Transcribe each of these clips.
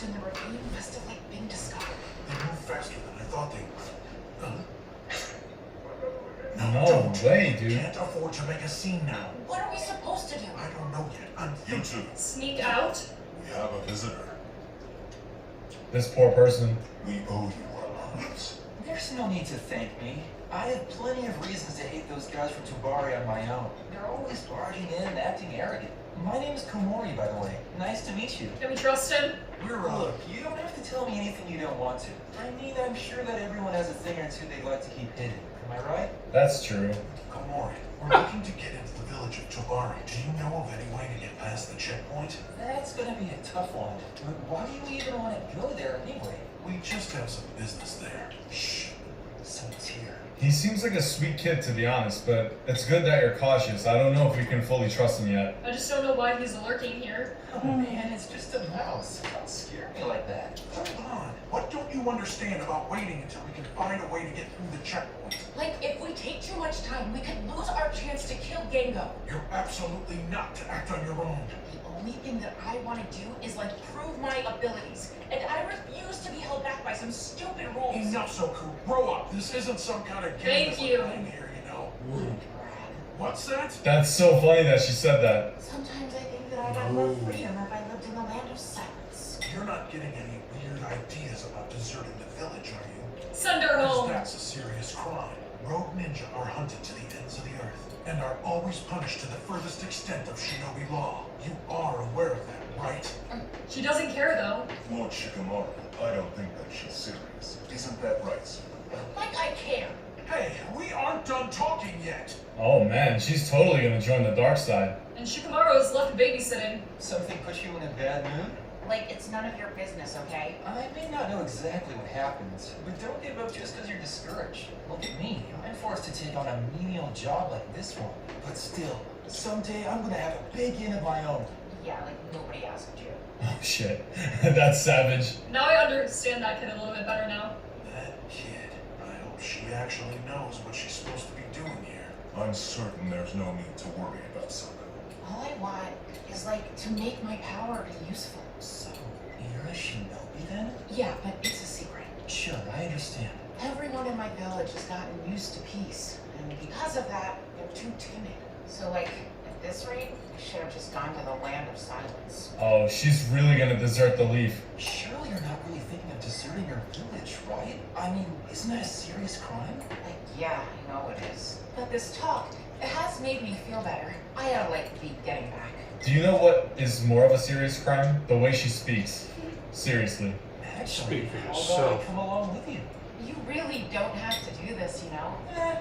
in the ravine must have been discovered. They move faster than I thought they would. No way, dude. Can't afford to make a scene now. What are we supposed to do? I don't know yet. I'm You two, Sneak out? we have a visitor. This poor person. We owe you our lives. There's no need to thank me. I have plenty of reasons to hate those guys from Toroi on my own. They're always barging in and acting arrogant. My name is Komori, by the way. Nice to meet you. Can we trust him? Look, you don't have to tell me anything you don't want to. I mean, I'm sure that everyone has a thing or two they'd like to keep hidden. Am I right? That's true. Komori, we're looking to get into the village of Toroi. Do you know of any way to get past the checkpoint? That's gonna be a tough one. But why do you even want to go there anyway? We just have some business there. Shh. Someone's here. He seems like a sweet kid, to be honest, but it's good that you're cautious. I don't know if we can fully trust him yet. I just don't know why he's lurking here. Oh man, it's just a mouse. Don't scare me like that. Hold on. What don't you understand about waiting until we can find a way to get through the checkpoint? If we take too much time, we could lose our chance to kill Gengo. You're absolutely not to act on your own. The only thing that I want to do is prove my abilities, and I refuse to be held back by some stupid rules. Enough, Soku. Grow up. This isn't some kind of game Thank that you. we're playing here, you know. What's that? That's so funny that she said that. Sometimes I think that I'd have more freedom if I lived in the land of silence. You're not getting any weird ideas about deserting the village, are you? Send her Because home. that's a serious crime. Rogue ninja are hunted to the ends of the earth and are always punished to the furthest extent of shinobi law. You are aware of that, right? She doesn't care though. Lord Shikamaru, I don't think that she's serious. Isn't that right, sir? I care. Hey, we aren't done talking yet. Oh man, she's totally gonna join the dark side. And Shikamaru is left babysitting. Something put you in a bad mood? It's none of your business, okay? I may not know exactly what happens, but don't give up just because you're discouraged. Look at me. I'm forced to take on a menial job like this one. But still, someday I'm gonna have a big inn of my own. Yeah, nobody asked you. Oh shit. That's savage. Now I understand that kid a little bit better now. That kid. I hope she actually knows what she's supposed to be doing here. I'm certain there's no need to worry about Soku. All I want is, to make my power be useful. So, you're a shinobi then? Yeah, but it's a secret. Sure, I understand. Everyone in my village has gotten used to peace, and because of that, they're too timid. So, at this rate, I should have just gone to the land of silence. Oh, she's really gonna desert the leaf. Surely you're not really thinking of deserting your village, right? I mean, isn't that a serious crime? Yeah, I know it is. But this talk, it has made me feel better. I ought to, be getting back. Do you know what is more of a serious crime? The way she speaks. Seriously. Actually, Speak for how about I yourself. come along with you? You really don't have to do this,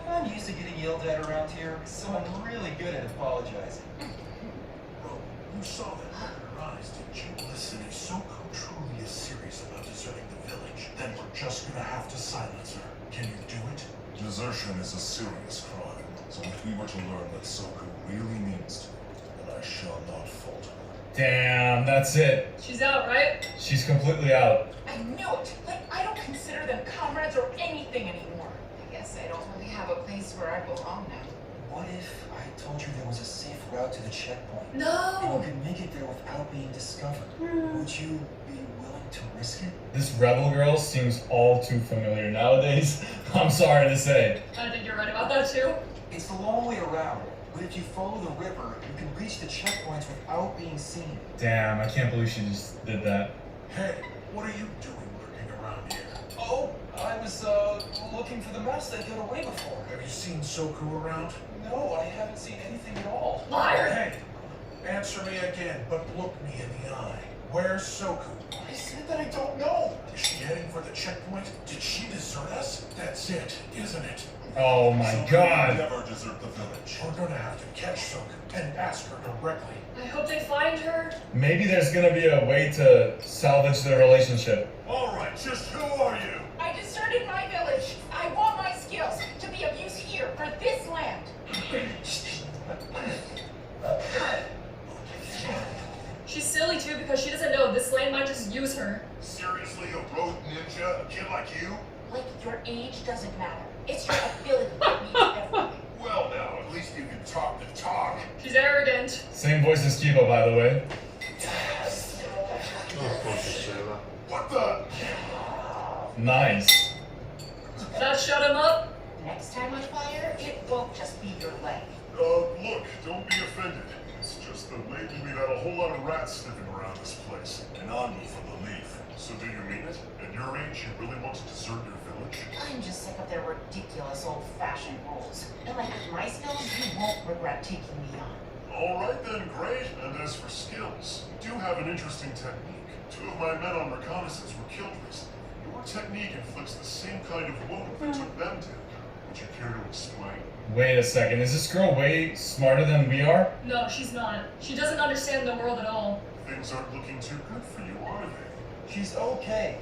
I'm used to getting yelled at around here, so I'm really good at apologizing. Bro, you saw that look in her eyes, didn't you? Listen, if Soku truly is serious about deserting the village, then we're just gonna have to silence her. Can you do it? Desertion is a serious crime, so if we were to learn that Soku really means to, then I shall not falter. Damn, that's it. She's out, right? She's completely out. I knew it! I don't consider them comrades or anything anymore. I guess I don't really have a place where I belong now. What if I told you there was a safe route to the checkpoint? And No! you could make it there without being discovered? Would you be willing to risk it? This rebel girl seems all too familiar nowadays. I'm sorry to say. I think you're right about that too. It's the long way around, but if you follow the river, you can reach the checkpoints without being seen. Damn, I can't believe she just did that. Hey, what are you doing lurking around here? Oh, I was, looking for the mouse that got away before. Have you seen Soku around? No, I haven't seen anything at all. Liar! Hey, answer me again, but look me in the eye. Where's Soku? I said that I don't know. Is she heading for the checkpoint? Did she desert us? That's it, isn't it? Oh my Soku god. never desert the village. We're gonna have to catch Soku and ask her directly. I hope they find her. Maybe there's gonna be a way to salvage their relationship. All right, just who are you? I deserted my village. I want my skills to be of use here for this land. She's silly too because she doesn't know this land might just use her. Seriously, a rogue ninja? A kid like you? Your age doesn't matter. It's your ability that means everything. Well now, at least you can talk the talk. She's arrogant. Same voice as Kiba, by the way. Oh, poor Sailor. Nice. That shut him up? Next time I fire, it won't just be your leg. Look, don't be offended. It's just that lately we've had a whole lot of rats sniffing around this place. And I'm for belief. So do you mean it? At your age, you really want to desert your village? I'm just sick of their ridiculous old-fashioned rules. And like with my skills, you won't regret taking me on. Alright then, great. And as for skills, you do have an interesting technique. 2 of my men on reconnaissance were killed recently. Your technique inflicts the same kind of wound that took them to. Would you care to explain? Wait a second. Is this girl way smarter than we are? No, she's not. She doesn't understand the world at all. Things aren't looking too good for you, are they? She's okay.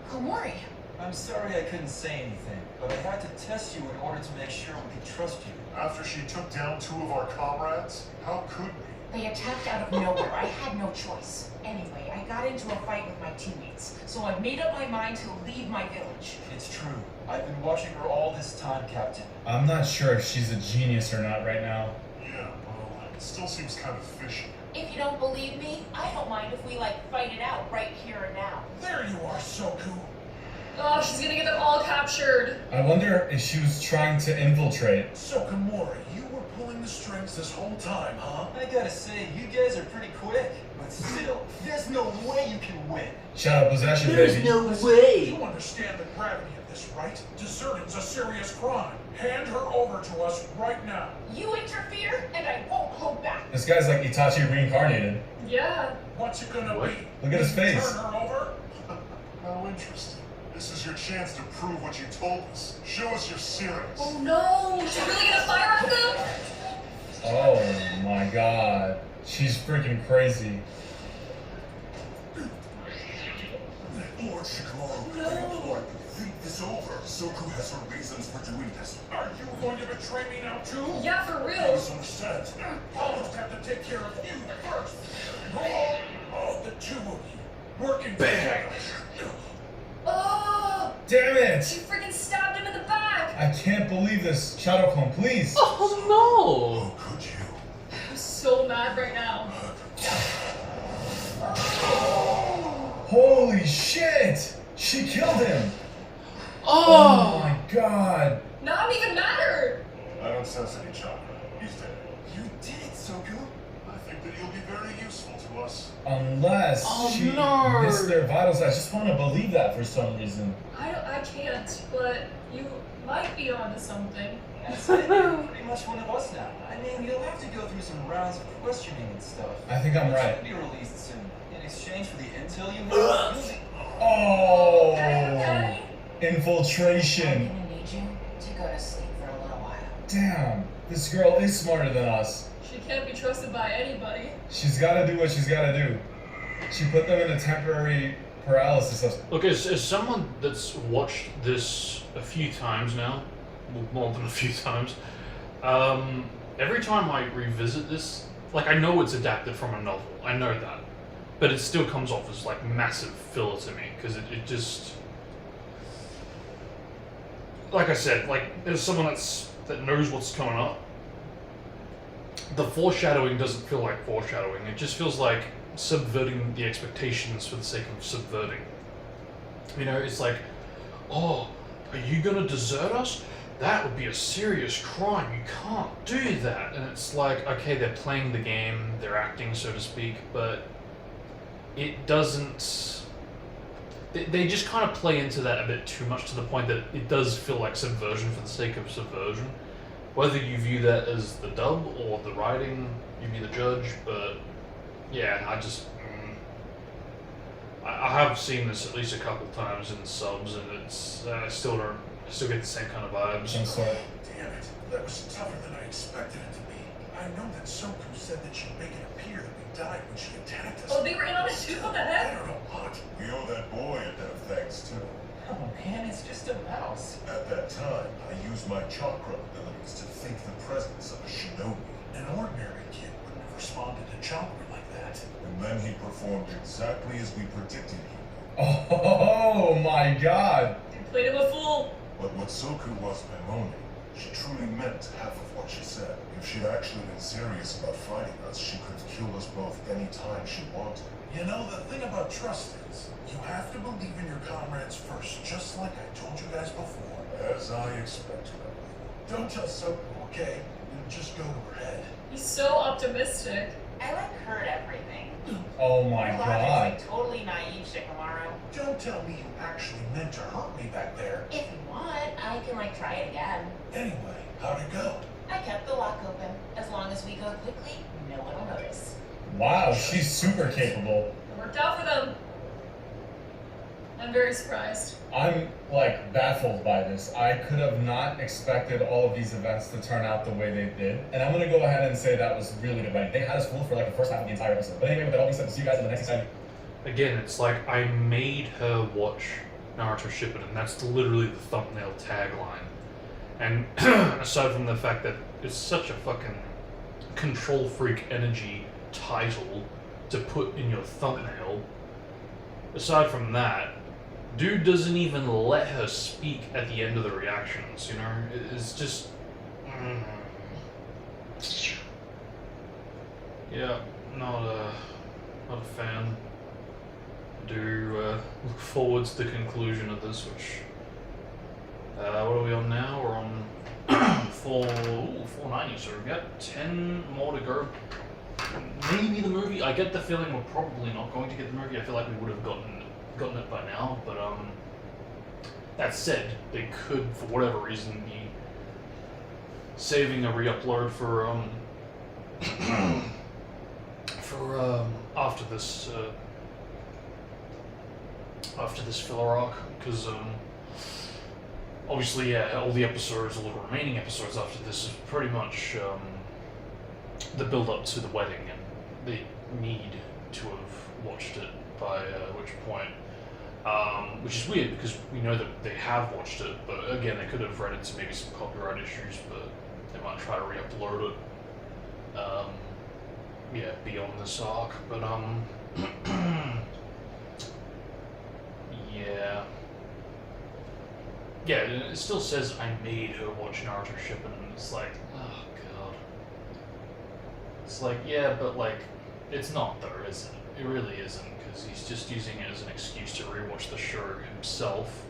Komori. I'm sorry I couldn't say anything, but I had to test you in order to make sure we could trust you. After she took down 2 of our comrades? How could we? They attacked out of nowhere. I had no choice. Anyway, I got into a fight with my teammates, so I've made up my mind to leave my village. It's true. I've been watching her all this time, Captain. I'm not sure if she's a genius or not right now. Yeah, well, it still seems kind of fishy. If you don't believe me, I don't mind if we, fight it out right here and now. There you are, Soku. Oh, she's gonna get them all captured. I wonder if she was trying to infiltrate. Sokumori, you were pulling the strings this whole time, huh? I gotta say, you guys are pretty quick. But still, there's no way you can win. Shadow possession, There's baby. no way. You understand the gravity of this, right? Deserting's a serious crime. Hand her over to us right now. You interfere, and I won't hold back. This guy's like Itachi reincarnated. Yeah. What's it gonna be? Look at his face. Turn her over? How interesting. This is your chance to prove what you told us. Show us you're serious. Oh no, she's really gonna fire at them? Oh my god. She's freaking crazy. Lord Shikamaru, No. think this over. Soku has her reasons for doing this. Are you going to betray me now too? Yeah, for I real. misunderstand. I'll just have to take care of you first. Oh, the 2 of you working Bang. together. Oh, Damn it! she freaking stabbed him in the back. I can't believe this. Shadow Clone, please. Oh How could you? I'm so mad right now. Holy shit! She killed him! no! Oh my god! Now I'm even madder. I don't sense any chakra. He's dead. You did it, Soku. I think that he'll be very useful to us. Unless Oh, she no. missed their vitals. I just want to believe that for some reason. I can't, but you might be onto something. That's it. You're pretty much one of us now. I mean, you'll have to go through some rounds of questioning and stuff. I think I'm But right. you'll be released soon. In exchange for the intel you have, you'll be... Oh! Okay. I'm Infiltration. gonna need you to go to sleep for a little while. Damn, this girl is smarter than us. She can't be trusted by anybody. She's gotta do what she's gotta do. She put them in a temporary paralysis. Look, as someone that's watched this a few times now, well, more than a few times, every time I revisit this, I know it's adapted from a novel, I know that, but it still comes off as massive filler to me, because it just, like I said, there's someone that knows what's coming up. The foreshadowing doesn't feel like foreshadowing, it just feels like subverting the expectations for the sake of subverting. You know, it's like, oh, are you gonna desert us? That would be a serious crime. You can't do that. And it's like, okay, they're playing the game, they're acting, so to speak, but it doesn't. They just kind of play into that a bit too much to the point that it does feel like subversion for the sake of subversion. Whether you view that as the dub or the writing, you be the judge, but yeah, I just. I have seen this at least a couple times in subs, and it's I still get the same kind of vibes. Some sort. Damn it, that was tougher than I expected it to be. I know that Soku said that she'd make it appear that we died when she attacked us. Oh, they were in on it too? What the I heck? don't know what. We owe that boy a debt of thanks too. Oh man, it's just a mouse. At that time, I used my chakra abilities to fake the presence of a shinobi. An ordinary kid wouldn't have responded to chakra like that. And then he performed exactly as we predicted he would. Oh my god! They played him a fool. But what Soku was bemoaning, she truly meant half of what she said. You If she'd actually been serious about fighting us, she could have killed us both anytime she wanted. You know, the thing about trust is, you have to believe in your comrades first, just like I told you guys before. As I expected of you. Don't tell Soku, okay? It'll just go to her head. He's so optimistic. I like heard everything. Oh my Your logic is god. like totally naive, Shikamaru. Don't tell me you actually meant to hurt me back there. If you want, I can like try it again. Anyway, how'd it go? I kept the lock open. As long as we go quickly, no one will notice. Wow, she's super capable. It worked out for them. I'm very surprised. I'm like baffled by this. I could have not expected all of these events to turn out the way they did. And I'm gonna go ahead and say that was really good writing. They had us fooled for like the first half of the entire episode. But anyway, with that all being said, see you guys in the next exciting. Again, it's like I made her watch Naruto Shippuden. That's literally the thumbnail tagline. And aside from the fact that it's such a fucking control freak energy title to put in your thumbnail, aside from that, dude doesn't even let her speak at the end of the reactions, you know? It's just... Yeah, not a fan. Do look forward to the conclusion of this, which... what are we on now? We're on 490, so we've got 10 more to go. Maybe the movie. I get the feeling we're probably not going to get the movie. I feel like we would have gotten it by now, but that said, they could, for whatever reason, be saving a re-upload for after this filler arc, because obviously, yeah, all the episodes, all the remaining episodes after this is pretty much the build-up to the wedding, and they need to have watched it by which point. Which is weird, because we know that they have watched it, but again, they could have run into maybe some copyright issues, but they might try to re-upload it, yeah, beyond this arc, but yeah. Yeah, it still says I made her watch Naruto Shippuden, and it's like, oh god. It's like, yeah, but like, it's not though, is it? It really isn't, because he's just using it as an excuse to rewatch the show himself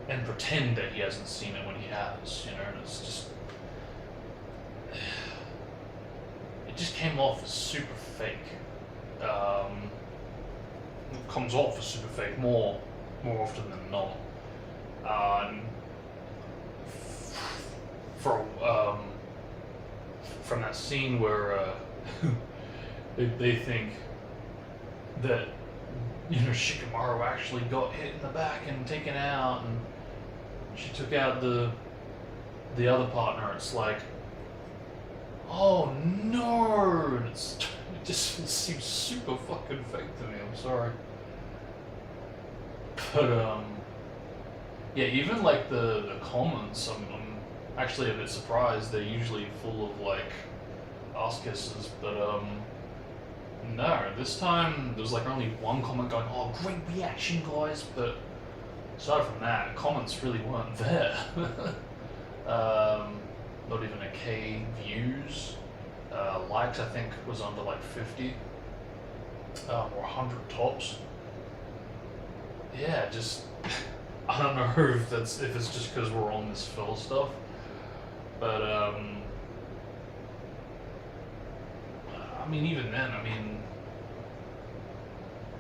and pretend that he hasn't seen it when he has, you know, and it's just... It just came off as super fake. It comes off as super fake more often than not. From that scene where they think that, you know, Shikamaru actually got hit in the back and taken out, and she took out the other partner. It's like, oh no! And it just seems super fucking fake to me. I'm sorry, but yeah, even like the comments, I'm actually a bit surprised. They're usually full of like ass kisses, but no, this time there was like only one comment going, "Oh, great reaction, guys," but aside from that, comments really weren't there. Not even a K views. Likes, I think, was under like 50 or 100 tops. Yeah, just I don't know if it's just because we're on this fill stuff, but I mean, even then, I mean,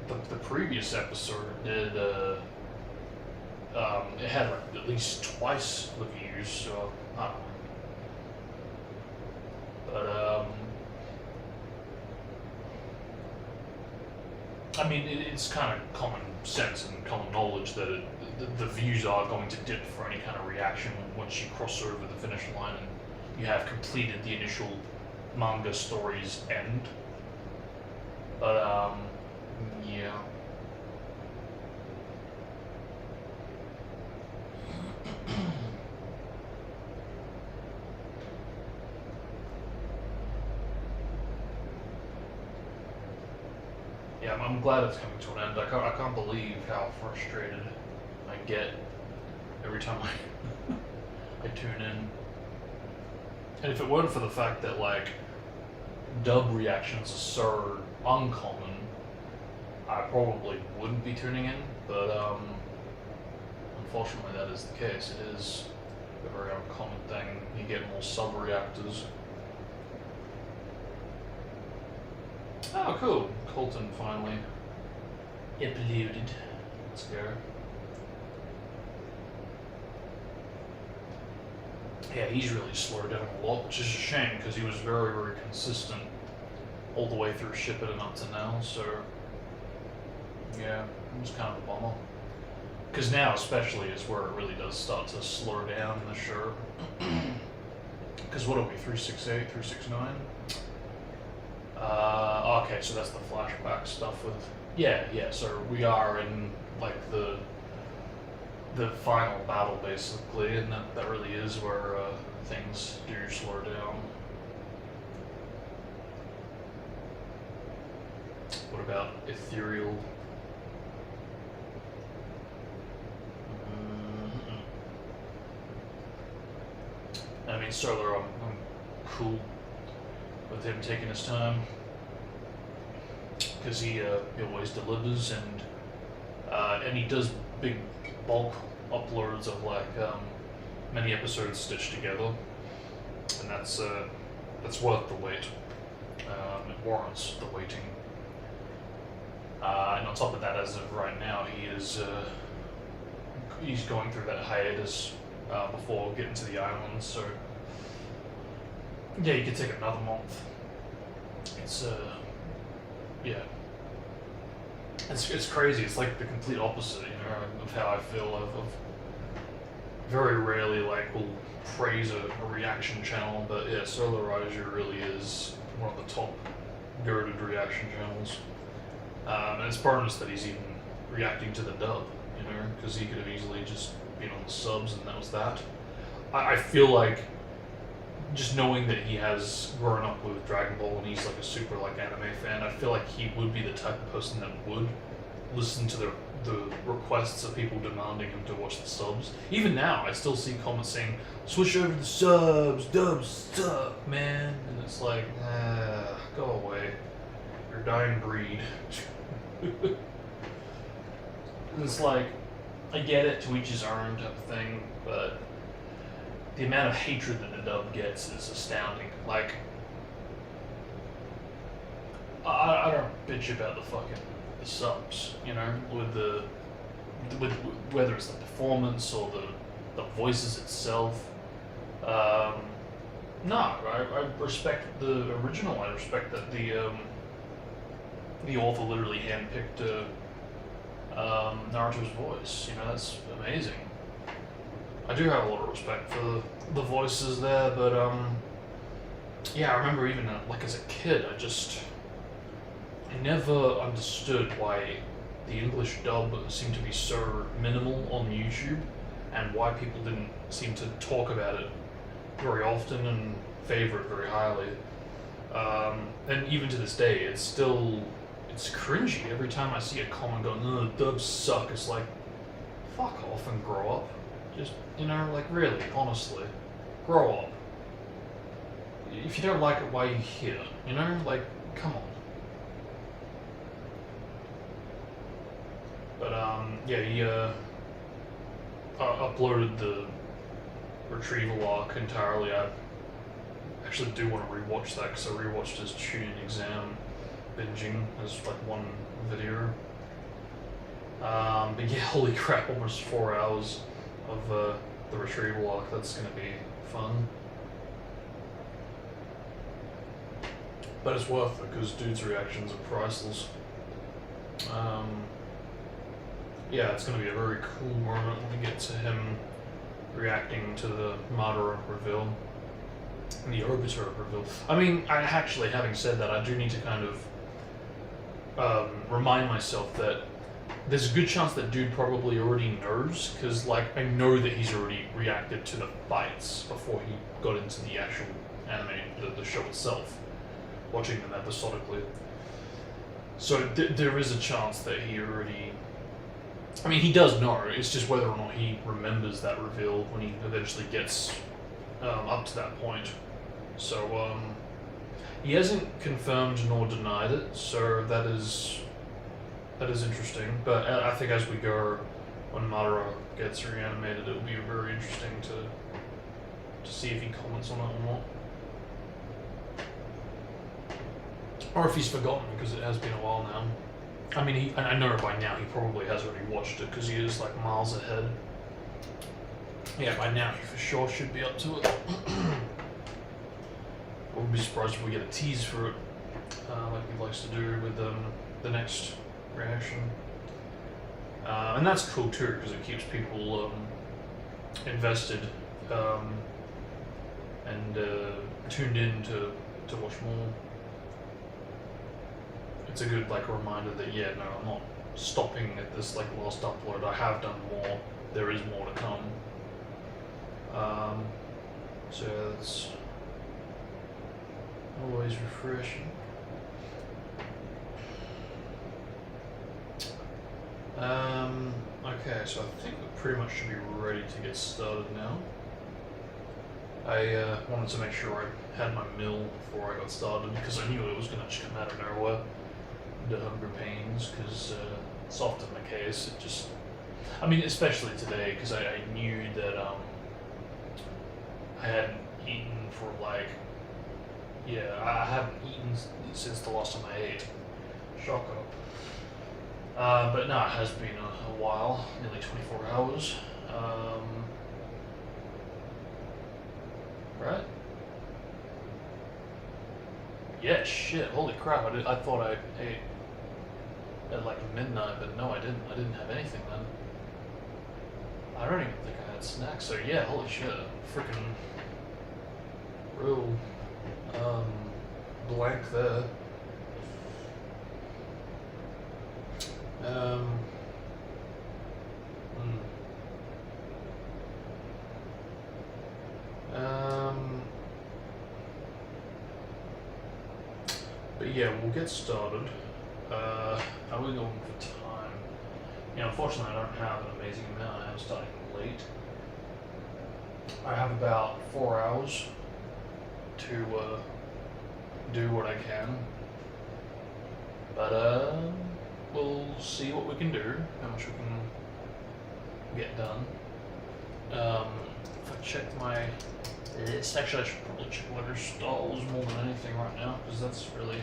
the previous episode did it had like at least twice the views, so I don't know. But I mean, it's kind of common sense and common knowledge that the views are going to dip for any kind of reaction once you cross over the finish line and you have completed the initial manga story's end. But yeah. Yeah, I'm glad it's coming to an end. I can't believe how frustrated I get every time I tune in. And if it weren't for the fact that like dub reactions are so uncommon, I probably wouldn't be tuning in. But unfortunately, that is the case. It is a very uncommon thing. You get more sub reactors. Oh, cool. Colton finally uploaded. Let's go. Yeah, he's really slowed down a lot, which is a shame because he was very, very consistent all the way through Shippuden and up to now. So, yeah, it was kind of a bummer. Because now, especially, is where it really does start to slow down in the show. Because what are we, 368, 369? Okay, so that's the flashback stuff with... Yeah, so we are in, like, the final battle, basically, and that really is where things do slow down. What about ethereal? I mean, Solar, I'm cool with him taking his time because he always delivers, and he does big bulk uploads of like many episodes stitched together, and that's worth the wait. It warrants the waiting. And on top of that, as of right now, he's going through that hiatus before getting to the islands. So yeah, you could take another month. It's yeah. It's crazy. It's like the complete opposite, you know, of how I feel. Of very rarely like will praise a reaction channel, but yeah, Solar Riser really is one of the top goated reaction channels. And it's bonus that he's even reacting to the dub, you know, because he could have easily just been on the subs and that was that. I feel like just knowing that he has grown up with Dragon Ball and he's like a super like anime fan, I feel like he would be the type of person that would listen to the requests of people demanding him to watch the subs. Even now, I still see comments saying, switch over to the subs, dubs suck, man. And it's like, go away. You're a dying breed. And it's like, I get it, to each his own type of thing, but the amount of hatred that the dub gets is astounding. Like, I don't bitch about the subs, you know, with whether it's the performance or the voices itself. No, I respect the original. I respect that the author literally handpicked Naruto's voice. You know, that's amazing. I do have a lot of respect for the voices there, but yeah, I remember even like as a kid, I never understood why the English dub seemed to be so minimal on YouTube, and why people didn't seem to talk about it very often and favor it very highly. And even to this day, it's cringy every time I see a comment going, "No, dubs suck." It's like, fuck off and grow up. Just, you know, like really, honestly, grow up. If you don't like it, why are you here? You know, like, come on. But yeah, he uploaded the retrieval arc entirely. I actually do want to rewatch that because I rewatched his Chunin exam binging as like one video. But yeah, holy crap, almost 4 hours of the retrieval arc. That's gonna be fun. But it's worth it because dude's reactions are priceless. Yeah, it's going to be a very cool moment when we get to him reacting to the Madara reveal and the Obito reveal. I mean, actually, having said that, I do need to kind of remind myself that there's a good chance that dude probably already knows, because like I know that he's already reacted to the fights before he got into the actual anime, the show itself, watching them episodically. So there is a chance that he already... I mean, he does know, it's just whether or not he remembers that reveal when he eventually gets up to that point. So he hasn't confirmed nor denied it, so that is interesting. But I think as we go, when Madara gets reanimated, it will be very interesting to see if he comments on it or not. Or if he's forgotten, because it has been a while now. I mean, I know by now he probably has already watched it, because he is like miles ahead. Yeah, by now he for sure should be up to it. I wouldn't be surprised if we get a tease for it, like he likes to do with the next reaction. And that's cool too, because it keeps people invested and tuned in to watch more. It's a good like reminder that yeah, no, I'm not stopping at this like last upload. I have done more. There is more to come. So that's always refreshing. Okay, so I think we pretty much should be ready to get started now. I wanted to make sure I had my meal before I got started because I knew it was going to just come out of nowhere. The hunger pains, because it's often the case. It just, I mean, especially today, because I knew that I hadn't eaten for like, yeah, I haven't eaten since the last time I ate. Shocker. But no, it has been a while, nearly 24 hours. Right? Yeah, shit, holy crap, I thought I ate at like midnight, but no, I didn't. I didn't have anything then. I don't even think I had snacks, so yeah, holy shit, freaking real blank there. But yeah, we'll get started. How are we going for time? Yeah, unfortunately I don't have an amazing amount. I am starting late. I have about 4 hours to do what I can. But we'll see what we can do, how much we can get done. If I check my list, actually I should probably check whether stalls more than anything right now, because that's really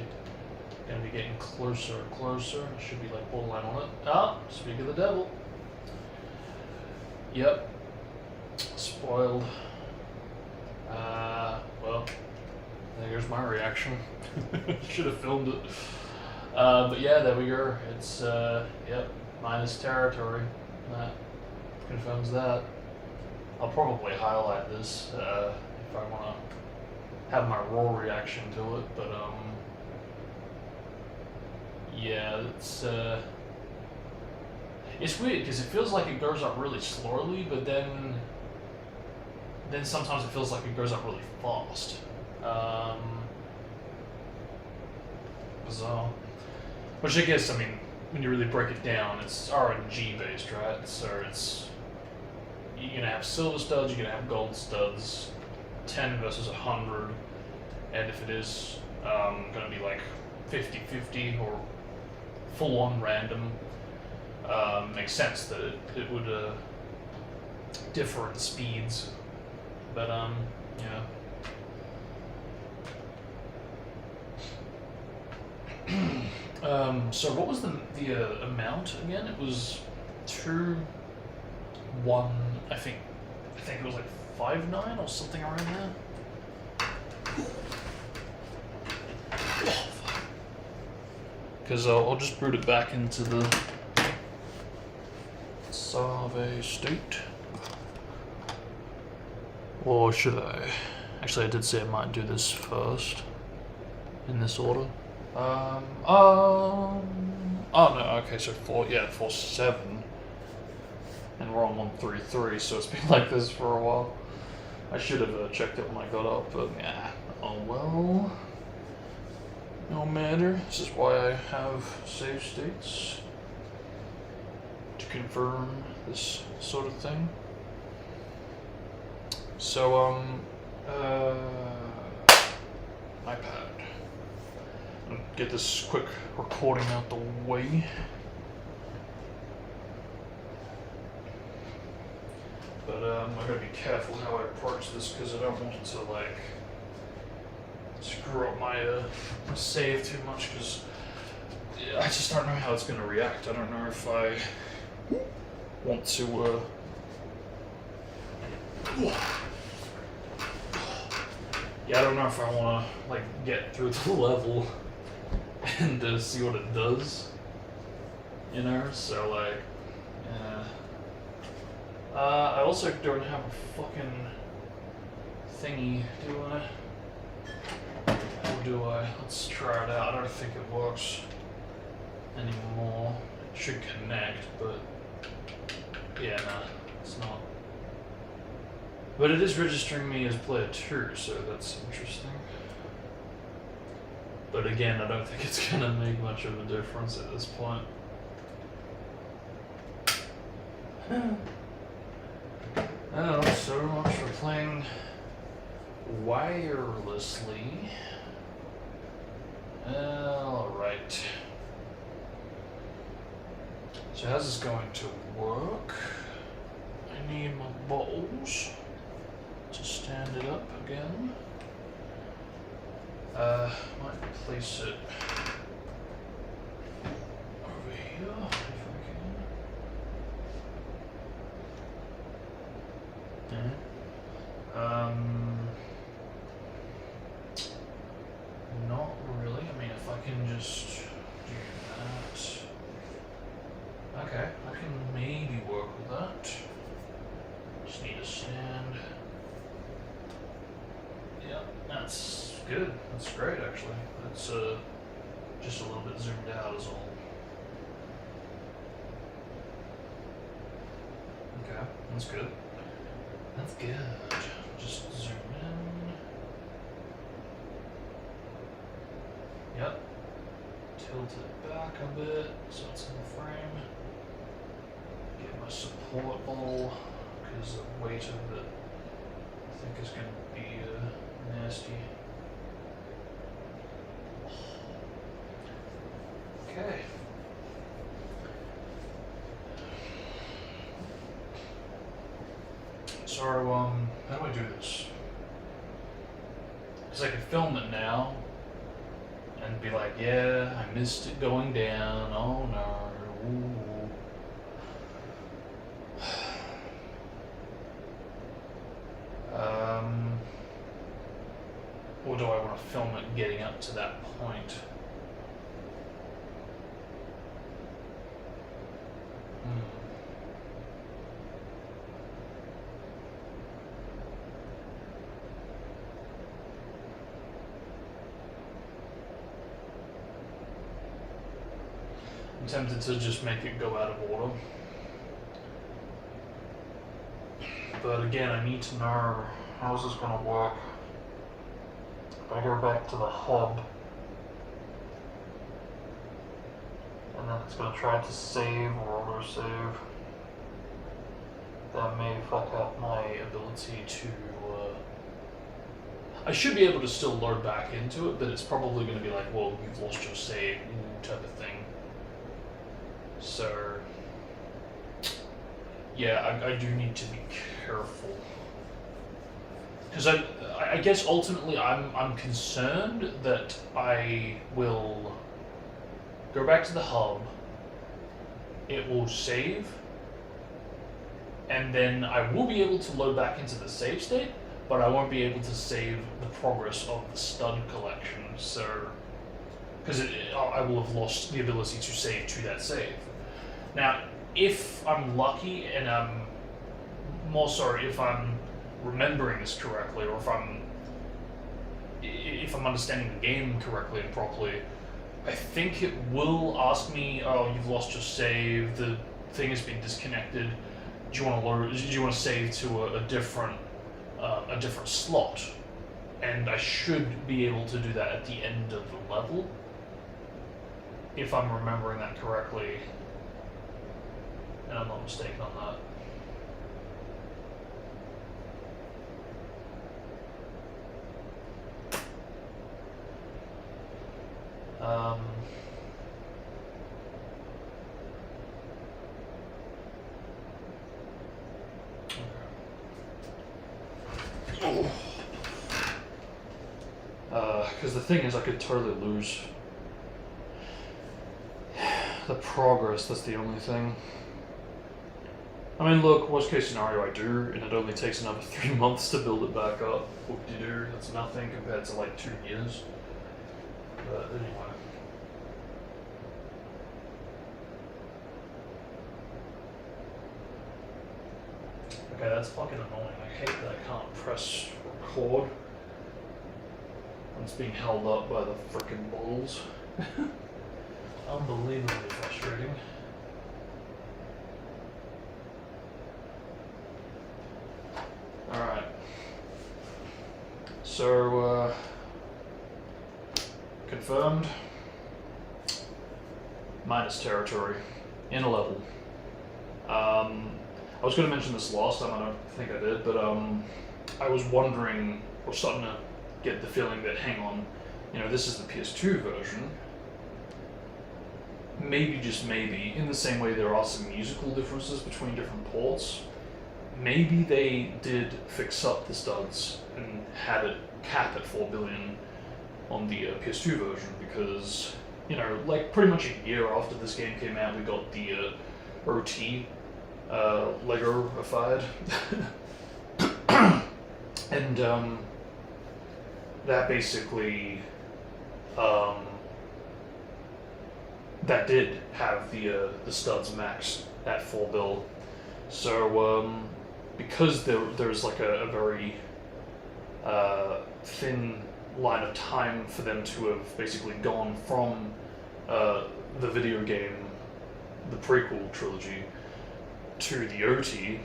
going to be getting closer and closer. I should be like borderline on it. Ah, speak of the devil. Yep. Spoiled. Well, there's my reaction. Should have filmed it. But yeah, there we go. It's, yep, minus territory. That confirms that. I'll probably highlight this if I want to have my raw reaction to it, but yeah, it's weird because it feels like it goes up really slowly, but then sometimes it feels like it goes up really fast. Bizarre. Which I guess, I mean, when you really break it down, it's RNG based, right? So you're gonna have silver studs, you're gonna have gold studs, 10 versus 100, and if it is gonna be like 50-50 or full-on random, makes sense that it would differ in speeds, but yeah. So what was the amount again? It was 2-1. I think it was like 5-9 or something around there. Because I'll just boot it back into the Save state. Or should I? Actually, I did say I might do this first in this order. Oh no, okay, so 4-7. And we're on 133, so it's been like this for a while. I should have checked it when I got up, but yeah, oh well. No matter, this is why I have save states. To confirm this sort of thing. iPad. I'll get this quick recording out the way. But I gotta be careful how I approach this because I don't want to like screw up my save too much because I just don't know how it's gonna react. I don't know if I want to. Yeah, I don't know if I want to like get through the level and see what it does. You know, so like, yeah. I also don't have a fucking thingy, do I? Or do I? Let's try it out. I don't think it works anymore. It should connect, but yeah, nah, it's not. But it is registering me as player 2, so that's interesting. But again, I don't think it's gonna make much of a difference at this point. Oh, so much for playing wirelessly. Alright. So how's this going to work? I need my bottles to stand it up again. Might place it over here if I can. Not really. I mean, if I can just do that. Okay, I can maybe work with that. Just need a stand. Yeah, that's good. That's great, actually. That's just a little bit zoomed out is all. Okay, that's good. That's good. Just zoom in. Yep. Tilt it back a bit so it's in the frame. Get my support ball because the weight of it I think is going to be nasty. Okay. So, how do I do this? Because I could film it now and be like, yeah, I missed it going down. Oh no. Ooh. Or do I want to film it getting up to that point? I'm tempted to just make it go out of order. But again, I need to know how is this going to work. If I go back to the hub, and then it's going to try to save or auto-save, that may fuck up my ability to... I should be able to still load back into it, but it's probably going to be like, well, you've lost your save, type of thing. So, yeah, I do need to be careful. Because I guess ultimately I'm concerned that I will go back to the hub, it will save, and then I will be able to load back into the save state, but I won't be able to save the progress of the stud collection, so... Because I will have lost the ability to save to that save. Now, if I'm lucky and if I'm remembering this correctly, or if I'm understanding the game correctly and properly, I think it will ask me, oh, you've lost your save, the thing has been disconnected, do you want to save to a different slot? And I should be able to do that at the end of the level, if I'm remembering that correctly, and I'm not mistaken on that. Because the thing is, I could totally lose the progress. That's the only thing. I mean, look, worst case scenario, I do, and it only takes another 3 months to build it back up. Whoop-de-doo, that's nothing compared to like 2 years. But anyway. Okay, that's fucking annoying. I hate that I can't press record. It's being held up by the frickin' balls. Unbelievably frustrating. Alright. So, confirmed. Minus territory. In a level. I was going to mention this last time, I don't think I did, but I was wondering, or starting to get the feeling that, hang on, you know, this is the PS2 version. Maybe, just maybe, in the same way there are some musical differences between different ports, maybe they did fix up the studs and had it cap at 4 billion on the PS2 version, because, you know, like pretty much a year after this game came out, we got the OT Lego-ified. And that basically that did have the studs maxed at 4 bil. So because there's like a very thin line of time for them to have basically gone from the video game, the prequel trilogy, to the OT,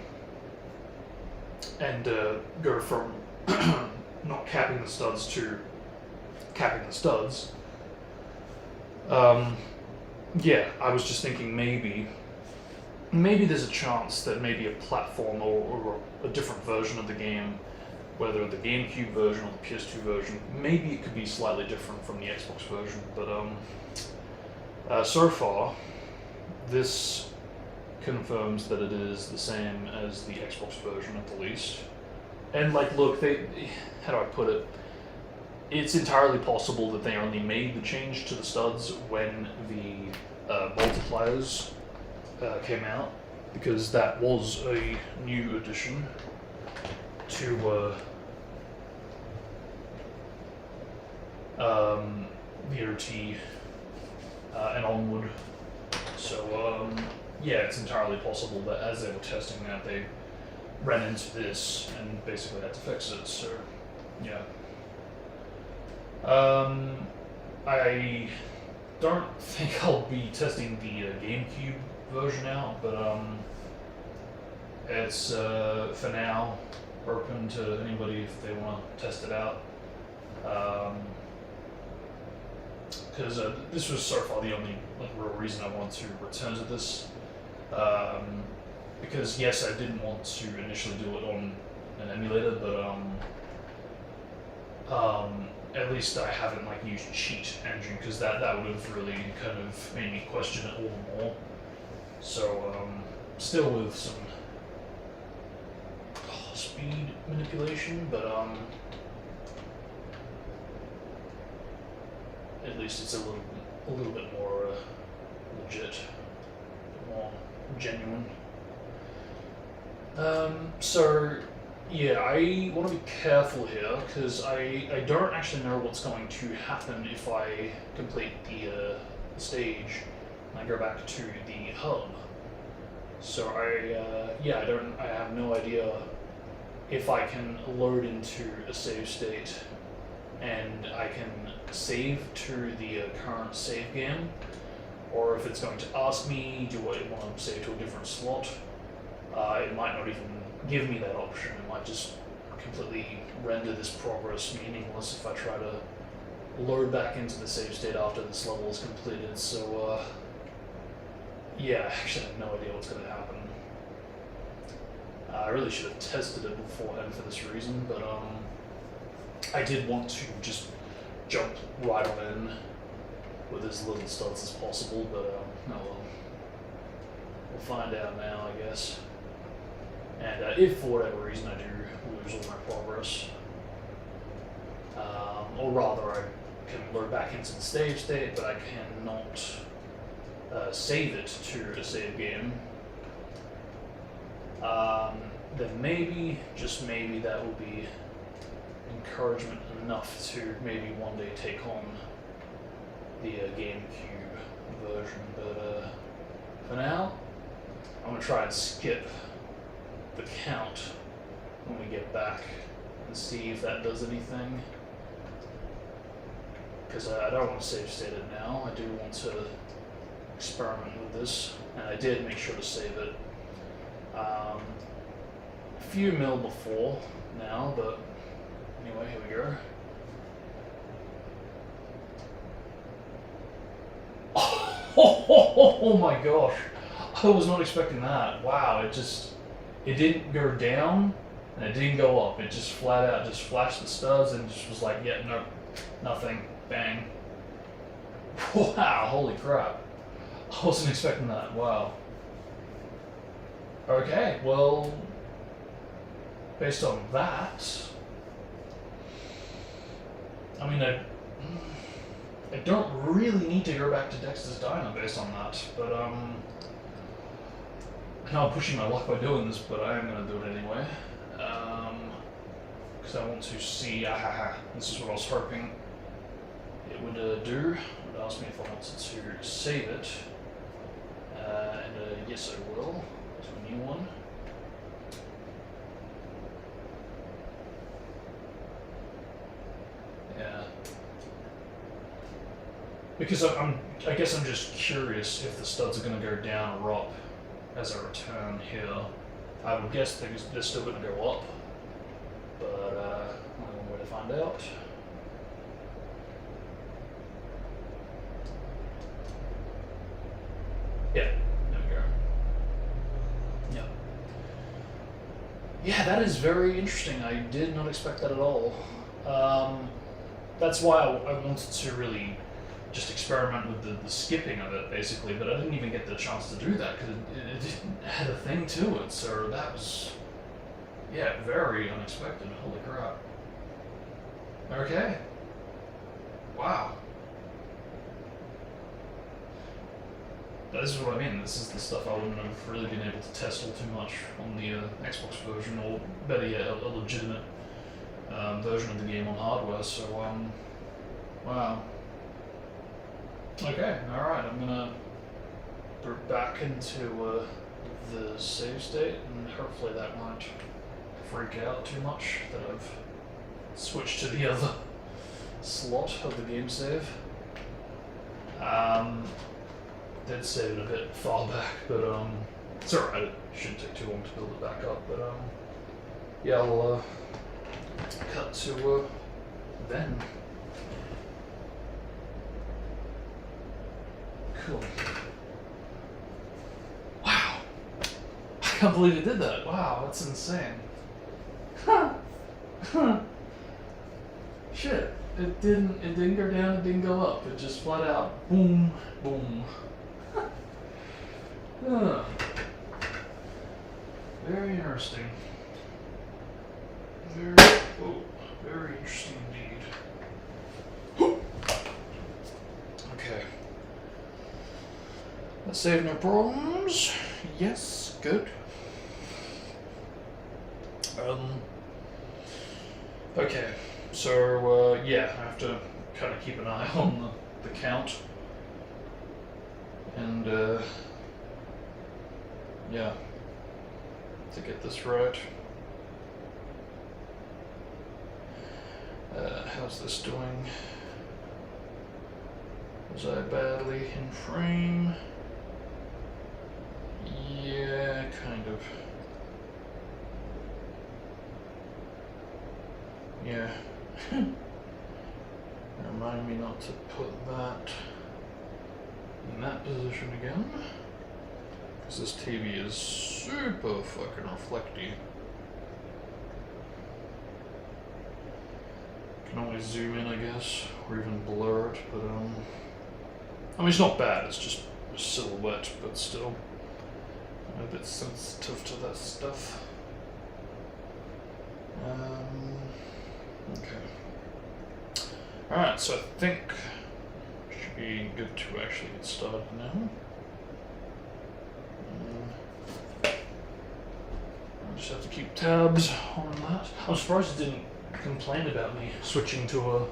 and go from not capping the studs to capping the studs. Yeah, I was just thinking maybe there's a chance that maybe a platform or a different version of the game, whether the GameCube version or the PS2 version, maybe it could be slightly different from the Xbox version. But so far, this confirms that it is the same as the Xbox version at the least. And like, look, how do I put it? It's entirely possible that they only made the change to the studs when the multipliers came out, because that was a new addition to the OT and onward. So yeah, it's entirely possible that as they were testing that, they ran into this and basically had to fix it. So yeah. I don't think I'll be testing the GameCube version out, but it's for now open to anybody if they want to test it out. Because this was so far the only real reason I wanted to return to this. Because yes, I didn't want to initially do it on an emulator, but at least I haven't used cheat engine, because that would have really kind of made me question it all more. So still with some speed manipulation, but at least it's a little bit more legit, more genuine. So yeah, I want to be careful here, because I don't actually know what's going to happen if I complete the stage and I go back to the hub. So I have no idea if I can load into a save state and I can save to the current save game, or if it's going to ask me, do I want to save to a different slot? It might not even give me that option. It might just completely render this progress meaningless if I try to load back into the save state after this level is completed. So yeah, I actually have no idea what's going to happen. I really should have tested it beforehand for this reason, but I did want to just jump right on in with as little studs as possible, but no, we'll find out now, I guess. And if for whatever reason I do lose all my progress, or rather I can load back into the save state, but I cannot save it to a save game, then maybe, just maybe, that will be encouragement enough to maybe one day take on the GameCube version. But for now, I'm going to try and skip the count when we get back and see if that does anything. Because I don't want to save state it now. I do want to experiment with this, and I did make sure to save it a few mil before now, but anyway, here we go. Oh my gosh, I was not expecting that. Wow, it didn't go down and it didn't go up. It just flat out just flashed the studs and just was like, yeah, nope, nothing, bang. Wow, holy crap. I wasn't expecting that, wow. Okay, well, based on that, I mean, I don't really need to go back to Dexter's Diner based on that, but I know I'm pushing my luck by doing this, but I am going to do it anyway, because I want to see, this is what I was hoping it would do. It would ask me if I wanted to save it, and yes I will, to a new one. Yeah. Because I guess I'm just curious if the studs are going to go down or up as I return here. I would guess they're still going to go up, but only one way to find out. Yeah, there we go. Yeah. Yeah, that is very interesting. I did not expect that at all. That's why I wanted to really just experiment with the skipping of it, basically, but I didn't even get the chance to do that because it didn't had a thing to it, so that was, yeah, very unexpected. Holy crap. Okay. Wow. This is what I mean. This is the stuff I wouldn't have really been able to test all too much on the Xbox version, or better yet, a legitimate version of the game on hardware. So, wow. Okay, alright, I'm gonna go back into the save state, and hopefully that won't freak out too much that I've switched to the other slot of the game save. Did save it a bit far back, but it's alright, it shouldn't take too long to build it back up, but yeah, I'll cut to then. Cool. Wow. I can't believe it did that. Wow, that's insane. Shit. It didn't go down, it didn't go up. It just flat out boom, boom. Very interesting. Very interesting indeed. Okay. Let's save no problems. Yes, good. Okay, so yeah, I have to kind of keep an eye on the count. And yeah, to get this right. How's this doing? Was I badly in frame? Yeah, kind of. Yeah. Remind me not to put that in that position again. Because this TV is super fucking reflecty. Can always zoom in, I guess, or even blur it, but I mean, it's not bad. It's just a silhouette, but still, I'm a bit sensitive to that stuff. Okay. All right. So I think should be good to actually get started now. I just have to keep tabs on that. I'm surprised it didn't complain about me switching to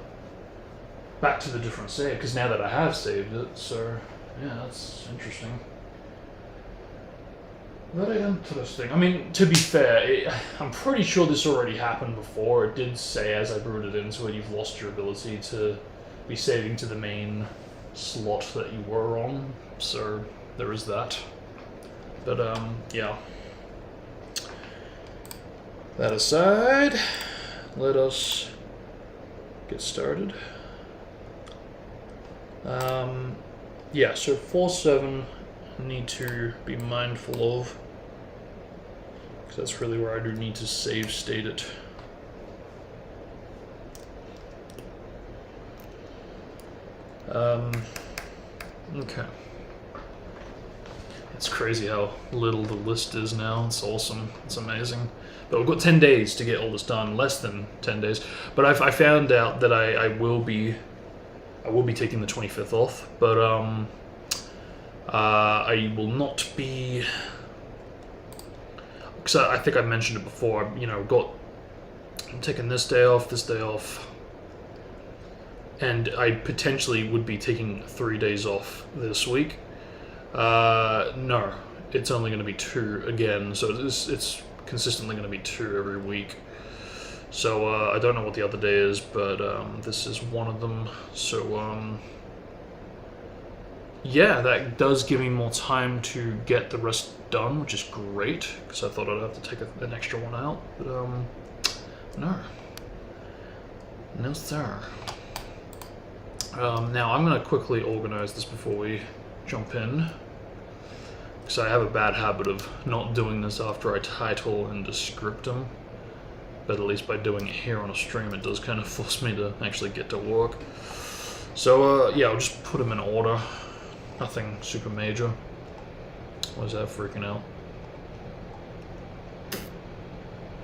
back to the different save, because now that I have saved it, so yeah, that's interesting. Very interesting. I mean, to be fair, I'm pretty sure this already happened before. It did say as I booted into it, you've lost your ability to be saving to the main slot that you were on, so there is that. But yeah. That aside, let us get started. Yeah, so 4-7 I need to be mindful of, because that's really where I do need to save state it. Okay. It's crazy how little the list is now. It's awesome. It's amazing. But we've got 10 days to get all this done. Less than 10 days. But I found out that I will be taking the 25th off. But I will not be, because I think I mentioned it before. You know, I'm taking this day off, and I potentially would be taking 3 days off this week. No, it's only going to be 2 again, so it's consistently going to be 2 every week. So I don't know what the other day is, but this is one of them. So yeah, that does give me more time to get the rest done, which is great, because I thought I'd have to take an extra one out, but no sir. Now I'm going to quickly organize this before we jump in, because I have a bad habit of not doing this after I title and descript them, but at least by doing it here on a stream it does kind of force me to actually get to work. So yeah, I'll just put them in order, nothing super major. Why is that freaking out?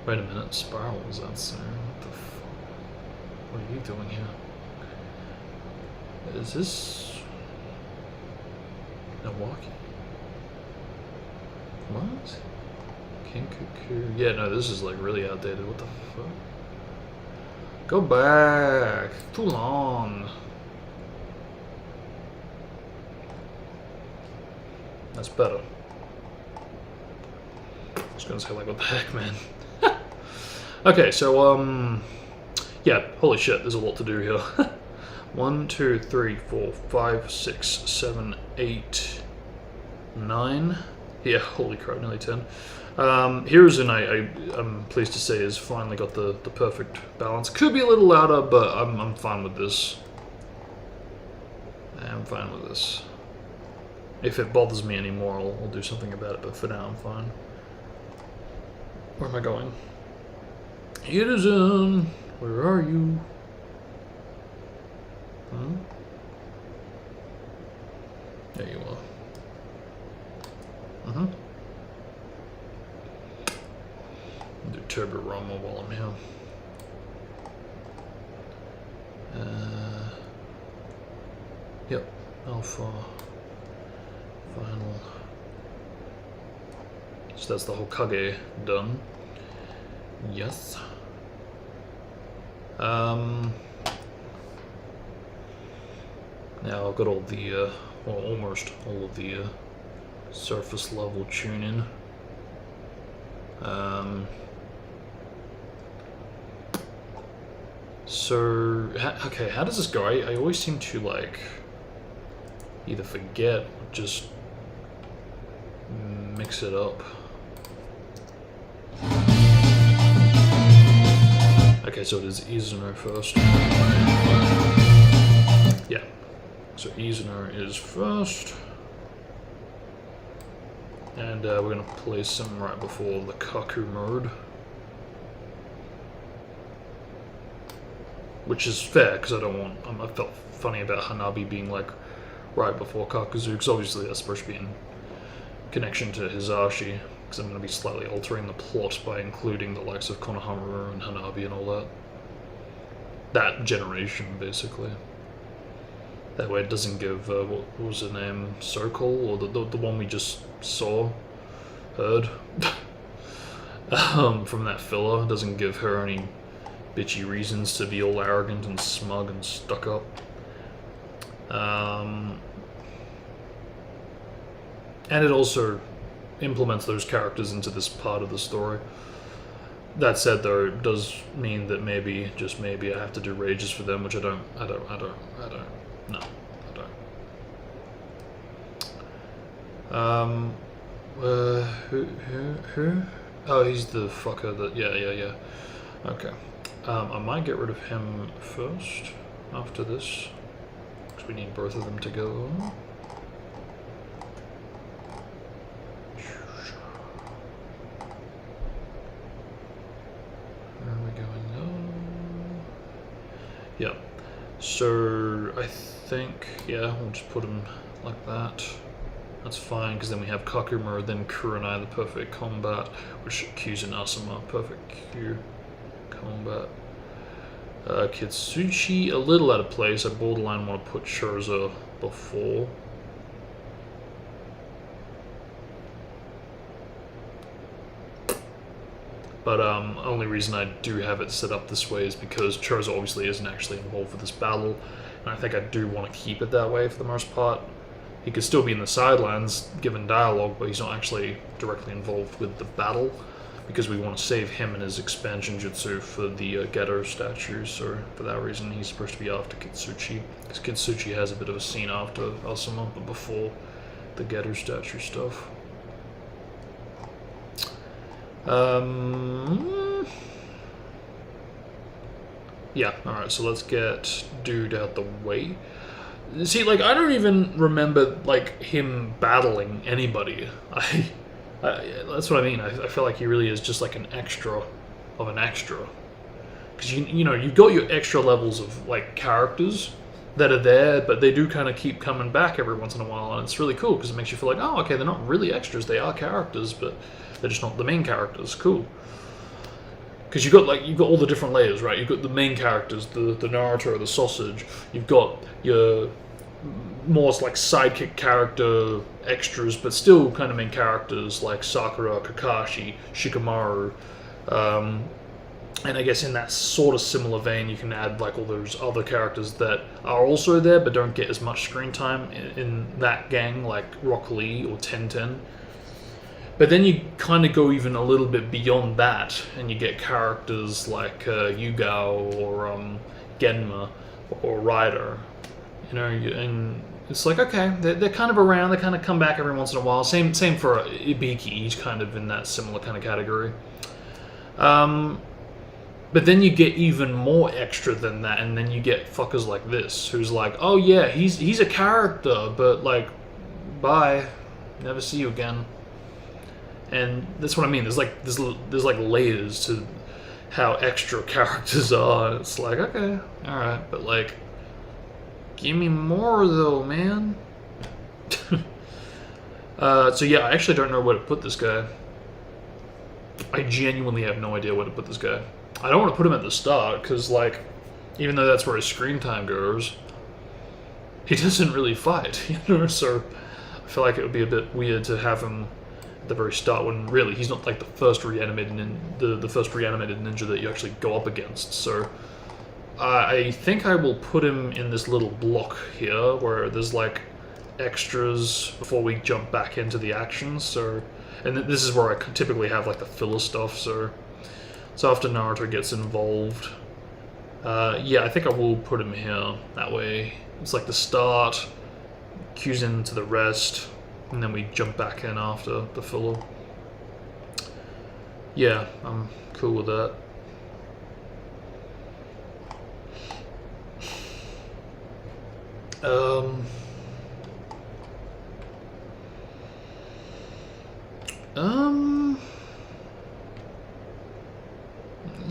Wait a minute, Spiral was outside. What the fuck? What are you doing here? Is this Milwaukee? What? King Cuckoo? Yeah, no, this is like really outdated. What the fuck? Go back. Too long. That's better. I was gonna say, like, what the heck, man? Okay, so yeah, holy shit, there's a lot to do here. 1, 2, 3, 4, 5, 6, 7, 8, 9. Yeah, holy crap, nearly 10. Hiruzen, I'm pleased to say, has finally got the perfect balance. Could be a little louder, but I'm fine with this. I'm fine with this. If it bothers me anymore, I'll do something about it, but for now I'm fine. Where am I going? Hiruzen, where are you? Hmm? There you are. Mm-hmm. I'll do Turbo Rama while I'm here. Yep, Alpha. Final. So that's the Hokage done. Yes. Now I've got all the, well, almost all of the surface level tuning. So, okay, how does this go? I always seem to, like, either forget or just mix it up. Okay, so it is Izuna first. Yeah. So Izuna is first. And we're going to place him right before the Kaku mode. Which is fair, because I don't want... I felt funny about Hanabi being, like, right before Kakuzu, because obviously that's supposed to be in connection to Hisashi, because I'm going to be slightly altering the plot by including the likes of Konohamaru and Hanabi and all that. That generation, basically. That way it doesn't give, what was her name, Circle, or the one we just heard, from that filler, doesn't give her any bitchy reasons to be all arrogant and smug and stuck up. And it also implements those characters into this part of the story. That said, though, it does mean that maybe, just maybe, I have to do rages for them, which I don't. No, I don't. Who? Oh, he's the fucker that, yeah. Okay. I might get rid of him first, after this, because we need both of them to go. Where are we going now? Yeah. So, I think, yeah, we'll just put him like that. That's fine, because then we have Kakuma, then Kurenai, the perfect combat, which Q's in Asuma, perfect Q combat. Kitsuchi, a little out of place. I borderline want to put Scherzer before. But only reason I do have it set up this way is because Scherzer obviously isn't actually involved with this battle, and I think I do want to keep it that way for the most part. He could still be in the sidelines, given dialogue, but he's not actually directly involved with the battle, because we want to save him and his expansion jutsu for the Geto statue, so for that reason he's supposed to be after Kitsuchi, because Kitsuchi has a bit of a scene after Asuma, but before the Geto statue stuff. Yeah, alright, so let's get Dude out the way. See, like, I don't even remember, like, him battling anybody. That's what I mean. I feel like he really is just like an extra of an extra. Because, you know, you've got your extra levels of, like, characters that are there, but they do kind of keep coming back every once in a while, and it's really cool because it makes you feel like, oh, okay, they're not really extras, they are characters, but they're just not the main characters. Cool. Because you've got all the different layers, right? You've got the main characters, the Naruto, the sausage. You've got your more like sidekick character extras, but still kind of main characters like Sakura, Kakashi, Shikamaru. And I guess in that sort of similar vein, you can add like all those other characters that are also there, but don't get as much screen time in that gang, like Rock Lee or Tenten. But then you kind of go even a little bit beyond that, and you get characters like Yugao or Genma or Ryder, you know, and it's like, okay, they're kind of around, they kind of come back every once in a while. Same for Ibiki, he's kind of in that similar kind of category. But then you get even more extra than that, and then you get fuckers like this, who's like, oh yeah, he's a character, but like, bye, never see you again. And that's what I mean. There's like layers to how extra characters are. It's like, okay, all right, but like, give me more though, man. So yeah, I actually don't know where to put this guy. I genuinely have no idea where to put this guy. I don't want to put him at the start because, like, even though that's where his screen time goes, he doesn't really fight, you know. So I feel like it would be a bit weird to have him at the very start when really he's not like the first reanimated the first reanimated ninja that you actually go up against. So I think I will put him in this little block here where there's like extras before we jump back into the action. So, and this is where I typically have like the filler stuff. So after Naruto gets involved, yeah, I think I will put him here. That way it's like the start, cues into the rest, and then we jump back in after the filler. Yeah, I'm cool with that.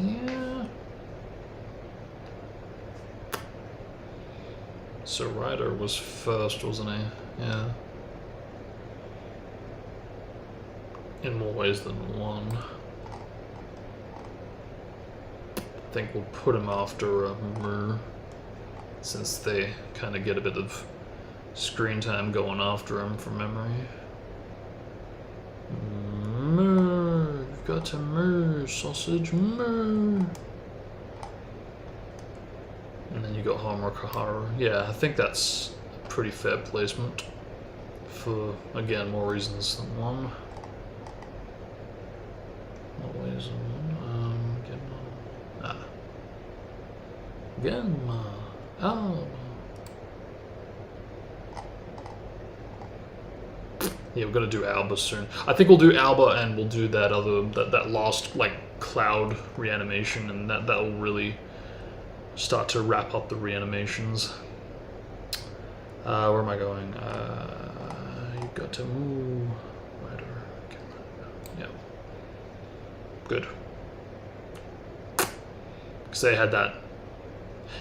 Yeah. So Ryder was first, wasn't he? Yeah. In more ways than one. I think we'll put him after Mur, since they kind of get a bit of screen time going after him from memory. Mur, you've got to Mur, sausage, Mur. And then you got Homer Kahara. Yeah, I think that's a pretty fair placement for, again, more reasons than one. Not ways than one. Genma. Oh. Yeah, we're gonna do Aoba soon. I think we'll do Aoba and we'll do that other that last like cloud reanimation, and that will really start to wrap up the reanimations. Where am I going? You got to move. Rider. Okay. Yeah. Good. Because they had that.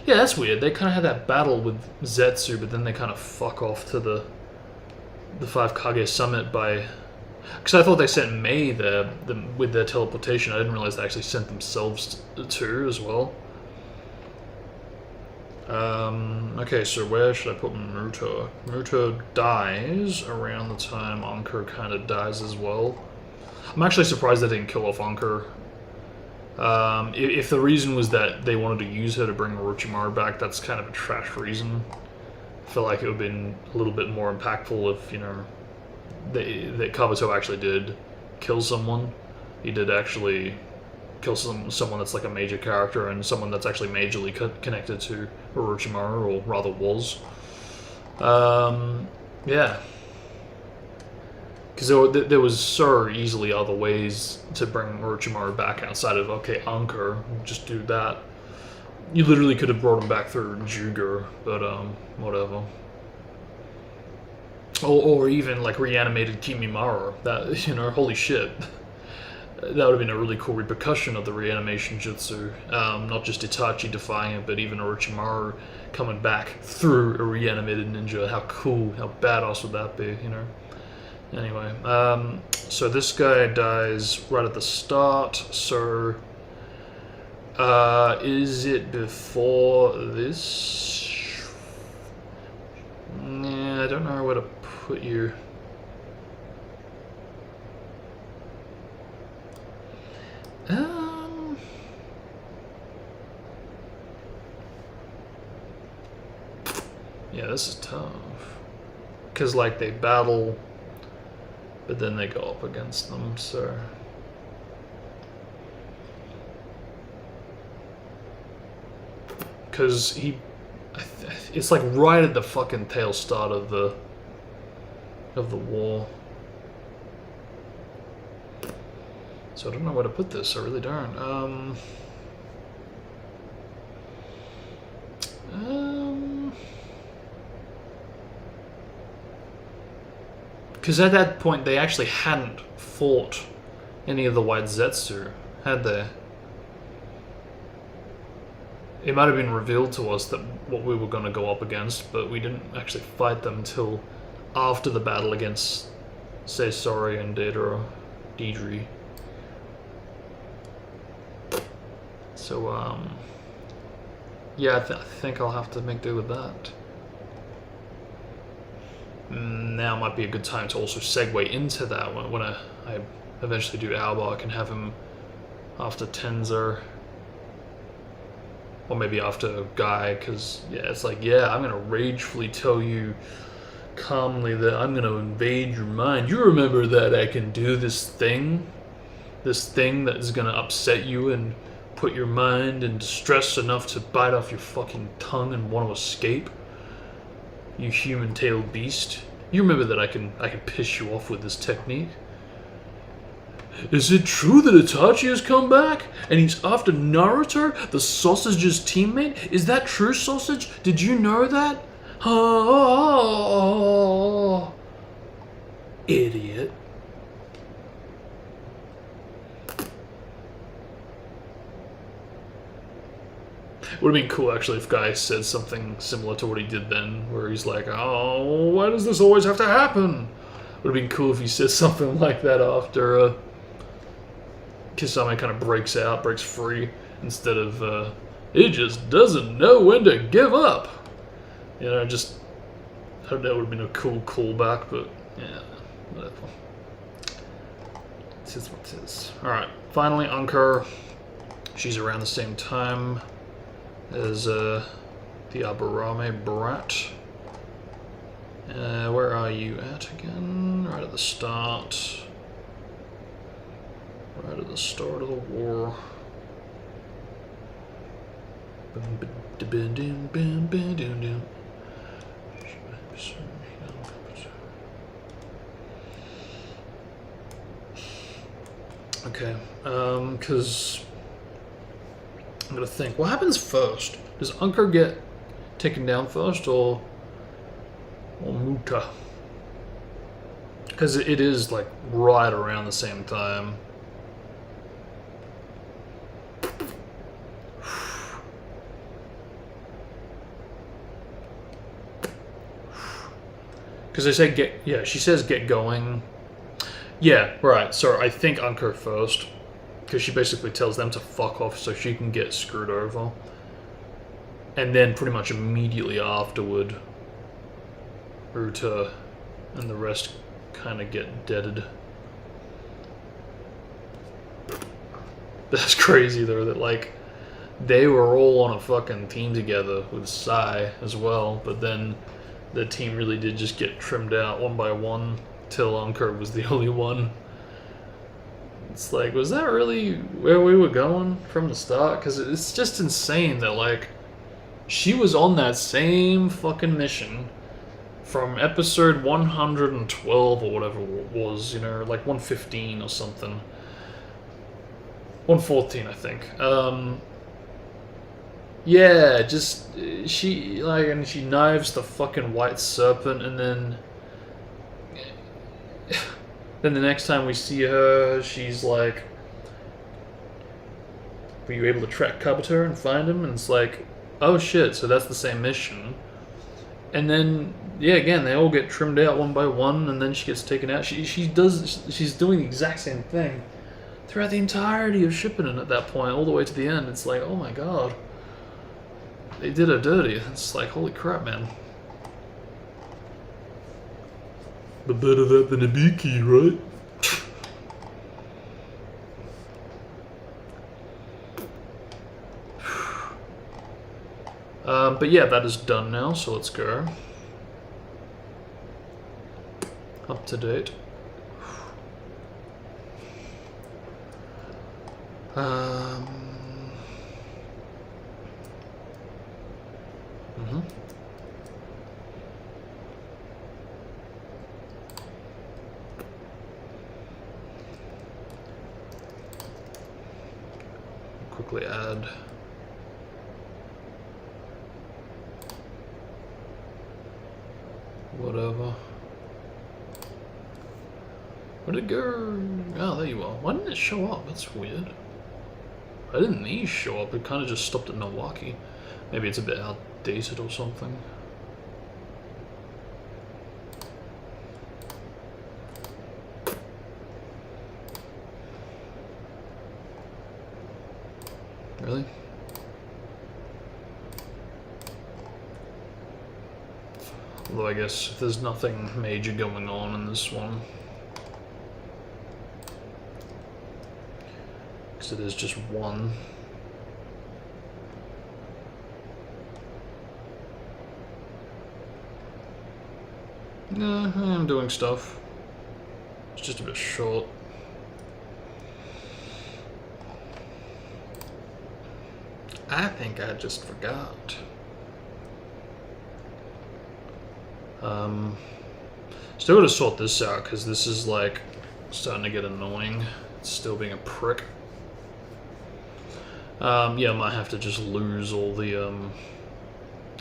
Yeah, that's weird. They kind of had that battle with Zetsu, but then they kind of fuck off to the Five Kage Summit by. Because I thought they sent Mei there with their teleportation. I didn't realize they actually sent themselves too as well. Okay, so where should I put Muto? Muto dies around the time Ankur kind of dies as well. I'm actually surprised they didn't kill off Ankur. If the reason was that they wanted to use her to bring Orochimaru back, that's kind of a trash reason. I feel like it would have been a little bit more impactful if, you know, that Kabuto actually did kill someone. He did actually kill someone that's like a major character and someone that's actually majorly connected to Orochimaru, or rather was. Yeah. Because there was so easily other ways to bring Orochimaru back outside of, okay, Ankur, just do that. You literally could have brought him back through Juger, but whatever. Or even like reanimated Kimimaro. That, you know, holy shit. That would have been a really cool repercussion of the reanimation jutsu. Not just Itachi defying it, but even Orochimaru coming back through a reanimated ninja. How cool, how badass would that be, you know? Anyway, so this guy dies right at the start, so is it before this? Yeah, I don't know where to put you. Yeah, this is tough. Because, like, they battle, but then they go up against them, so. Because it's like right at the fucking tail start of the war. So I don't know where to put this, I really don't. Because at that point they actually hadn't fought any of the White Zetsu, had they? It might have been revealed to us that what we were going to go up against, but we didn't actually fight them until after the battle against Say Sorry and Deidara. So, yeah, I think I'll have to make do with that. Now might be a good time to also segue into that when I eventually do Aoba. I can have him after Tenzer. Or maybe after Guy, because, yeah, it's like, yeah, I'm going to ragefully tell you calmly that I'm going to invade your mind. You remember that I can do this thing that is going to upset you and put your mind in distress enough to bite off your fucking tongue and want to escape? You human-tailed beast. You remember that I can piss you off with this technique? Is it true that Itachi has come back? And he's after Naruto, the sausage's teammate? Is that true, Sausage? Did you know that? Oh, idiot. Would have been cool actually if Guy said something similar to what he did then, where he's like, "Oh, why does this always have to happen?" Would have been cool if he said something like that after Kisame kind of breaks free, instead of he just doesn't know when to give up. You know, just I don't know, it would have been a cool callback, but yeah, whatever. It is what it is. Alright, finally, Ankur. She's around the same time as the Aburame brat. Where are you at again? Right at the start. Right at the start of the war. Okay, because I'm gonna think, what happens first? Does Ankur get taken down first, or Muta? Because it is like right around the same time. Because they say she says get going. Yeah, right. So I think Ankur first, because she basically tells them to fuck off so she can get screwed over. And then pretty much immediately afterward, Uta and the rest kind of get deaded. That's crazy though, that like they were all on a fucking team together with Sai as well, but then the team really did just get trimmed out one by one till Ankur was the only one. It's like, was that really where we were going from the start? Because it's just insane that like she was on that same fucking mission from episode 112 or whatever it was, you know, like 115 or something. 114, I think. Yeah, just she and she knives the fucking white serpent, and then the next time we see her, she's like, "Were you able to track Kabuto and find him?" And it's like, oh shit, so that's the same mission. And then yeah, again, they all get trimmed out one by one, and then she gets taken out. She's doing the exact same thing throughout the entirety of Shippuden at that point, all the way to the end. It's like, oh my god. They did her dirty. It's like, holy crap, man. But better that than a Biki, right? But yeah, that is done now, so let's go. Up to date. Quickly add. Whatever. Where'd it go? Oh, there you are. Why didn't it show up? That's weird. Why didn't these show up? It kind of just stopped at Milwaukee. Maybe it's a bit outdated or something. Really? Although I guess if there's nothing major going on in this one, because it is just one. Nah, I'm doing stuff. It's just a bit short. I think I just forgot. Still gotta sort this out, because this is like starting to get annoying. It's still being a prick. Yeah, I might have to just lose all the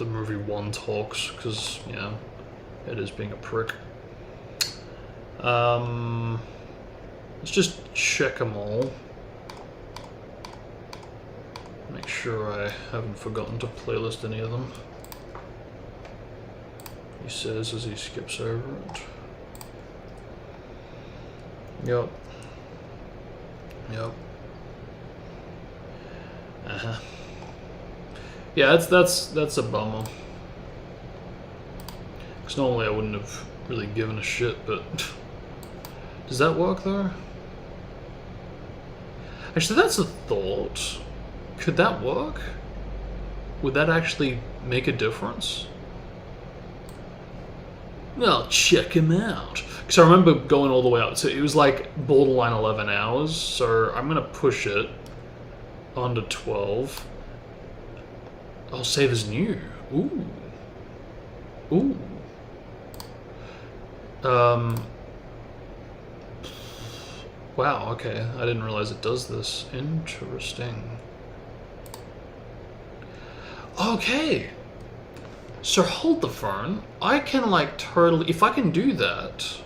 movie 1 talks, because yeah, it is being a prick. Let's just check them all. Make sure I haven't forgotten to playlist any of them. He says as he skips over it. Yep. Yep. Uh-huh. Yeah, that's a bummer. Because normally I wouldn't have really given a shit, but does that work though? Actually, that's a thought. Could that work? Would that actually make a difference? Well, check him out. Because I remember going all the way up to, it was like borderline 11 hours, so I'm going to push it onto 12. I'll save as new. Ooh. Ooh. Wow, okay. I didn't realize it does this. Interesting. Okay. So hold the phone. I can like totally, if I can do that,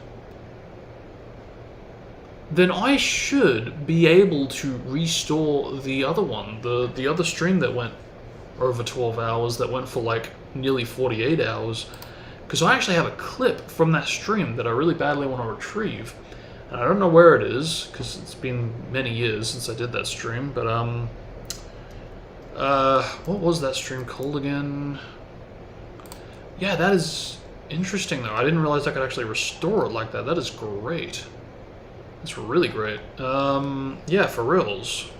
then I should be able to restore the other one, the other stream that went over 12 hours, that went for like nearly 48 hours. Because I actually have a clip from that stream that I really badly want to retrieve. And I don't know where it is, because it's been many years since I did that stream, but what was that stream called again? Yeah, that is interesting though. I didn't realize I could actually restore it like that. That is great. That's really great. Yeah, for reals.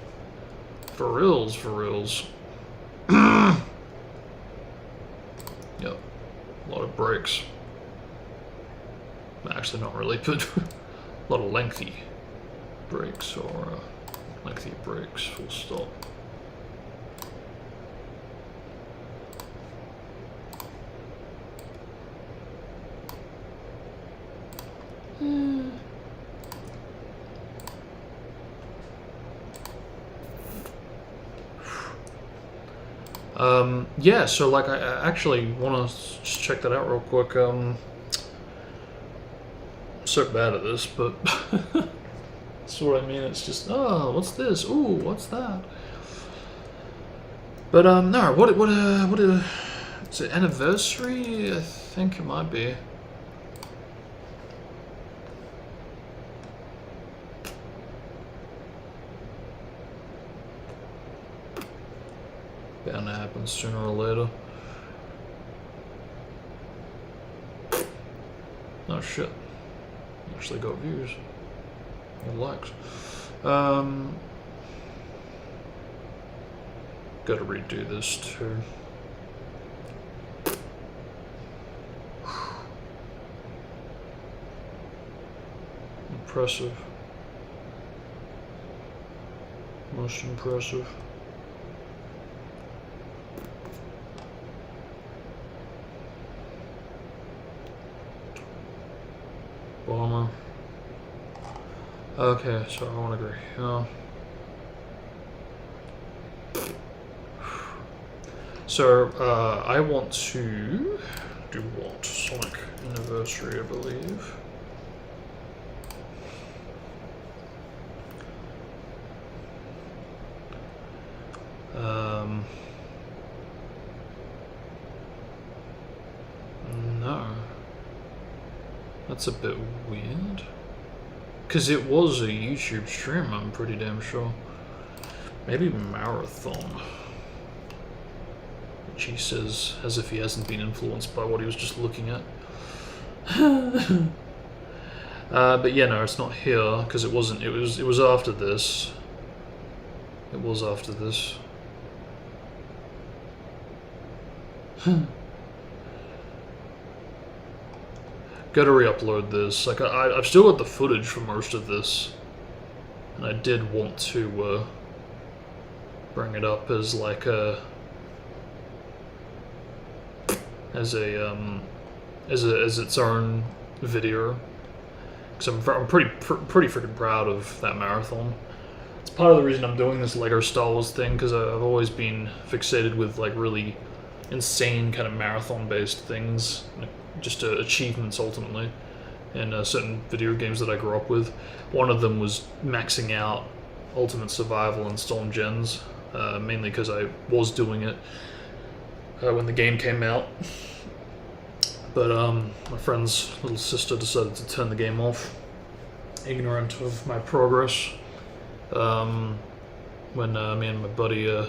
For reals, for reals. Yep. A lot of breaks. Actually, not really, but a lot of lengthy breaks, or lengthy breaks, full stop. Yeah, so like I actually want to just check that out real quick. I'm so bad at this, but that's what I mean. It's just, oh, what's this? Ooh, what's that? But no, what is it? Anniversary? I think it might be. Bound to happen sooner or later. Oh shit. Actually got views. And likes. Gotta redo this too. Impressive. Most impressive. Bomber. Okay, so I want to go here. So, I want to do what? Sonic Anniversary, I believe. No. That's a bit weird. Because it was a YouTube stream, I'm pretty damn sure. Maybe marathon. Which he says as if he hasn't been influenced by what he was just looking at. But yeah, no, it's not here, because it wasn't, it was after this. It was after this. Gotta re-upload this. Like I've still got the footage for most of this, and I did want to bring it up as like as its own video, because I'm pretty freaking proud of that marathon. It's part of the reason I'm doing this Lego Star Wars thing, because I've always been fixated with like really insane kind of marathon-based things. Just achievements ultimately in certain video games that I grew up with. One of them was maxing out Ultimate Survival and Storm Gens, mainly because I was doing it when the game came out. But my friend's little sister decided to turn the game off, ignorant of my progress. When me and my buddy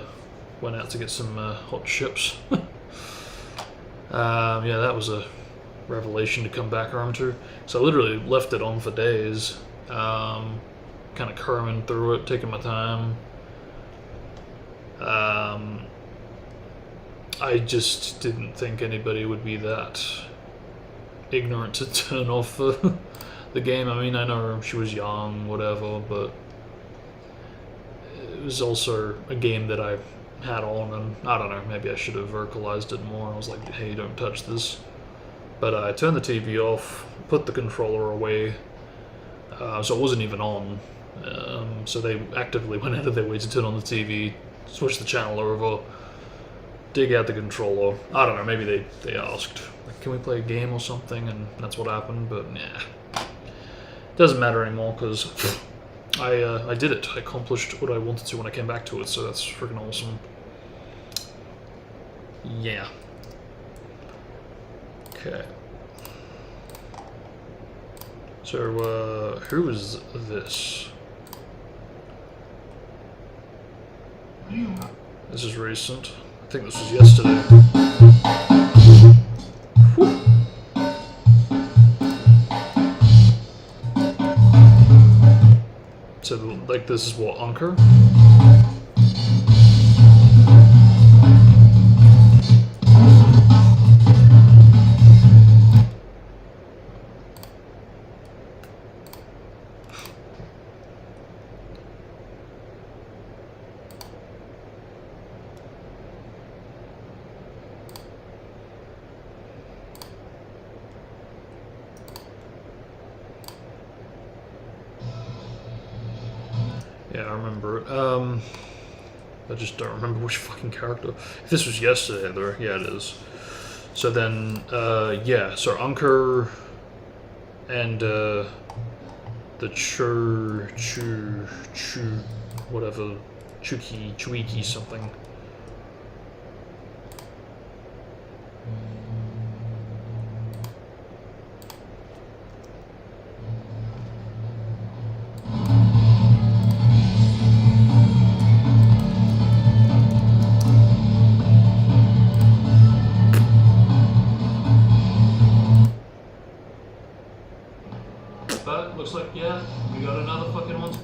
went out to get some hot chips. Yeah, that was a revelation to come back around to. So I literally left it on for days, kind of combing through it, taking my time. I just didn't think anybody would be that ignorant to turn off the game. I mean, I know she was young, whatever, but it was also a game that I had on, and I don't know, maybe I should have vocalized it more. I was like, hey, don't touch this. But I turned the TV off, put the controller away, so it wasn't even on. So they actively went out of their way to turn on the TV, switch the channel over, dig out the controller. I don't know, maybe they asked, like, can we play a game or something, and that's what happened, but nah. Doesn't matter anymore, because I did it. I accomplished what I wanted to when I came back to it, so that's freaking awesome. Yeah. Okay. So, who is this? This is recent. I think this was yesterday. Whew. So, like, this is what, Anchor? Yeah, I remember it. I just don't remember which fucking character. If this was yesterday, though, yeah, it is. So then, yeah, so Anchor and the whatever, Chuiki something. But looks like, yeah, we got another fucking one.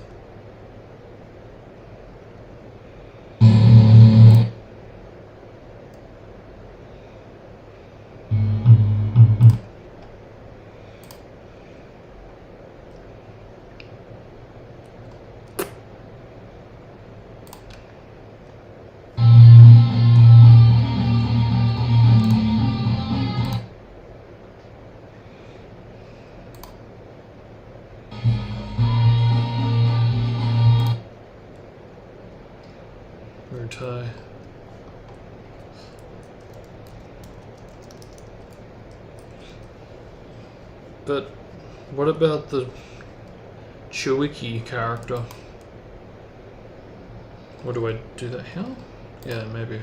Tie. But what about the Chuiki character? What do I do that here? Yeah, maybe.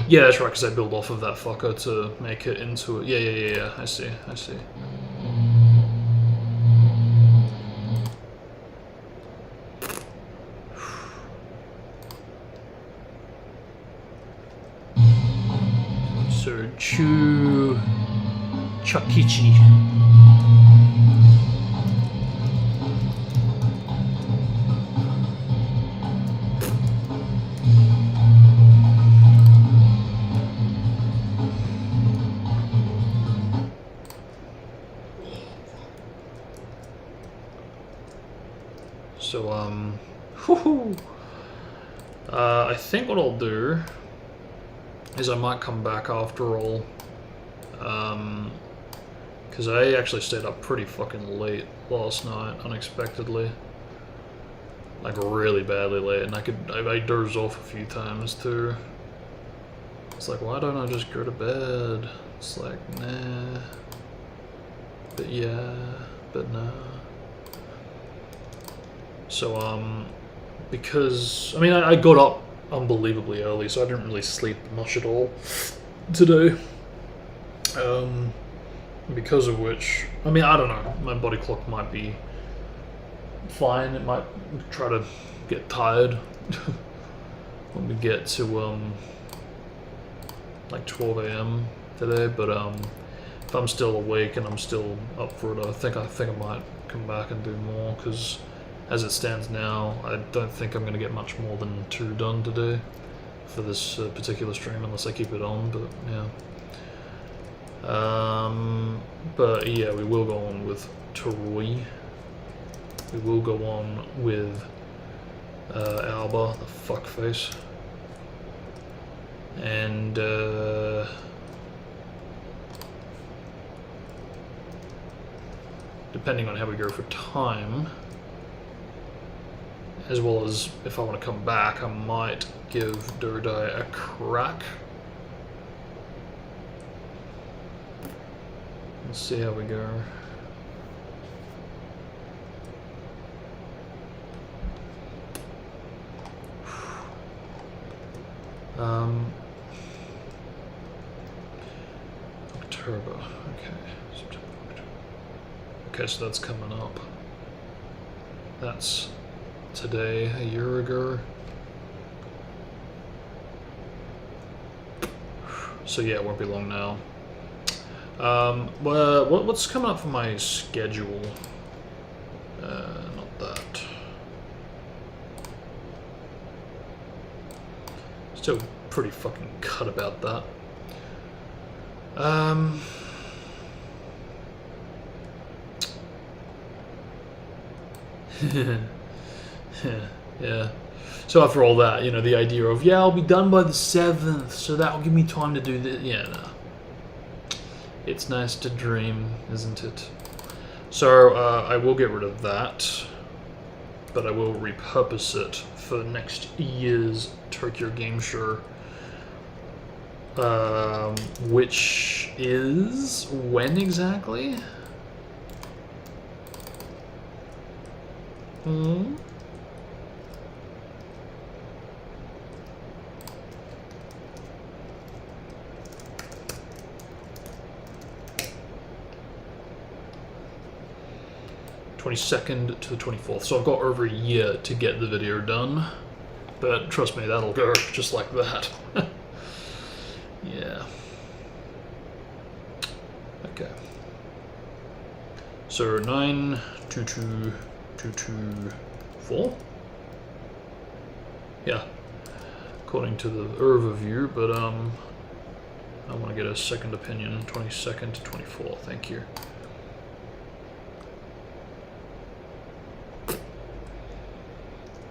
Yeah, that's right, because I build off of that fucker to make it into it. Yeah, I see. So, Chakichi. So, I think what I'll do is I might come back after all, because I actually stayed up pretty fucking late last night, unexpectedly, like really badly late, and I dozed off a few times too. It's like, why don't I just go to bed? It's like, nah, but yeah, but nah. So because I mean I got up unbelievably early, so I didn't really sleep much at all today. Because of which, I mean, I don't know, my body clock might be fine. It might try to get tired when we get to like 12 a.m. today, but if I'm still awake and I'm still up for it, I think I might come back and do more, because as it stands now, I don't think I'm going to get much more than 2 done today for this particular stream, unless I keep it on, but yeah. But yeah, we will go on with Toroi. We will go on with Aoba, the fuckface. And depending on how we go for time, as well as if I want to come back, I might give Dodai a crack. Let's see how we go. October, okay. September, October. Okay, so that's coming up. That's today, a year ago. So yeah, it won't be long now. What's coming up for my schedule? Not that. Still pretty fucking cut about that. Yeah. So after all that, you know, the idea of, yeah, I'll be done by the 7th, so that'll give me time to do this. Yeah, no. It's nice to dream, isn't it? So I will get rid of that, but I will repurpose it for next year's Tokyo Game Show, which is when exactly? Hmm? '22nd to the 24th. So I've got over a year to get the video done. But trust me, that'll go just like that. Yeah. Okay. So 9222224. Yeah. According to the overview, but I want to get a second opinion. 22nd to 24. Thank you.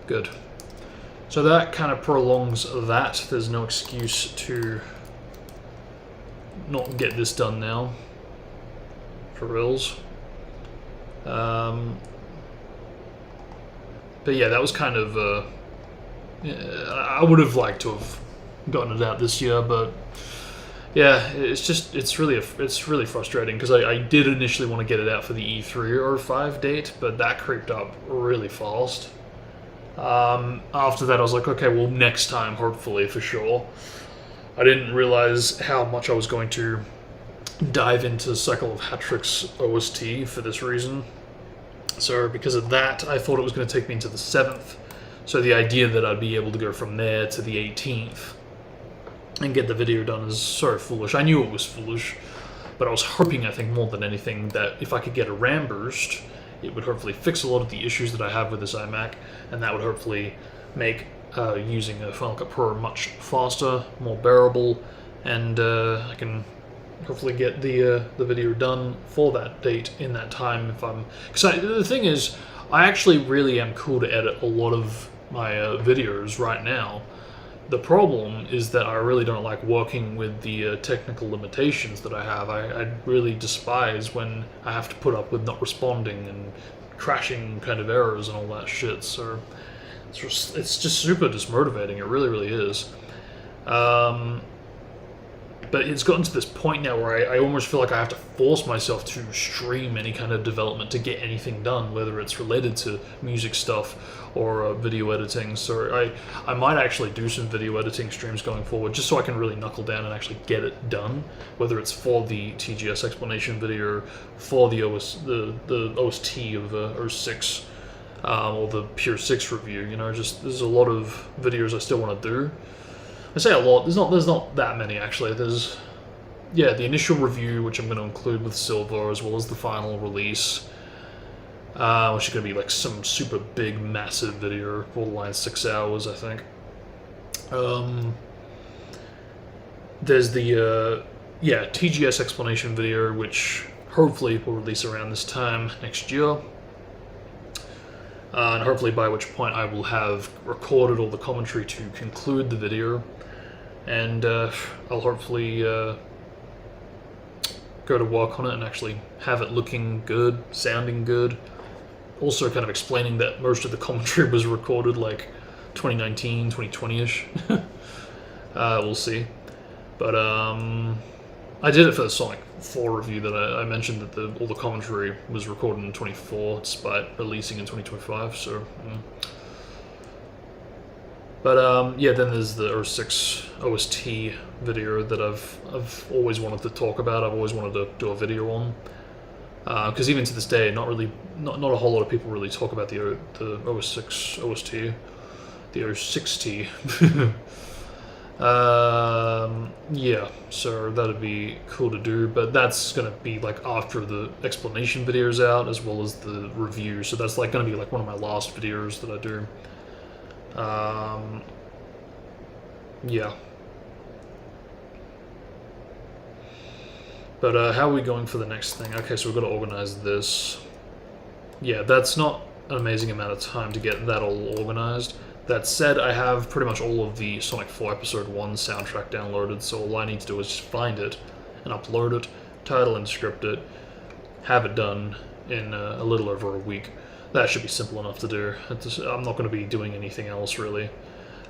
Good. So that kind of prolongs that. There's no excuse to not get this done now. For reals. But yeah, that was kind of... I would have liked to have gotten it out this year, but... Yeah, it's really frustrating, because I did initially want to get it out for the E3 or 5 date, but that creeped up really fast. After that I was like, okay, well, next time, hopefully, for sure. I didn't realize how much I was going to dive into Cycle of Hat-Trick's OST for this reason. So because of that, I thought it was going to take me into the 7th. So the idea that I'd be able to go from there to the 18th and get the video done is so foolish. I knew it was foolish, but I was hoping, I think, more than anything, that if I could get a RAM boost, it would hopefully fix a lot of the issues that I have with this iMac, and that would hopefully make using a Final Cut Pro much faster, more bearable, and I can hopefully get the video done for that date in that time. If I'm, because the thing is, I actually really am cool to edit a lot of my videos right now. The problem is that I really don't like working with the technical limitations that I have. I really despise when I have to put up with not responding and crashing kind of errors and all that shit. So it's just super dismotivating. It really, really is. but it's gotten to this point now where I almost feel like I have to force myself to stream any kind of development to get anything done, whether it's related to music stuff or video editing. So I might actually do some video editing streams going forward, just so I can really knuckle down and actually get it done, whether it's for the TGS explanation video, for the OST of OS6, or the Pure 6 review. You know, just there's a lot of videos I still want to do. I say a lot. There's not that many actually. There's the initial review, which I'm going to include with Silver, as well as the final release, which is going to be like some super big, massive video, borderline 6 hours, I think. There's the TGS explanation video, which hopefully will release around this time next year. And hopefully by which point I will have recorded all the commentary to conclude the video. And I'll hopefully go to work on it and actually have it looking good, sounding good. Also kind of explaining that most of the commentary was recorded like 2019, 2020-ish. We'll see. But I did it for the Sonic 4 review that I mentioned that all the commentary was recorded in 24 despite releasing in 2025, so... But then there's the OS6 OST video that I've always wanted to talk about. I've always wanted to do a video on, because even to this day, not a whole lot of people really talk about the OS6 OST, the OS6T. So that'd be cool to do, but that's gonna be like after the explanation video's out, as well as the review. So that's like gonna be like one of my last videos that I do. But how are we going for the next thing? Okay, so we've got to organize this. Yeah, that's not an amazing amount of time to get that all organized. That said, I have pretty much all of the Sonic 4 Episode 1 soundtrack downloaded, so all I need to do is just find it and upload it, title and script it, have it done in a little over a week. That should be simple enough to do. I'm not going to be doing anything else, really.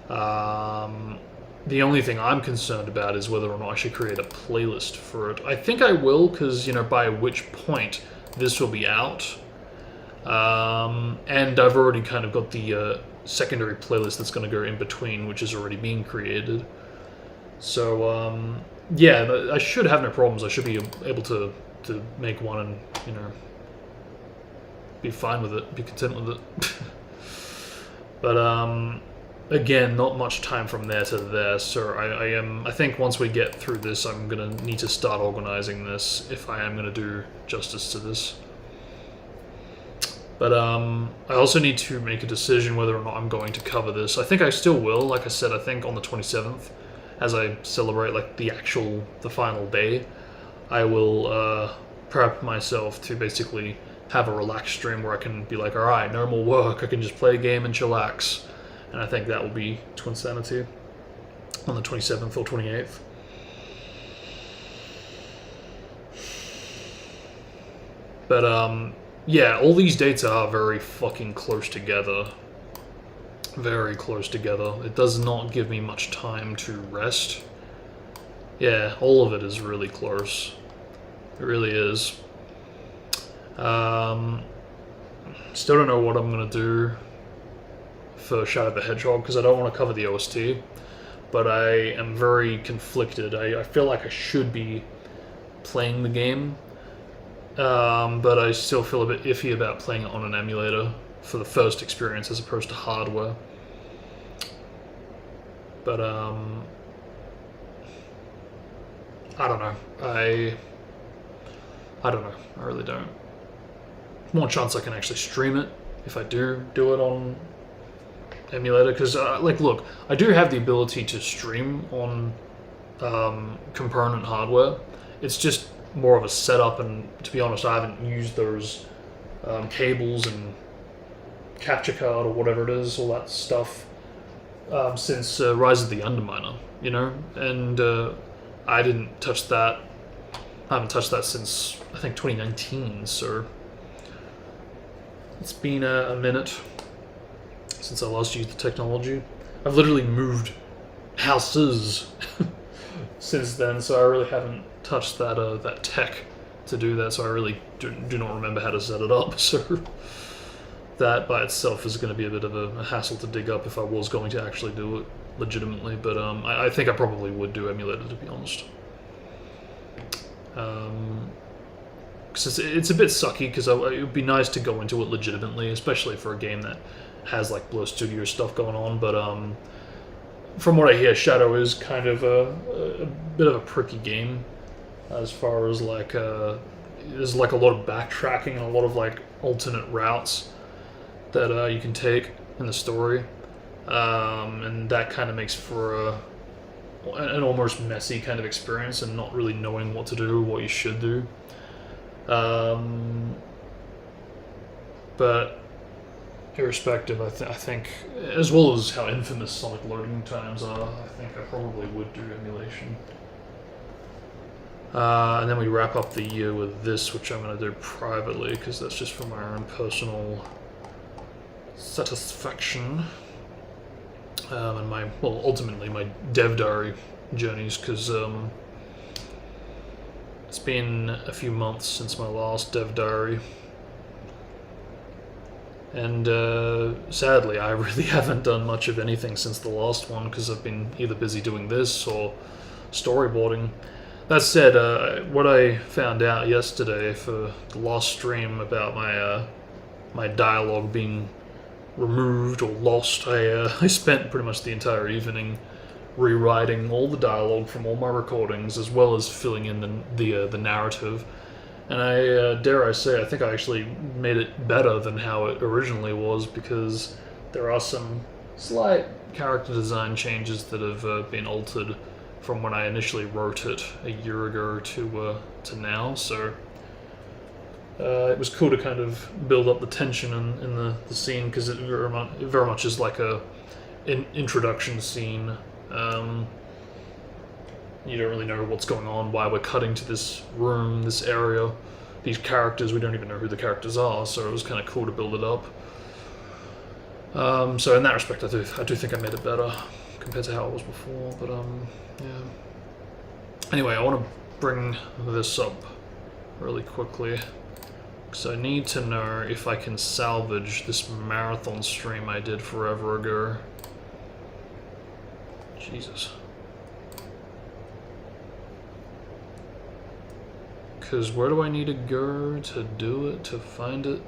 The only thing I'm concerned about is whether or not I should create a playlist for it. I think I will, because, you know, by which point this will be out. And I've already kind of got the secondary playlist that's going to go in between, which is already being created. So, I should have no problems. I should be able to make one and, you know, be fine with it, be content with it. But, again, not much time from there to there, so I think once we get through this, I'm gonna need to start organizing this if I am gonna do justice to this. But I also need to make a decision whether or not I'm going to cover this. I think I still will. Like I said, I think on the 27th, as I celebrate like the final day, I will prep myself to basically have a relaxed stream where I can be like, alright, no more work, I can just play a game and chillax. And I think that will be Twin Sanity on the 27th or 28th. But all these dates are very fucking close together. Very close together. It does not give me much time to rest. Yeah, all of it is really close. It really is. Still don't know what I'm gonna do for Shadow the Hedgehog, because I don't want to cover the OST, but I am very conflicted. I feel like I should be playing the game, but I still feel a bit iffy about playing it on an emulator for the first experience as opposed to hardware. But I don't know. I don't know. I really don't. More chance I can actually stream it if I do it on emulator, because look, I do have the ability to stream on component hardware. It's just more of a setup, and to be honest, I haven't used those cables and capture card or whatever it is, all that stuff, since Rise of the Underminer, you know, and I didn't touch that. I haven't touched that since I think 2019, so it's been a minute since I last used the technology. I've literally moved houses since then, so I really haven't touched that tech to do that. So I really do not remember how to set it up. So that by itself is going to be a bit of a hassle to dig up if I was going to actually do it legitimately. But I think I probably would do emulated, to be honest. Because it's a bit sucky, because it would be nice to go into it legitimately, especially for a game that has like Blur Studio stuff going on. But from what I hear, Shadow is kind of a bit of a pricky game, as far as like there's like a lot of backtracking and a lot of like alternate routes that you can take in the story, and that kind of makes for an almost messy kind of experience, and not really knowing what to do, what you should do. But irrespective, I think, as well as how infamous Sonic loading times are, I think I probably would do emulation. And then we wrap up the year with this, which I'm going to do privately, because that's just for my own personal satisfaction. And ultimately my dev diary journeys, because it's been a few months since my last dev diary. And sadly, I really haven't done much of anything since the last one, because I've been either busy doing this or storyboarding. That said, what I found out yesterday for the last stream about my dialogue being removed or lost, I spent pretty much the entire evening rewriting all the dialogue from all my recordings, as well as filling in the narrative. And I dare I say, I think I actually made it better than how it originally was, because there are some slight character design changes that have been altered from when I initially wrote it a year ago to now. So it was cool to kind of build up the tension in the scene, because it very much is like an introduction scene. You don't really know what's going on, why we're cutting to this room, this area, these characters. We don't even know who the characters are, so it was kind of cool to build it up. So in that respect, I do think I made it better compared to how it was before. But yeah. Anyway, I want to bring this up really quickly, because I need to know if I can salvage this marathon stream I did forever ago. Jesus. Because where do I need to go to do it, to find it?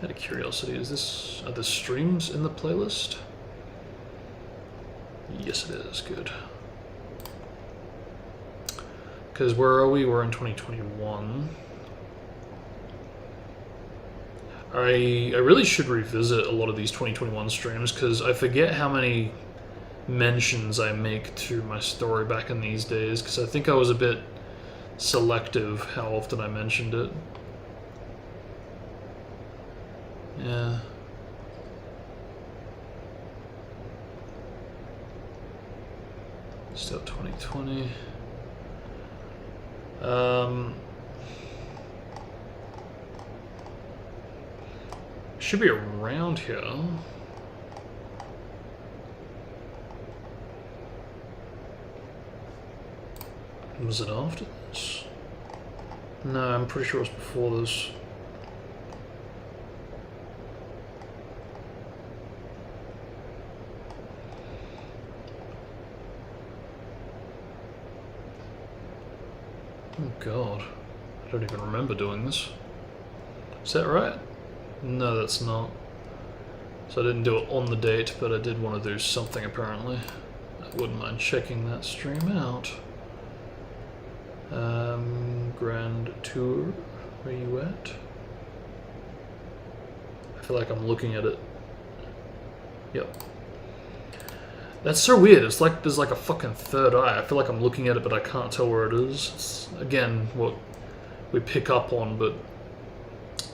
Out of curiosity, are the streams in the playlist? Yes, it is. Good. Because where are we? We're in 2021. I really should revisit a lot of these 2021 streams, because I forget how many mentions I make to my story back in these days, because I think I was a bit selective how often I mentioned it. Yeah. Still 2020. Should be around here. Was it after this? No, I'm pretty sure it was before this. Oh god, I don't even remember doing this. Is that right? No, that's not. So I didn't do it on the date, but I did want to do something apparently. I wouldn't mind checking that stream out. Grand Tour, where you at? I feel like I'm looking at it. Yep. That's so weird. It's like there's like a fucking third eye. I feel like I'm looking at it, but I can't tell where it is. It's, again, what we pick up on, but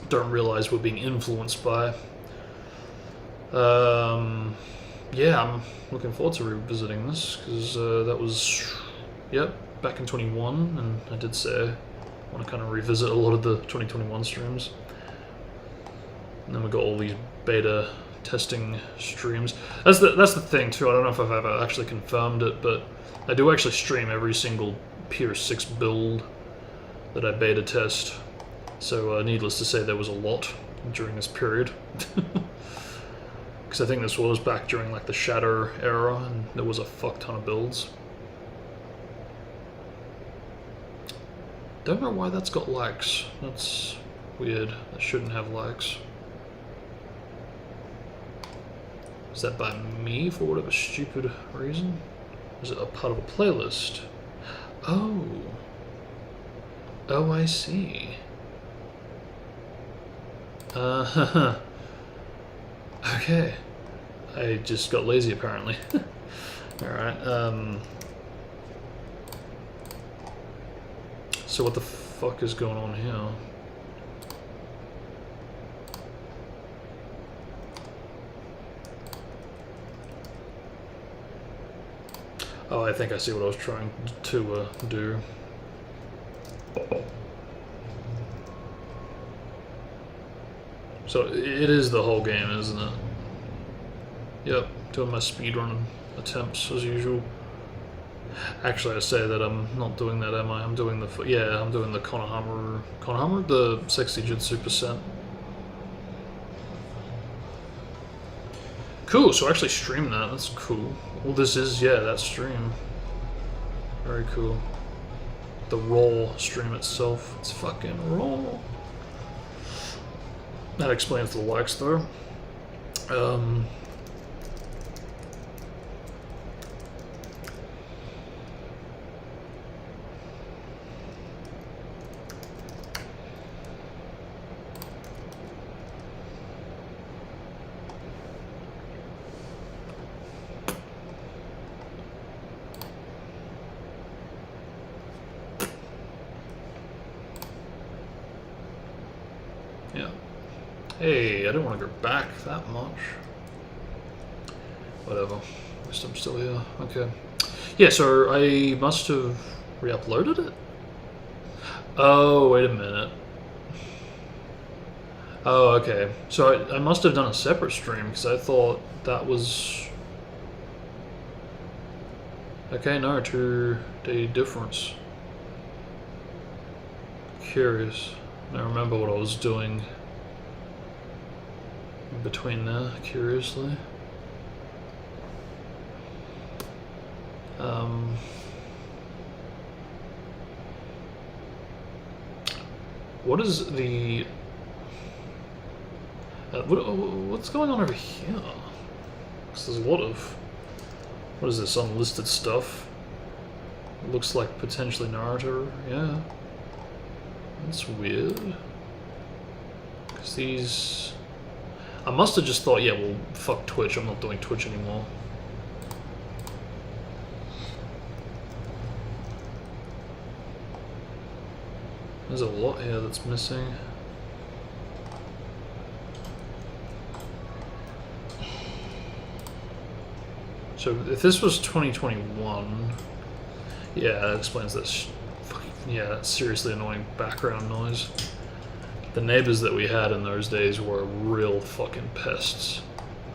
don't realize we're being influenced by. Yeah, I'm looking forward to revisiting this, because that was, yep, back in 21, and I did say I want to kind of revisit a lot of the 2021 streams. And then we got all these beta testing streams. That's the thing too. I don't know if I've ever actually confirmed it, but I do actually stream every single PS6 build that I beta test. So needless to say, there was a lot during this period. Because I think this was back during like the Shadow era, and there was a fuck ton of builds. Don't know why that's got likes. That's weird. That shouldn't have likes. Is that by me for whatever stupid reason? Is it a part of a playlist? Oh. Oh, I see. Okay. I just got lazy apparently. Alright, so what the fuck is going on here? Oh, I think I see what I was trying to do. So it is the whole game, isn't it? Yep, doing my speedrun attempts as usual. Actually, I say that I'm not doing that, am I? I'm doing the I'm doing the Konohamaru, the 60 Jutsu percent. Cool. So actually stream that. That's cool. Well, this is that stream. Very cool. The raw stream itself. It's fucking raw. That explains the likes though. Hey, I don't want to go back that much. Whatever. At least I'm still here. Okay. Yeah, so I must have re-uploaded it? Oh, wait a minute. Oh, okay. So I must have done a separate stream because I thought that was... Okay, no, 2-day difference. Curious. I don't remember what I was doing between there, curiously. What is the... what's going on over here? Because there's a lot of... What is this, unlisted stuff? It looks like potentially Naruto, yeah. That's weird. Because these... I must have just thought, yeah, well, fuck Twitch, I'm not doing Twitch anymore. There's a lot here that's missing. So if this was 2021, yeah, that explains this. Yeah, that's seriously annoying background noise. The neighbors that we had in those days were real fucking pests.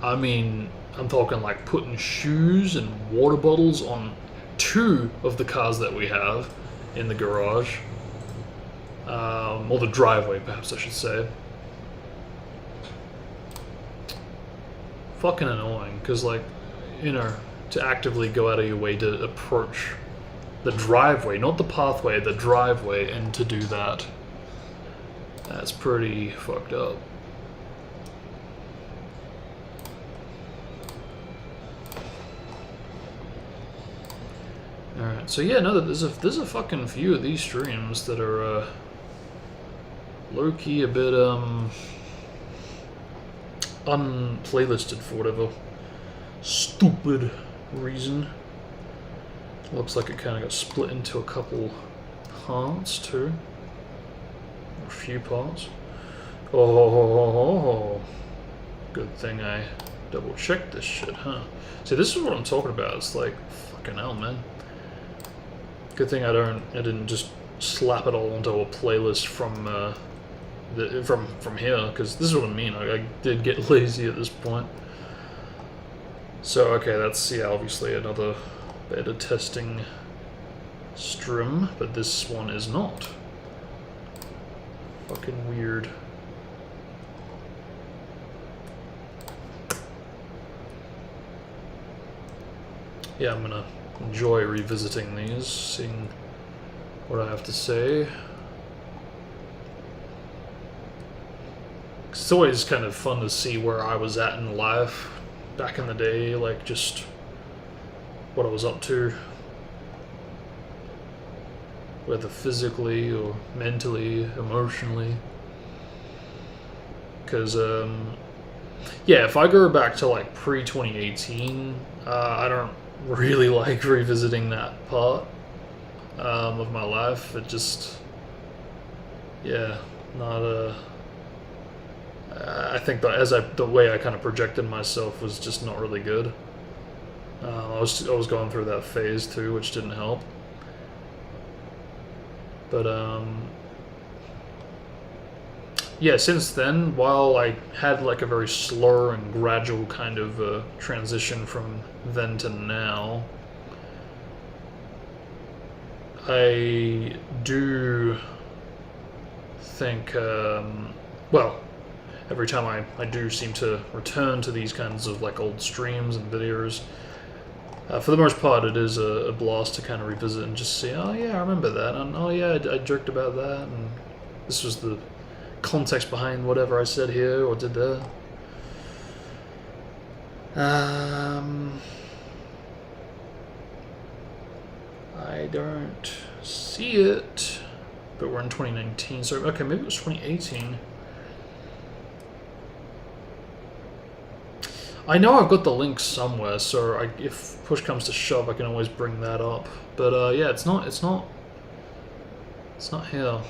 I mean, I'm talking like putting shoes and water bottles on 2 of the cars that we have in the garage. Or the driveway, perhaps I should say. Fucking annoying, because like, you know, to actively go out of your way to approach the driveway, not the pathway, the driveway, and to do that. That's pretty fucked up. Alright, so yeah, no, there's a fucking few of these streams that are low-key a bit unplaylisted for whatever stupid reason. Looks like it kind of got split into a couple parts too. A few parts. Oh, good thing I double checked this shit, huh? See, this is what I'm talking about. It's like, fucking hell, man. Good thing I didn't just slap it all onto a playlist from from here, because this is what I mean. I did get lazy at this point. So okay, that's obviously another beta testing stream, but this one is not. Fucking weird. Yeah, I'm gonna enjoy revisiting these, seeing what I have to say. It's always kind of fun to see where I was at in life back in the day, like just what I was up to, whether physically or mentally, emotionally. Because, yeah, if I go back to like pre-2018, I don't really like revisiting that part of my life. It just, yeah, not I think that the way I kind of projected myself was just not really good. I was going through that phase too, which didn't help. But yeah, since then, while I had like a very slow and gradual kind of transition from then to now, I do think, well, every time I do seem to return to these kinds of like old streams and videos, for the most part it is a blast to kind of revisit and just see, oh yeah, I remember that, and oh yeah, I joked about that, and this was the context behind whatever I said here or did there. I don't see it, but we're in 2019, so okay, maybe it was 2018. I know I've got the link somewhere, so if push comes to shove, I can always bring that up. But yeah, it's not here.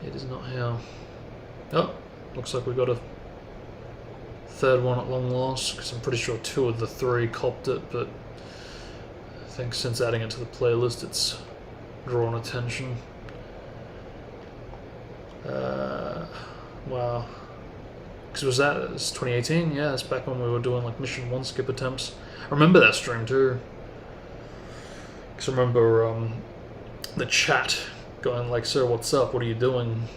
It is not here. Oh, looks like we got a third one at long last, because I'm pretty sure 2 of the 3 copped it, but I think since adding it to the playlist, it's drawn attention. Wow. Because it was 2018? Yeah, it's back when we were doing like mission 1 skip attempts. I remember that stream too. Because I remember the chat going like, "Sir, what's up? What are you doing?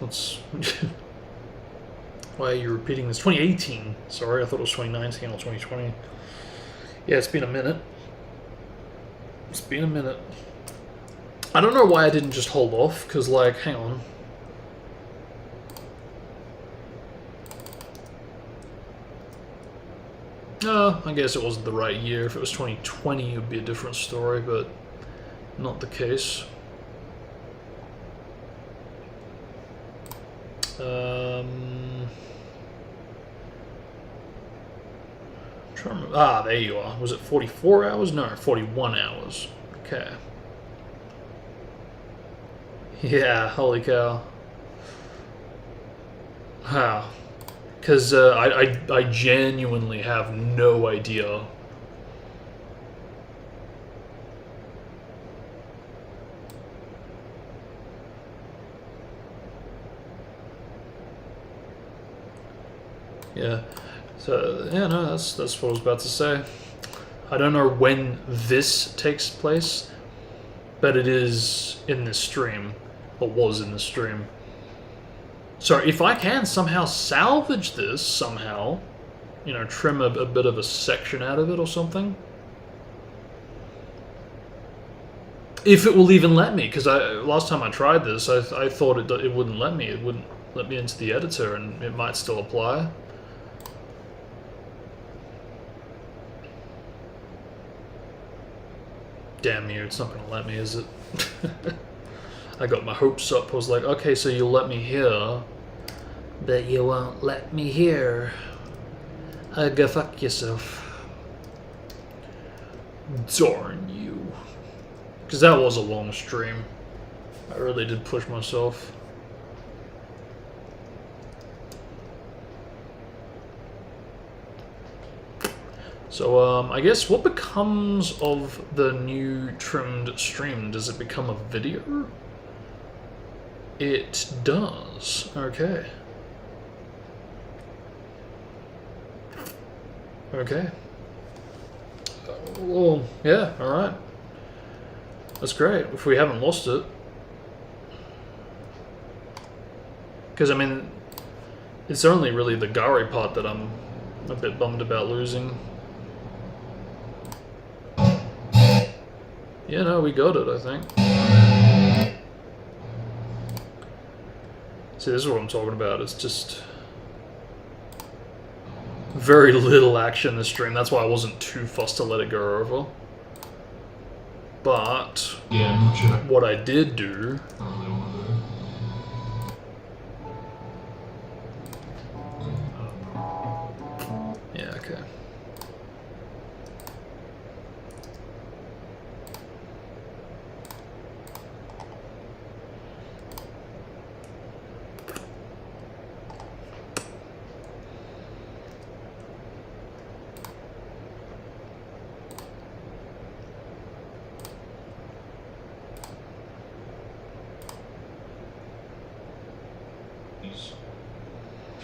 Why are you repeating this?" 2018. Sorry, I thought it was 2019 or 2020. Yeah, it's been a minute. It's been a minute. I don't know why I didn't just hold off, because like, hang on. No, I guess it wasn't the right year. If it was 2020, it would be a different story, but not the case. There you are. Was it 44 hours? No, 41 hours. Okay. Yeah, holy cow. Wow. Because I genuinely have no idea. Yeah. So yeah, no, that's what I was about to say. I don't know when this takes place, but it is in this stream, or was in the stream. So if I can somehow salvage this somehow, you know, trim a bit of a section out of it or something. If it will even let me, because last time I tried this, I thought it wouldn't let me. It wouldn't let me into the editor, and it might still apply. Damn you, it's not going to let me, is it? I got my hopes up. I was like, okay, so you'll let me here, but you won't let me here. Go fuck yourself. Darn you. Because that was a long stream. I really did push myself. So, I guess what becomes of the new trimmed stream? Does it become a video? It does. Okay. Okay. Well, yeah, alright. That's great, if we haven't lost it. Because, I mean, it's only really the Gari part that I'm a bit bummed about losing. Yeah, no, we got it, I think. See, this is what I'm talking about. It's just very little action this stream. That's why I wasn't too fussed to let it go over. But Yeah, what I did do... Yeah, okay. these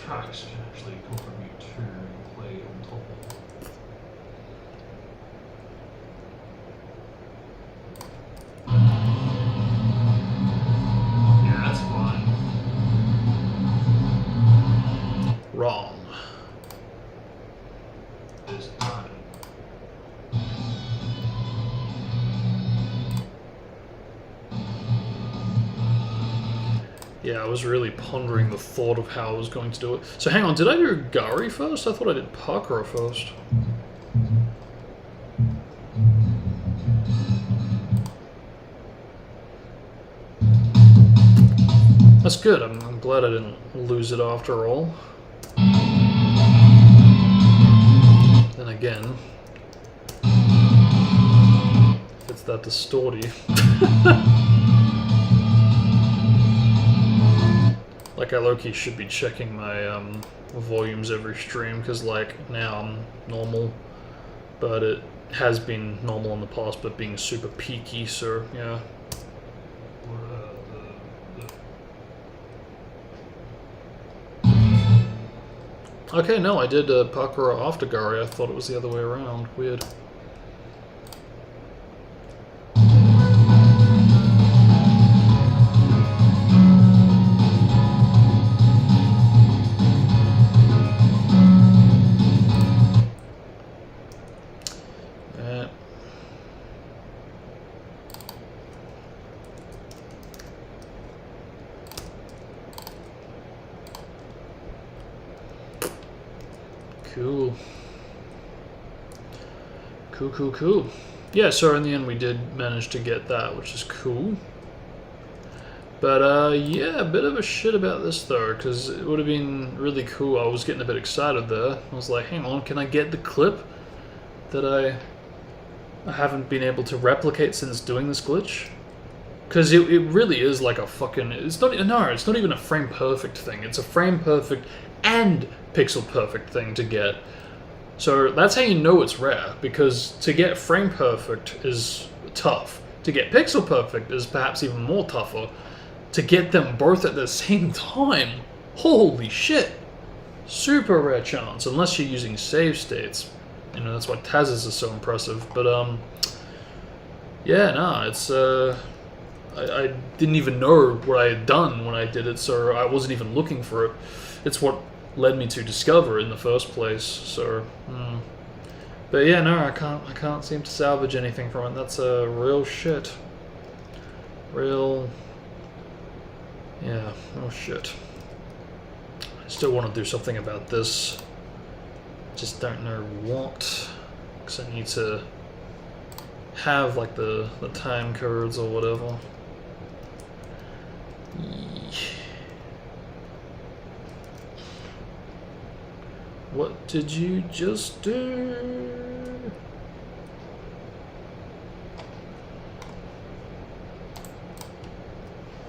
tracks can actually contribute to play on top of. Yeah, that's fine. Wrong. There's time. Yeah, I was really pondering the thought of how I was going to do it. So hang on, did I do Gari first? I thought I did Pakura first. That's good, I'm glad I didn't lose it after all. Then again, it's that distorty. Like, I low-key should be checking my volumes every stream, because, like, now I'm normal, but it has been normal in the past, but being super peaky, so, yeah. Okay, no, I did Pakura after Gari. I thought it was the other way around. Weird. Cool. Cool. Yeah, so in the end we did manage to get that, which is cool. But yeah, a bit of a shit about this though, because it would have been really cool. I was getting a bit excited there. I was like, hang on, can I get the clip that I haven't been able to replicate since doing this glitch? Because it really is like a fucking... it's not even a frame perfect thing. It's a frame perfect and pixel perfect thing to get. So that's how you know it's rare, because to get frame perfect is tough. To get pixel perfect is perhaps even more tougher. To get them both at the same time, holy shit. Super rare chance, unless you're using save states. You know, that's why Taz's is so impressive. But yeah, no, it's I didn't even know what I had done when I did it, so I wasn't even looking for it. It's what led me to discover it in the first place. So, but yeah, no, I can't seem to salvage anything from it. That's a real shit. Yeah, oh shit. I still want to do something about this. Just don't know what, because I need to have like the time codes or whatever. What did you just do?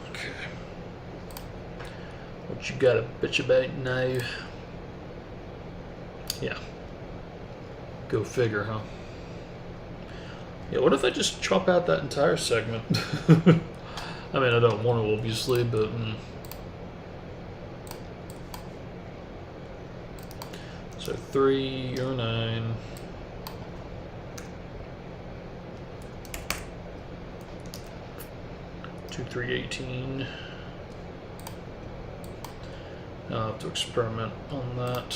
Okay. What you got to bitch about now? Yeah. Go figure, huh? Yeah, what if I just chop out that entire segment? I mean, I don't want to, obviously, but... So 3, you're 9. Two, 3, 18. I'll have to experiment on that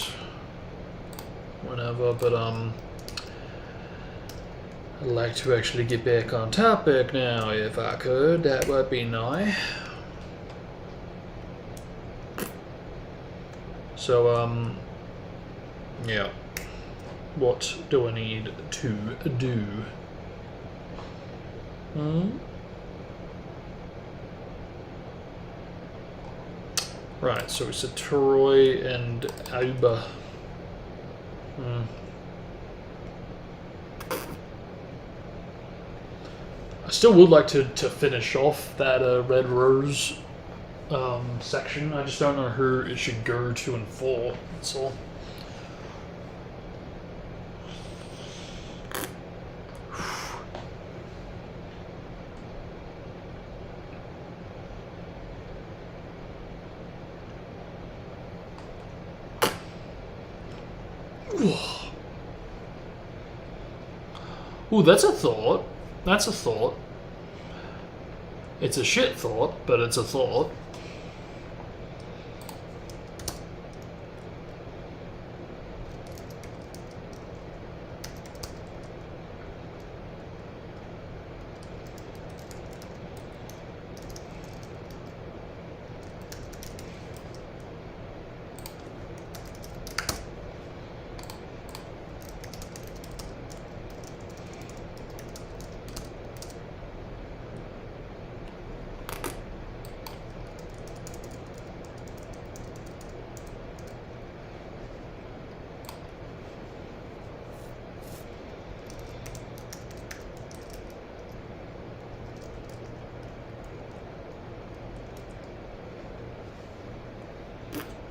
whenever, but I'd like to actually get back on topic now, if I could. That would be nice. So, yeah. What do I need to do? Right, so it's a Toroi and Aoba. I still would like to finish off that Red Rose section. I just don't know who it should go to and for. That's all. Ooh, that's a thought. That's a thought. It's a shit thought, but it's a thought.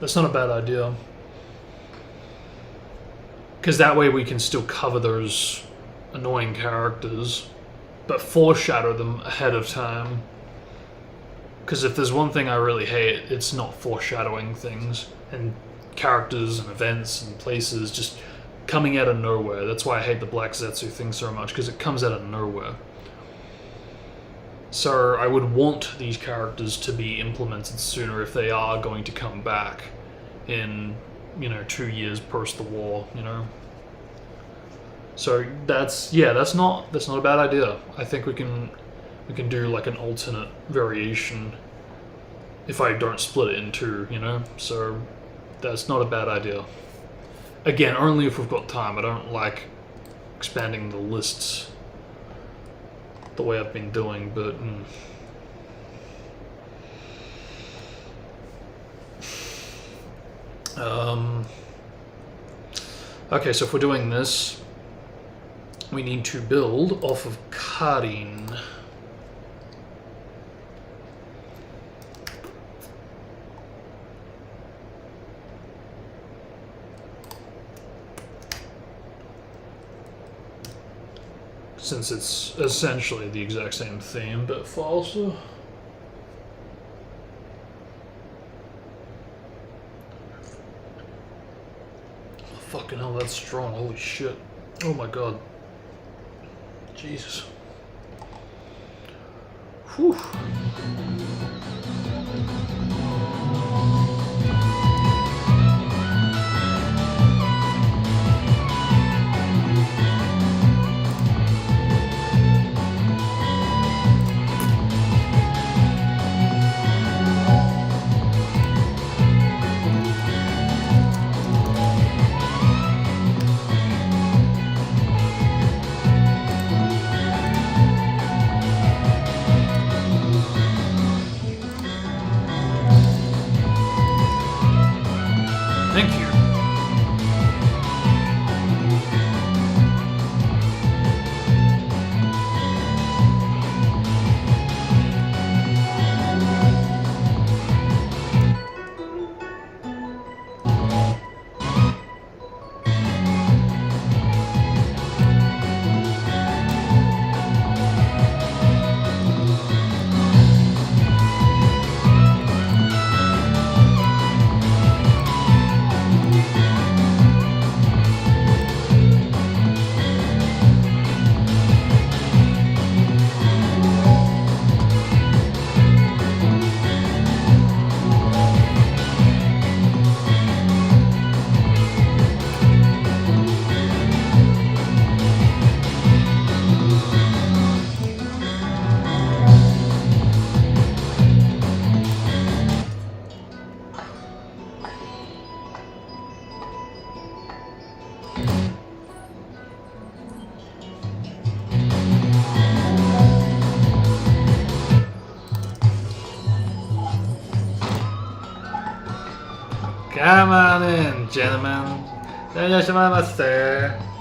That's not a bad idea. Because that way we can still cover those annoying characters, but foreshadow them ahead of time. Because if there's one thing I really hate, it's not foreshadowing things and characters and events and places just coming out of nowhere. That's why I hate the Black Zetsu thing so much, because it comes out of nowhere. So I would want these characters to be implemented sooner if they are going to come back in, 2 years post the war, So that's not a bad idea. I think we can do like an alternate variation if I don't split it in two, So that's not a bad idea. Again, only if we've got time. I don't like expanding the lists the way I've been doing, but okay, so if we're doing this, we need to build off of Karin. Since it's essentially the exact same theme, but false. Oh, fucking hell, that's strong. Holy shit. Oh my god. Jesus. Whew. Come on in, gentlemen. いらっしゃいませ。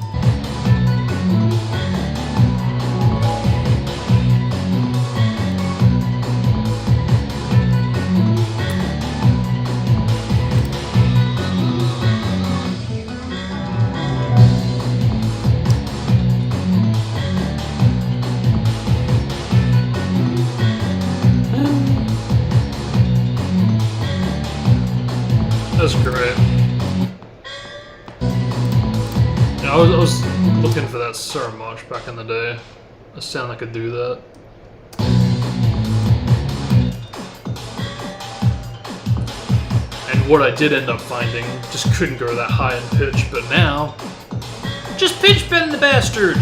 That's great. Yeah, I was looking for that so much back in the day. I sound like I could do that. And what I did end up finding just couldn't go that high in pitch, but now, just pitch bend the bastard!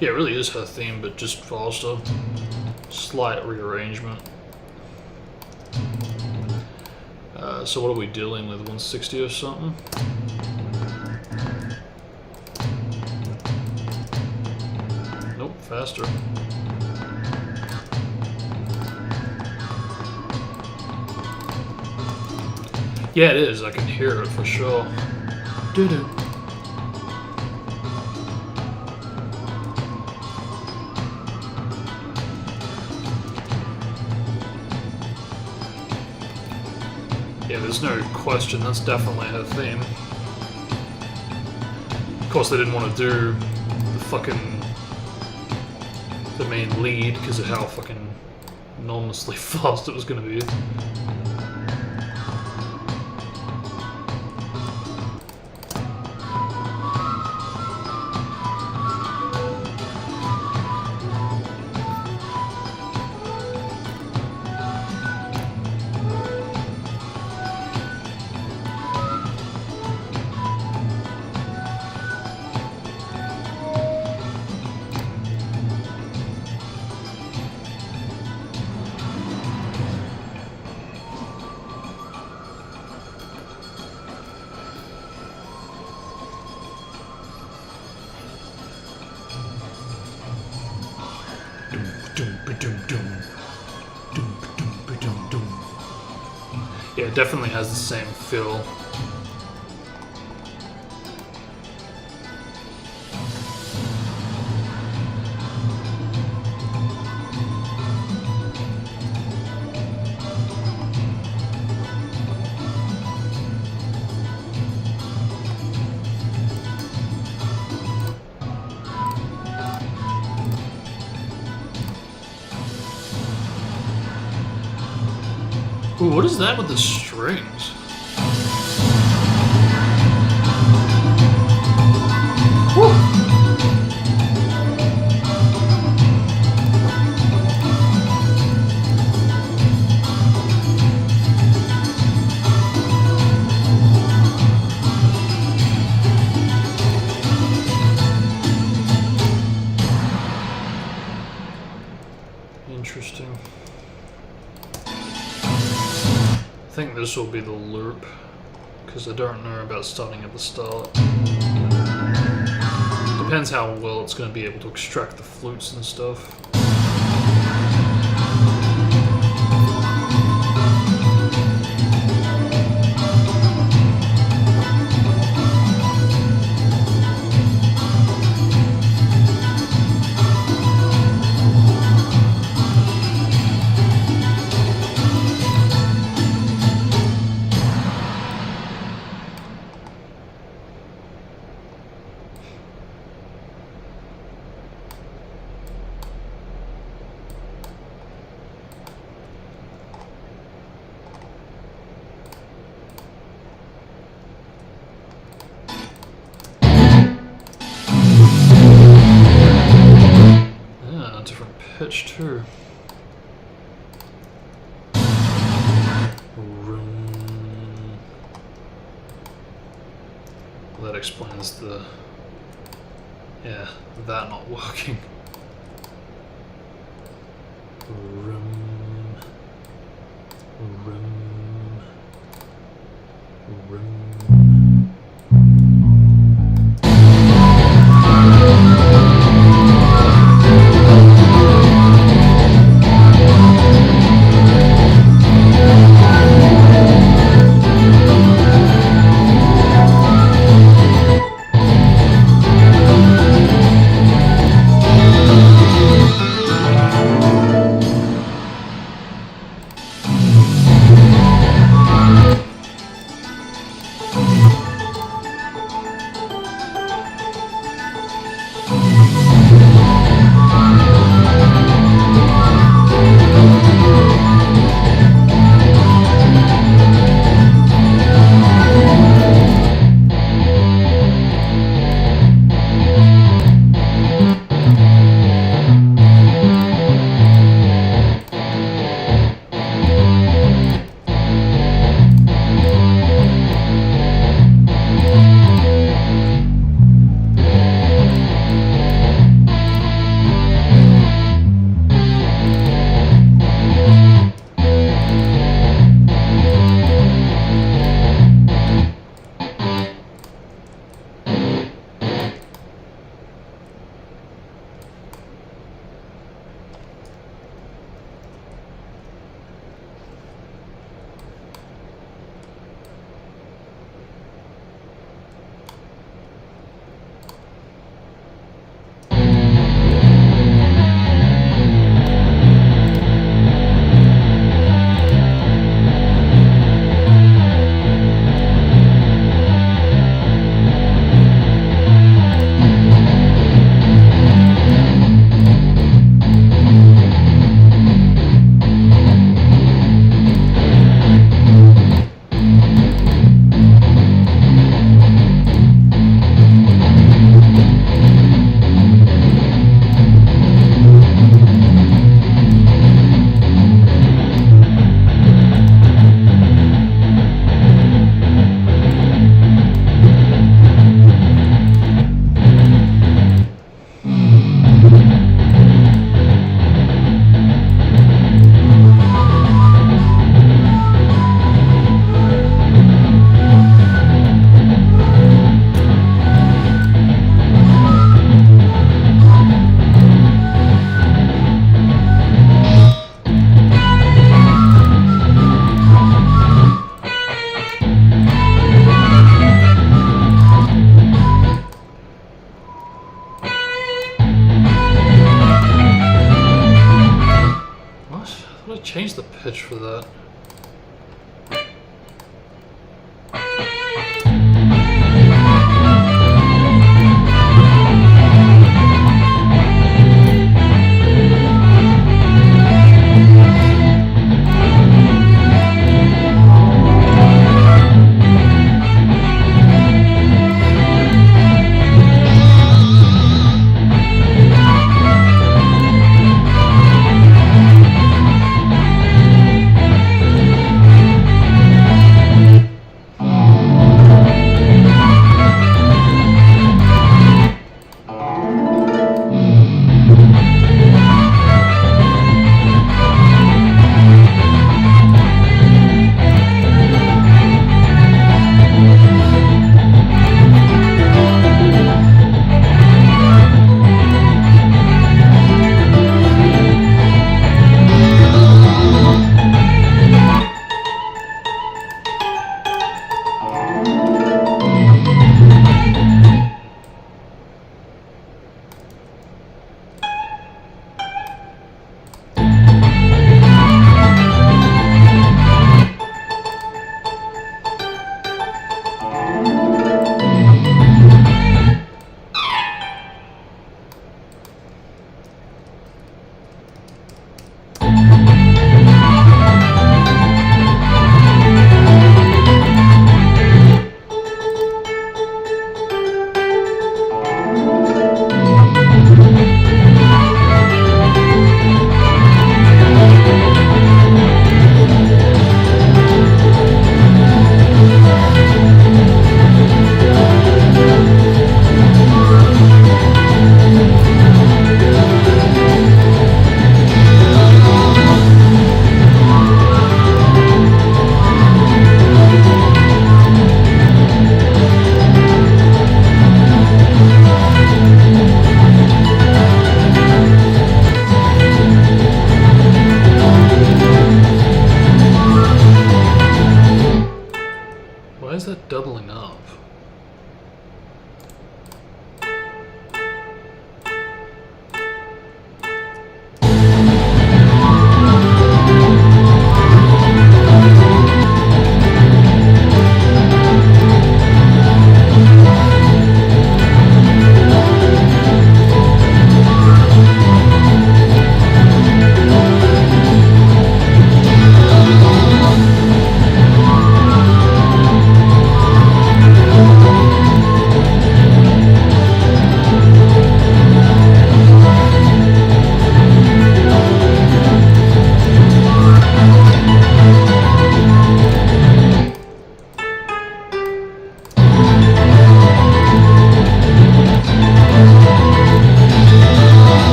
Yeah, it really is her theme, but just faster. Slight rearrangement. So what are we dealing with? 160 or something? Nope, faster. Yeah, it is. I can hear it for sure. Doo-doo. Yeah, there's no question. That's definitely her theme. Of course, they didn't want to do the main lead because of how fucking enormously fast it was going to be. Yeah, it definitely has the same feel. Ooh, what is that with the strings? Whew. this will be the loop, because I don't know about starting at the start. Depends how well it's going to be able to extract the flutes and stuff. Pitch too. Well, that explains the that not working. Change the pitch for that.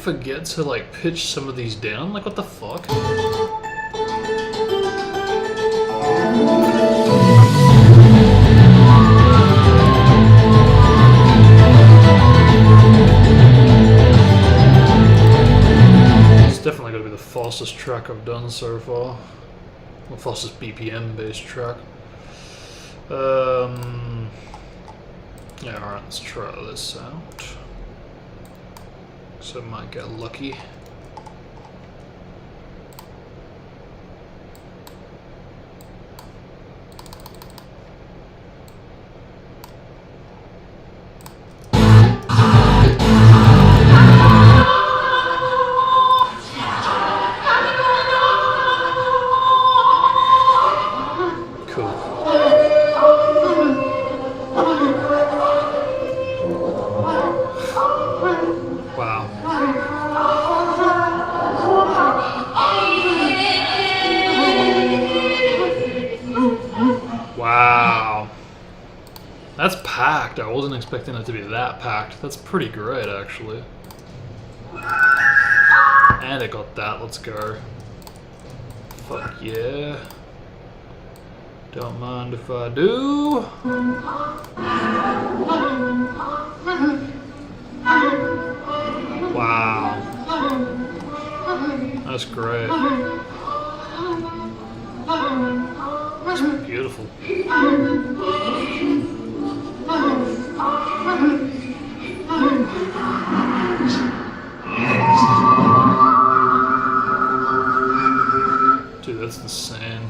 forget to like pitch some of these down? Like what the fuck? It's definitely gonna be the fastest track I've done so far. The fastest BPM based track. Yeah, alright, let's try this out. So I might get lucky. That's packed. I wasn't expecting it to be that packed. That's pretty great, actually. And it got that. Let's go. Fuck yeah. Don't mind if I do. Wow. That's great. That's beautiful. Dude, that's insane.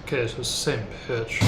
Okay, so it's the same pitch.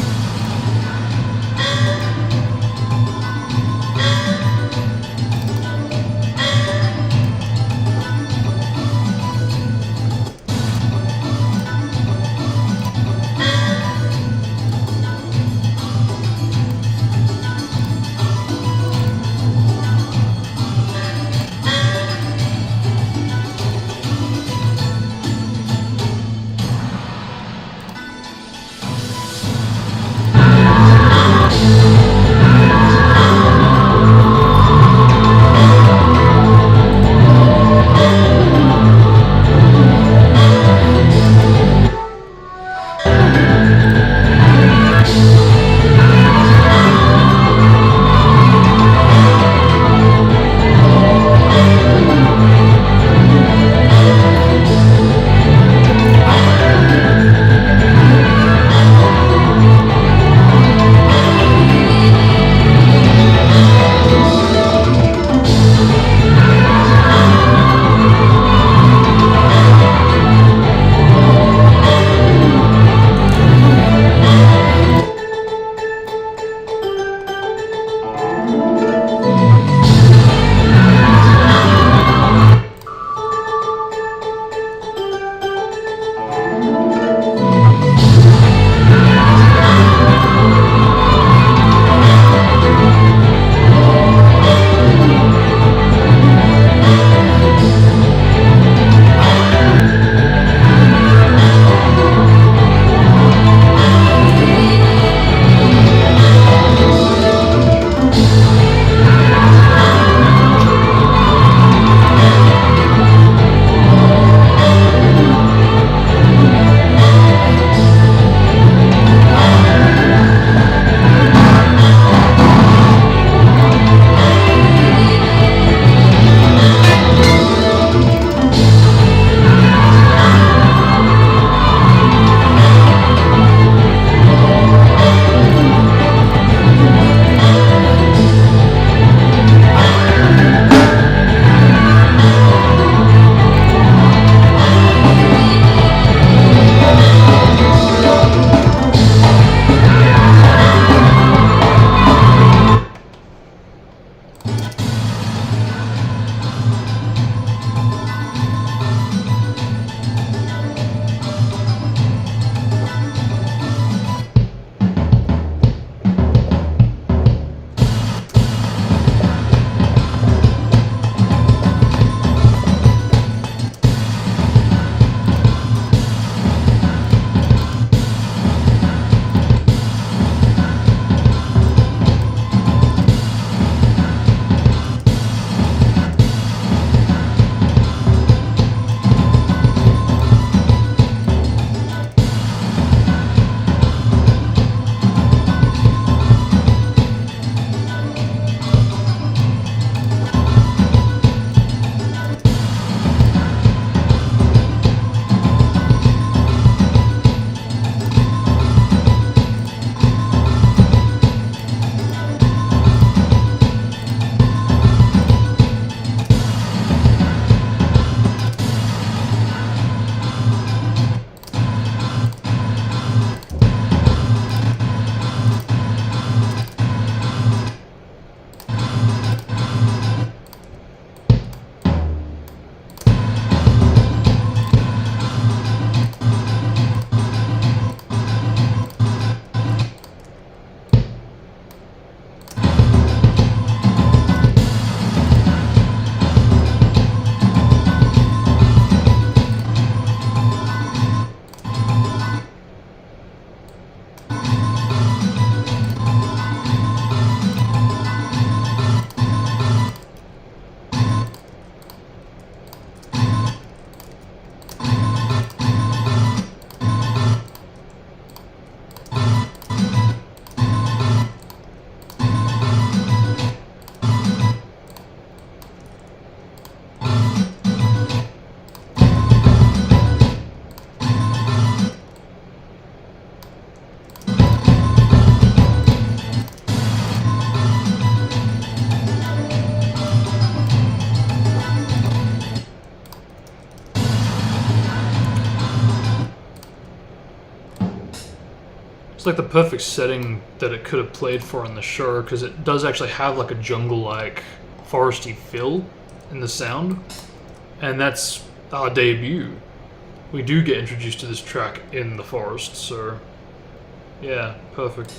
It's like the perfect setting that it could have played for in the show, because it does actually have like a jungle-like, foresty feel in the sound, and that's our debut. We do get introduced to this track in the forest, so yeah, perfect.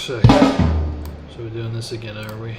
So we're doing this again, are we?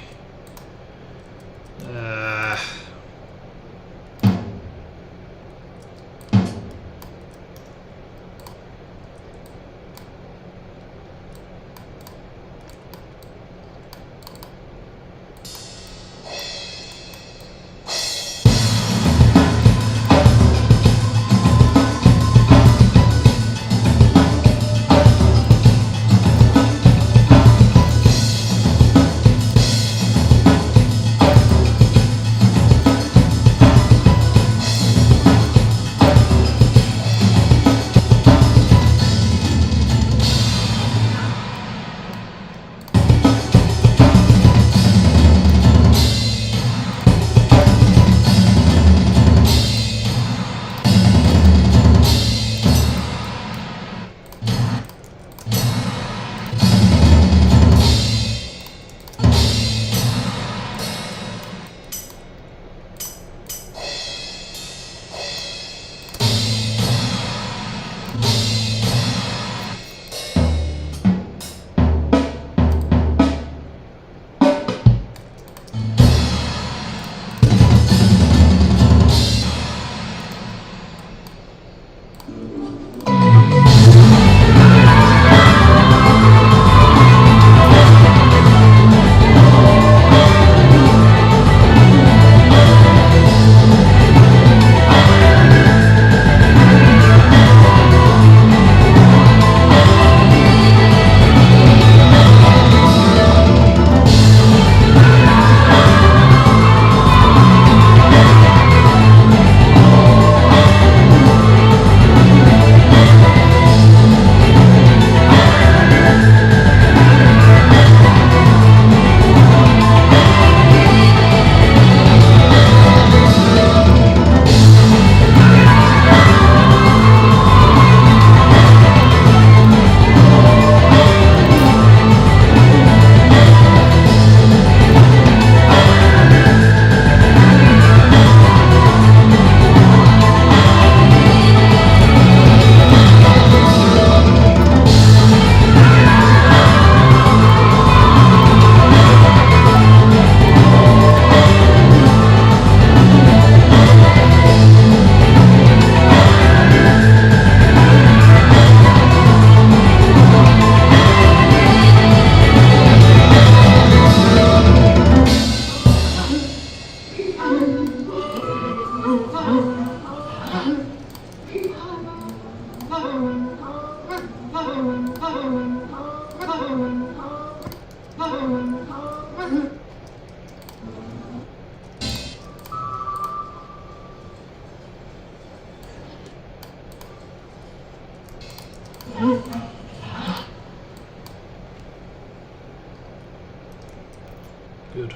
Good.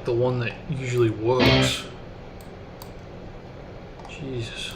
the one that usually works. Jesus.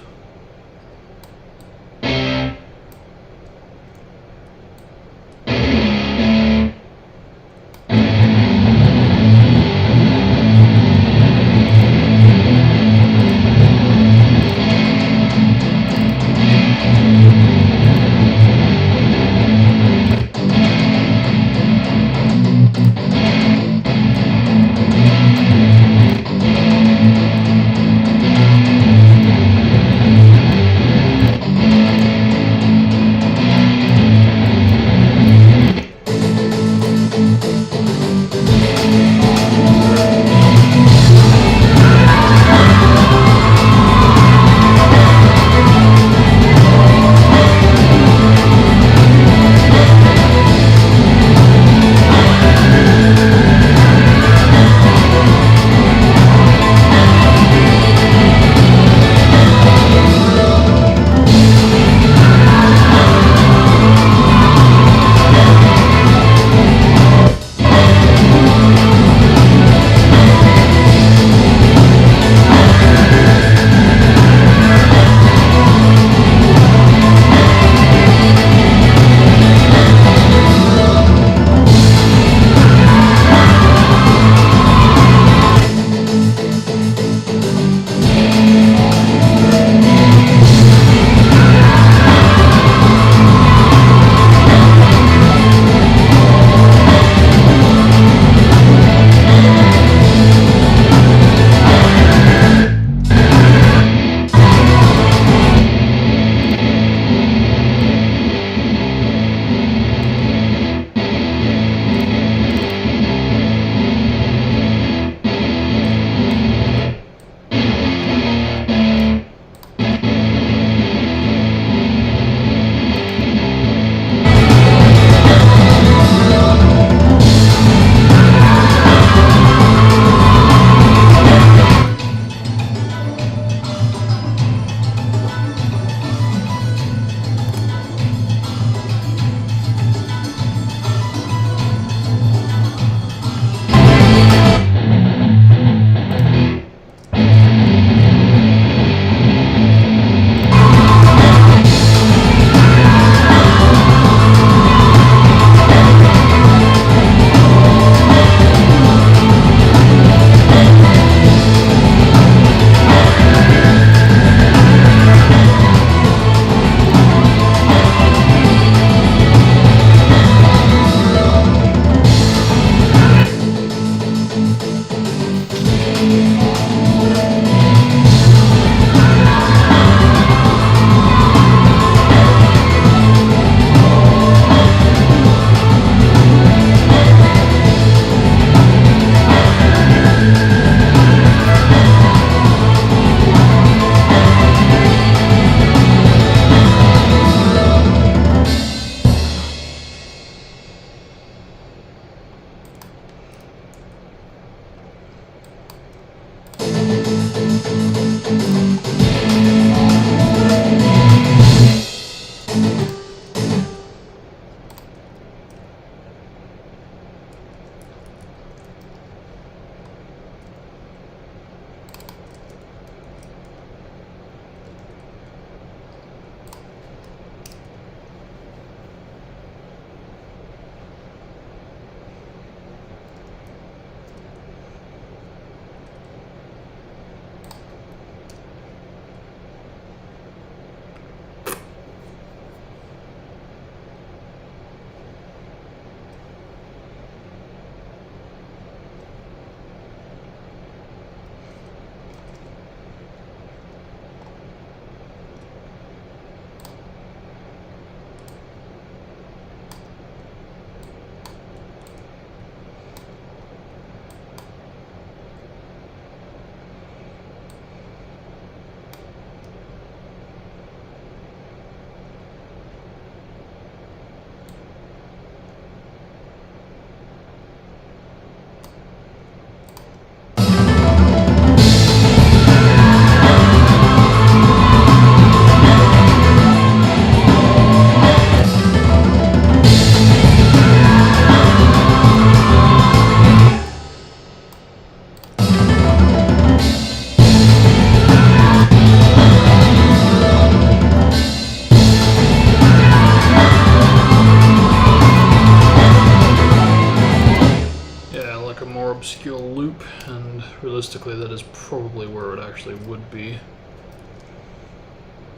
probably where it actually would be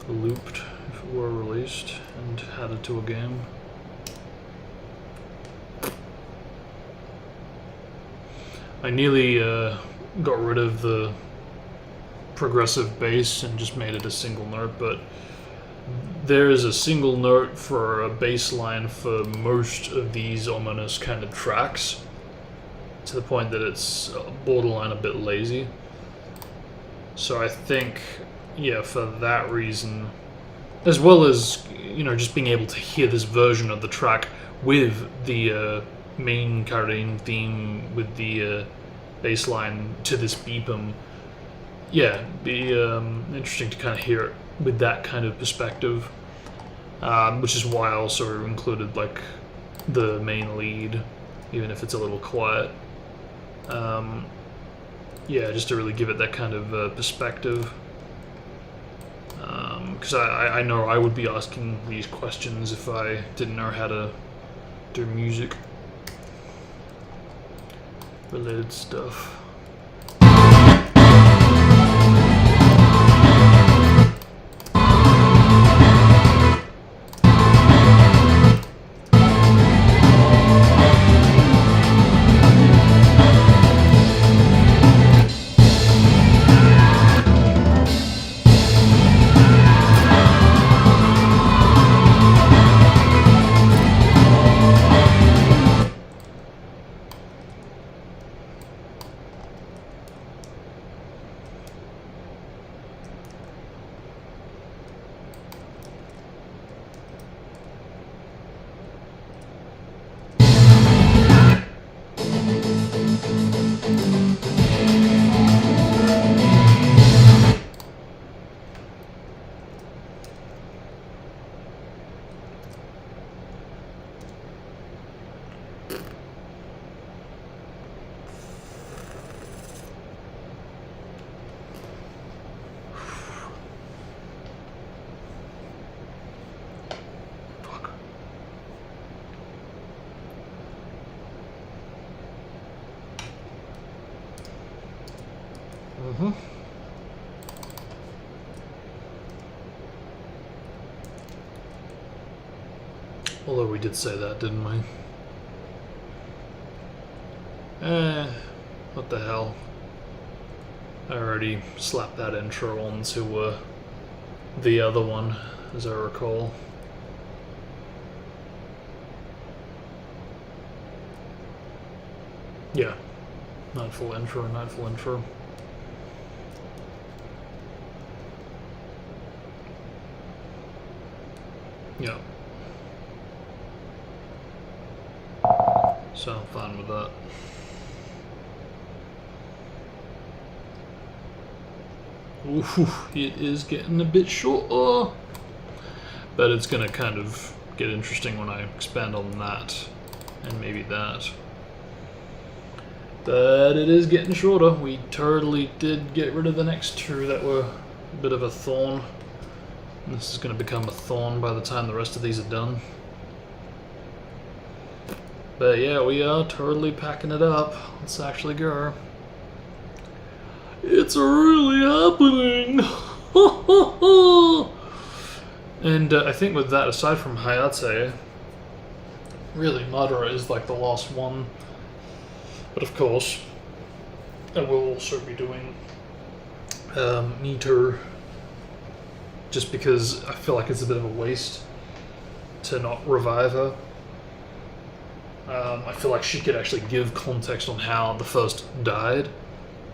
looped if it were released and added to a game. I nearly got rid of the progressive bass and just made it a single note, but there is a single note for a bass line for most of these ominous kind of tracks, to the point that it's borderline a bit lazy. So I think, yeah, for that reason, as well as, you know, just being able to hear this version of the track with the main Karin theme with the bass line to this beepum, yeah, be interesting to kind of hear it with that kind of perspective, which is why I also included like the main lead, even if it's a little quiet. Yeah, just to really give it that kind of perspective. Because I know I would be asking these questions if I didn't know how to do music related stuff. Although we did say that, didn't we? What the hell? I already slapped that intro onto the other one, as I recall. Yeah, Nightfall intro, Nightfall intro. Yeah. So I'm fine with that. Ooh, it is getting a bit shorter, but it's gonna kind of get interesting when I expand on that and maybe that. But it is getting shorter. We totally did get rid of the next two that were a bit of a thorn. And this is gonna become a thorn by the time the rest of these are done. But yeah, we are totally packing it up. Let's actually go. It's really happening! And I think with that, aside from Hayate, really Madara is like the last one. But of course, I will also be doing Meter, just because I feel like it's a bit of a waste to not revive her. I feel like she could actually give context on how the first died,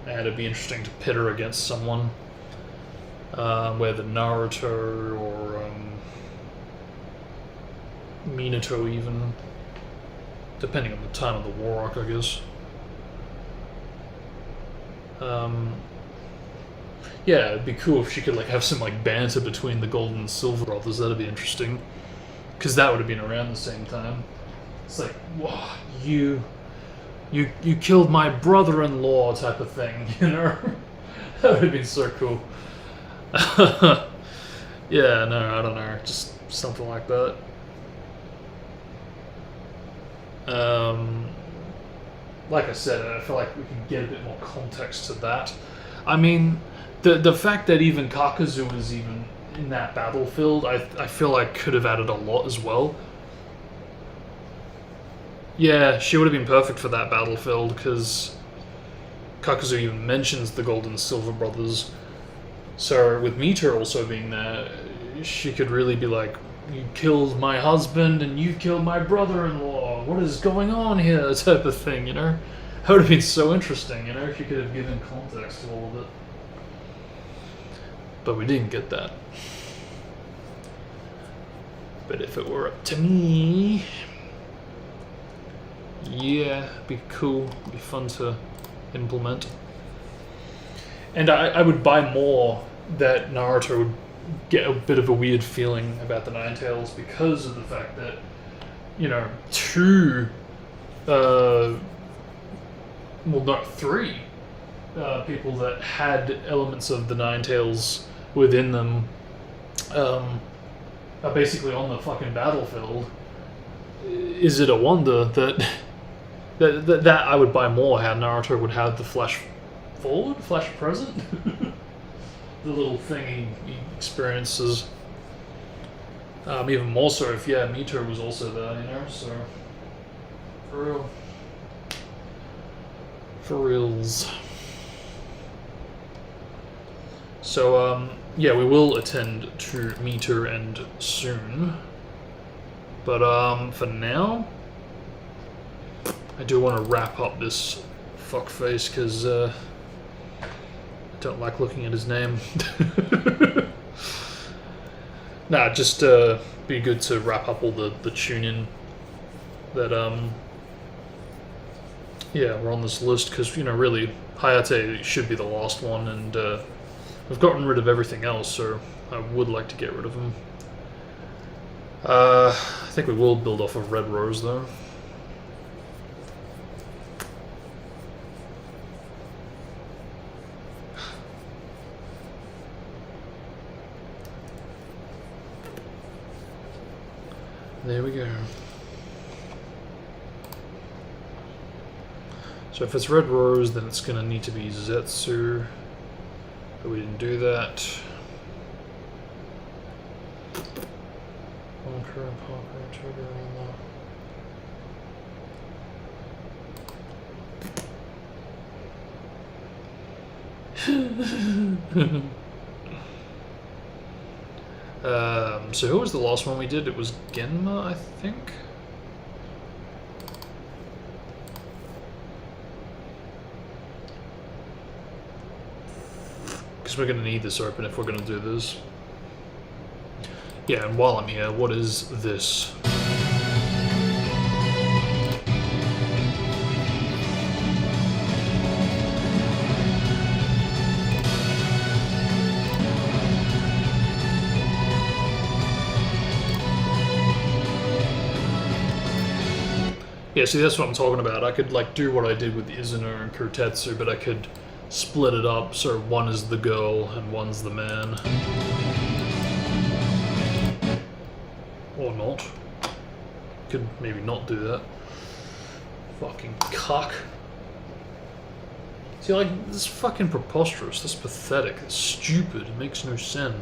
and it'd be interesting to pit her against someone, whether Naruto or Minato even, depending on the time of the war arc, I guess. Yeah, it'd be cool if she could like have some like banter between the Golden and Silver brothers. That'd be interesting, because that would have been around the same time. It's like, wow, you killed my brother-in-law type of thing, you know? That would have been so cool. Yeah, no, I don't know, just something like that. Like I said, I feel like we can get a bit more context to that. I mean, the fact that even Kakuzu is even in that battlefield, I feel like could have added a lot as well. Yeah, she would have been perfect for that battlefield, because Kakuzu even mentions the Gold and Silver Brothers. So with Mita also being there, she could really be like, you killed my husband and you killed my brother-in-law, what is going on here, type of thing, you know? That would have been so interesting, you know, if you could have given context to all of it. But we didn't get that. But if it were up to me... yeah, it'd be cool, it'd be fun to implement. And I would buy more that Naruto would get a bit of a weird feeling about the Nine Tails because of the fact that, you know, three people that had elements of the Nine Tails within them are basically on the fucking battlefield. Is it a wonder that I would buy more how Naruto would have the flash forward, flash present? The little thing he experiences. Even more so if, yeah, Mito was also there, you know, so... For real. For reals. So, yeah, we will attend to Meter and soon. But, for now, I do want to wrap up this fuckface, because, I don't like looking at his name. Nah, just, be good to wrap up all the tune-in that, yeah, we're on this list, because, you know, really, Hayate should be the last one, and, we've gotten rid of everything else, so I would like to get rid of him. I think we will build off of Red Rose, though. There we go. So if it's Red Rose, then it's going to need to be Zetsu. But we didn't do that. Honker and Parker, Trigger, so who was the last one we did? It was Genma, I think? Because we're going to need this open if we're going to do this. Yeah, and while I'm here, what is this? Yeah, see, that's what I'm talking about. I could, like, do what I did with Izuna and Kurtetsu, but I could split it up so one is the girl and one's the man. Or not. Could maybe not do that. Fucking cock. See, like, this is fucking preposterous, this is pathetic, it's stupid, it makes no sense.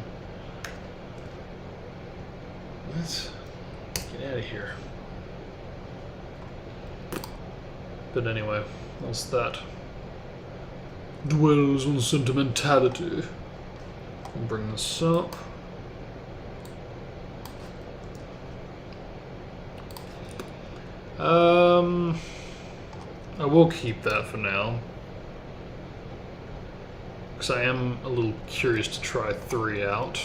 Let's get out of here. But anyway, that's that. Dwells on sentimentality. I'll bring this up. I will keep that for now. Because I am a little curious to try 3 out.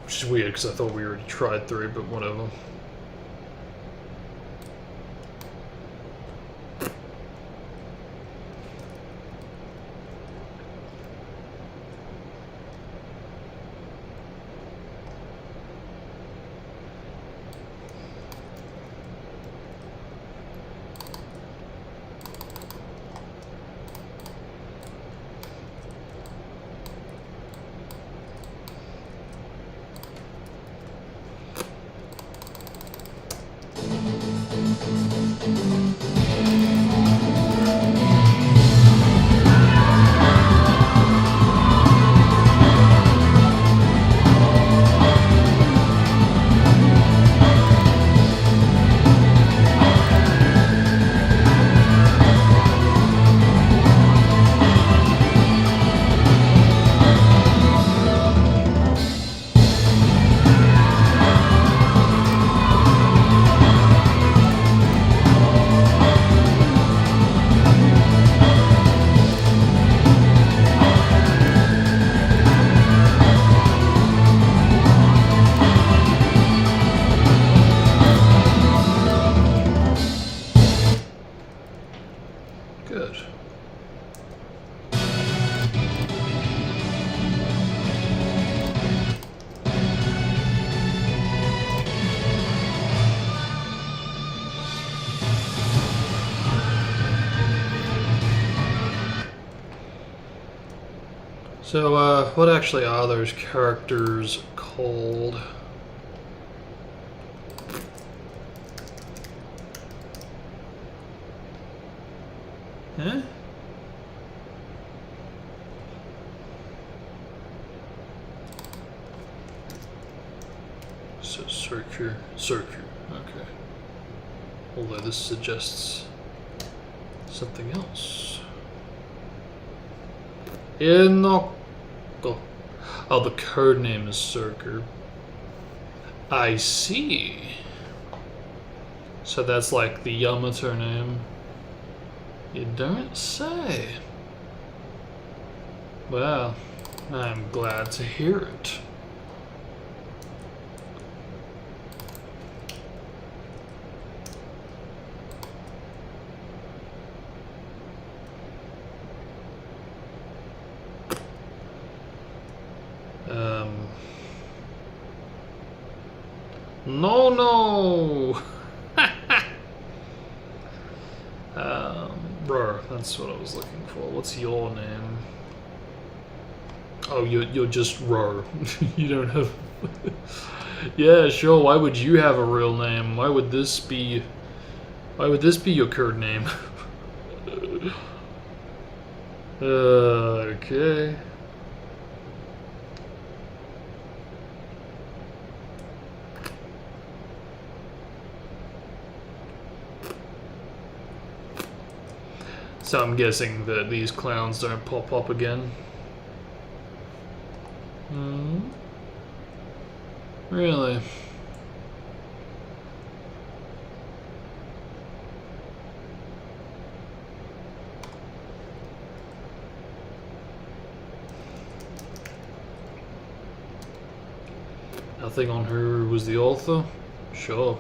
Which is weird because I thought we already tried 3, but whatever. So, what actually are those characters called? Huh? So, Soku. Okay. Although this suggests something else. Inoko. Oh, the code name is Soku. I see. So that's like the Yamato name. You don't say. Well, I'm glad to hear it. No. Bro, that's what I was looking for. What's your name? Oh, you're just Ro. You don't have. Yeah, sure. Why would you have a real name? Why would this be your code name? Okay. So I'm guessing that these clowns don't pop up again. Really? Nothing on who was the author? Sure.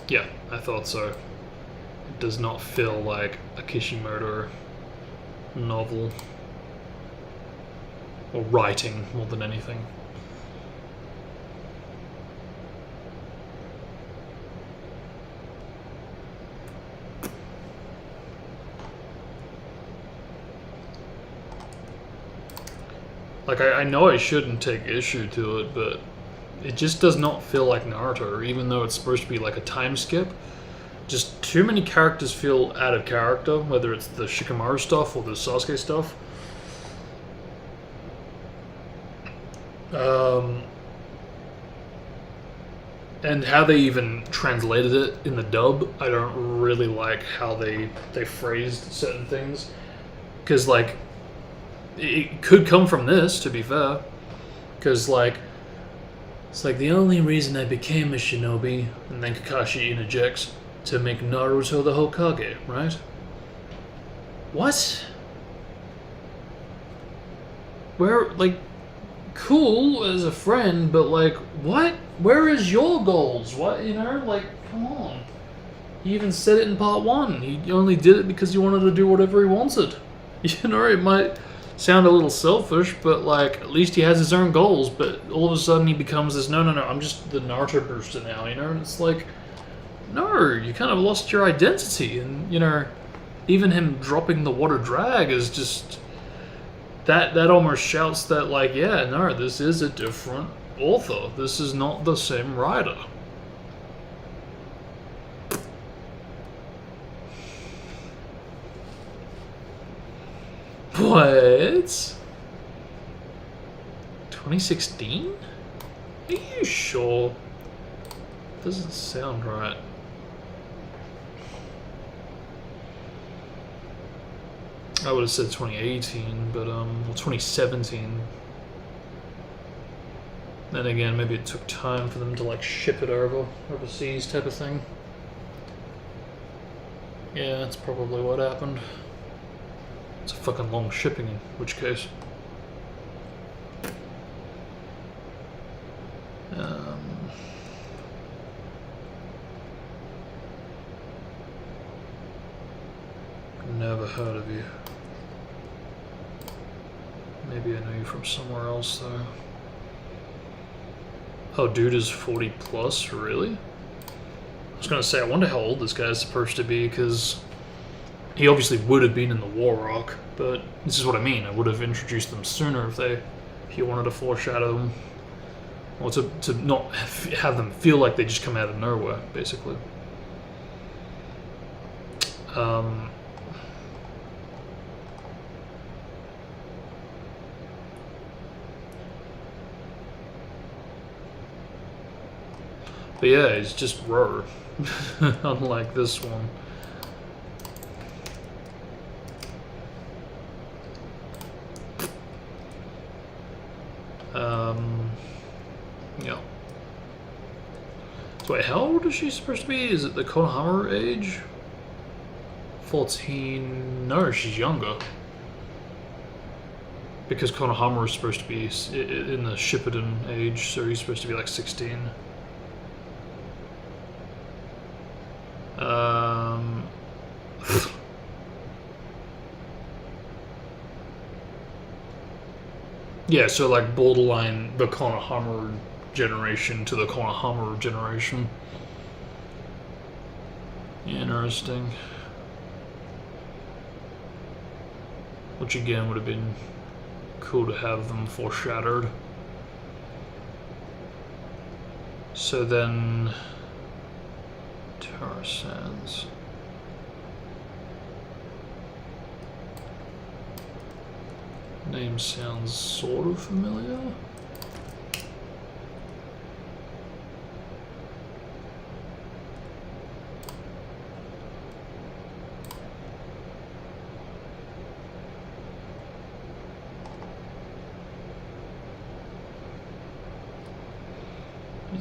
Yeah, I thought so. It does not feel like a Kishimoto novel. Or writing, more than anything. Like, I know I shouldn't take issue to it, but it just does not feel like Naruto, even though it's supposed to be like a time skip. Just too many characters feel out of character, whether it's the Shikamaru stuff or the Sasuke stuff. And how they even translated it in the dub, I don't really like how they phrased certain things. Because, like, it could come from this, to be fair. Because, like, it's like, the only reason I became a shinobi, and then Kakashi interjects, to make Naruto the Hokage, right? What? Where, like, cool as a friend, but, like, what? Where is your goals? What, you know? Like, come on. He even said it in part 1. He only did it because he wanted to do whatever he wanted. You know, it might sound a little selfish, but, like, at least he has his own goals, but all of a sudden he becomes this, no, I'm just the Naruto booster now, you know? And it's like, no, you kind of lost your identity, and, you know, even him dropping the water drag is just, that almost shouts that, like, yeah, no, this is a different author. This is not the same writer. What? 2016? Are you sure? Doesn't sound right. I would have said 2018, but well, 2017. Then again, maybe it took time for them to like ship it overseas type of thing. Yeah, that's probably what happened. It's a fucking long shipping, in which case. Never heard of you. Maybe I know you from somewhere else, though. Oh, dude is 40 plus? Really? I was gonna say, I wonder how old this guy is supposed to be, because he obviously would have been in the war arc, but this is what I mean. I would have introduced them sooner if you wanted to foreshadow them, or to not have them feel like they just come out of nowhere, basically. But yeah, it's just raw, unlike this one. Yeah. So wait, how old is she supposed to be? Is it the Konohamaru age? 14? No, she's younger. Because Konohamaru is supposed to be in the Shippuden age, so he's supposed to be like 16. Yeah, so like borderline the Konohamaru generation to the Konohamaru generation. Interesting. Which again would have been cool to have them foreshadowed. So then Sands. Name sounds sort of familiar.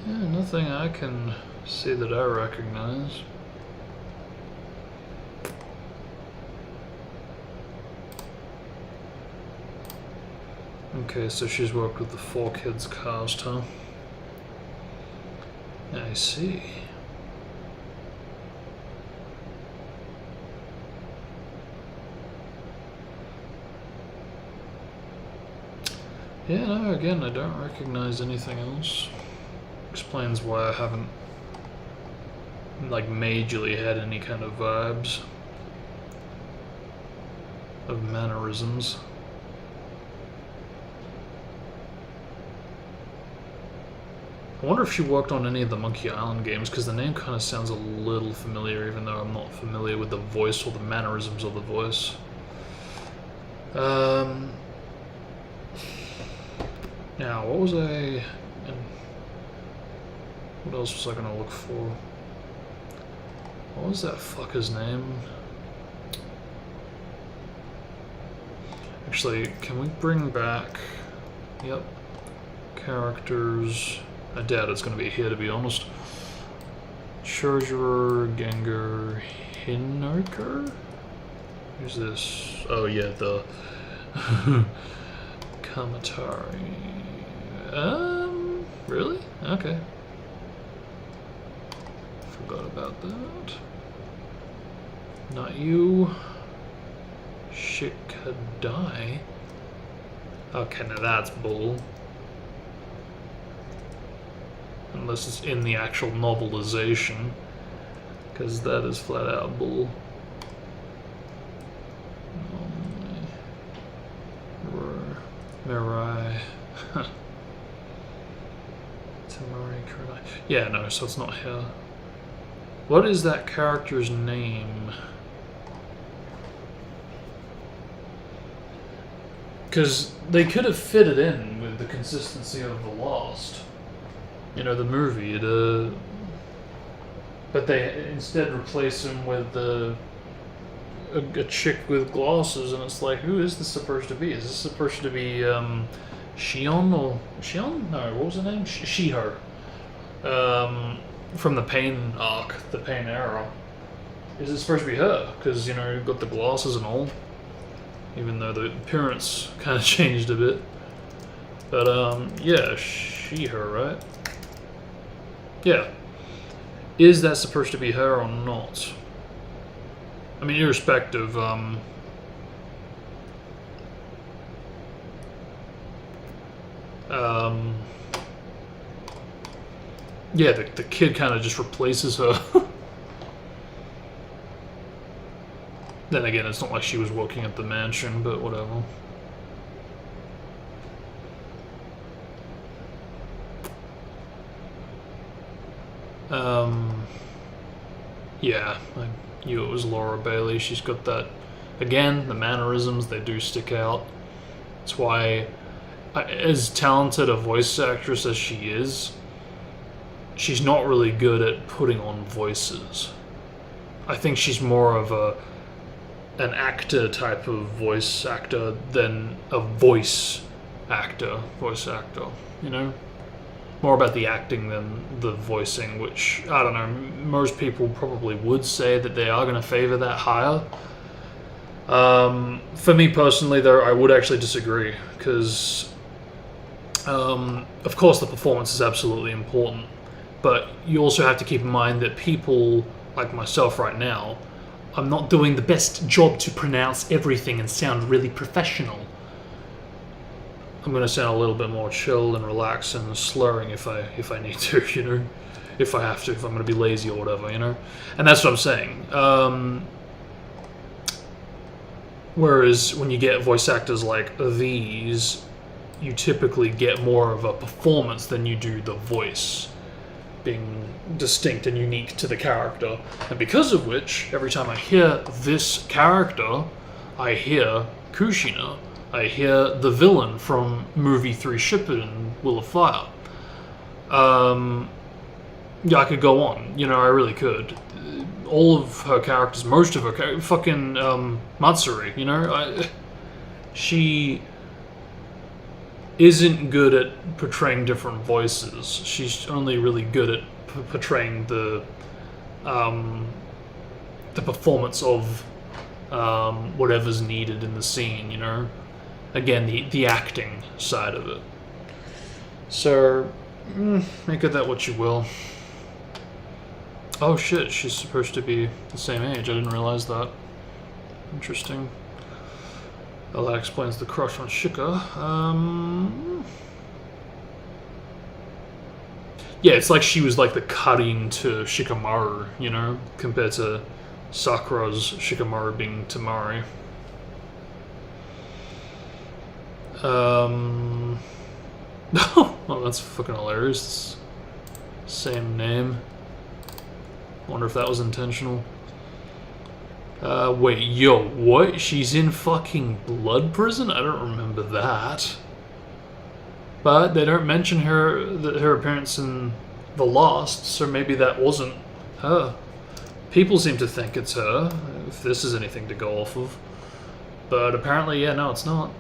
Yeah, nothing I can see that I recognize. Okay, so she's worked with the 4 Kids cast, huh? I see. Yeah, no, again, I don't recognize anything else. Explains why I haven't, like, majorly had any kind of vibes of mannerisms. I wonder if she worked on any of the Monkey Island games, because the name kind of sounds a little familiar, even though I'm not familiar with the voice or the mannerisms of the voice. Now, what was I... What else was I going to look for? What was that fucker's name? Actually, can we bring back... Yep. Characters... I doubt it's going to be here, to be honest. Treasurer, Gengar, Hinoker? Who's this? Oh yeah, the... Kamatari... Really? Okay. Forgot about that. Not you. Shikadai. Okay, now that's bull. Unless it's in the actual novelization, because that is flat out bull. Mirai. Tamari Kurenai. Yeah, no, so it's not here. What is that character's name? Because they could have fit it in with the consistency of The Lost. You know, the movie. But they instead replace him with a chick with glasses, and it's like, who is this supposed to be? Is this supposed to be Shion or Shion? No, what was her name? Shiho. From the Pain arc, the Pain era. Is it supposed to be her? Because, you know, you've got the glasses and all. Even though the appearance kind of changed a bit. But, yeah, Shiho, right? Yeah. Is that supposed to be her or not? I mean, irrespective, yeah, the kid kind of just replaces her. Then again, it's not like she was working at the mansion, but whatever. Yeah, I knew it was Laura Bailey. She's got that, again, the mannerisms, they do stick out. That's why, as talented a voice actress as she is, she's not really good at putting on voices. I think she's more of an actor type of voice actor than a voice actor, you know? More about the acting than the voicing, which, I don't know, most people probably would say that they are going to favor that higher. For me personally, though, I would actually disagree, because, of course, the performance is absolutely important, but you also have to keep in mind that people like myself right now, I'm not doing the best job to pronounce everything and sound really professional. I'm going to sound a little bit more chill and relaxed and slurring if I need to, you know, if I have to, if I'm going to be lazy or whatever, you know, and that's what I'm saying. Whereas when you get voice actors like these, you typically get more of a performance than you do the voice being distinct and unique to the character, and because of which, every time I hear this character, I hear Kushina. I hear the villain from movie 3 Shippuden, Will of Fire. Yeah, I could go on. You know, I really could. All of her characters, most of her fucking Matsuri, you know? She isn't good at portraying different voices. She's only really good at portraying the performance of whatever's needed in the scene, you know? Again, the acting side of it. So, make of that what you will. Oh shit, she's supposed to be the same age. I didn't realize that. Interesting. Well, that explains the crush on Shika. Yeah, it's like she was like the cutting to Shikamaru, you know, compared to Sakura's Shikamaru being Tamari. Oh, that's fucking hilarious. Same name. Wonder if that was intentional. Wait, yo, what? She's in fucking blood prison? I don't remember that. But they don't mention her appearance in The Lost, so maybe that wasn't her. People seem to think it's her, if this is anything to go off of. But apparently, yeah, no, it's not.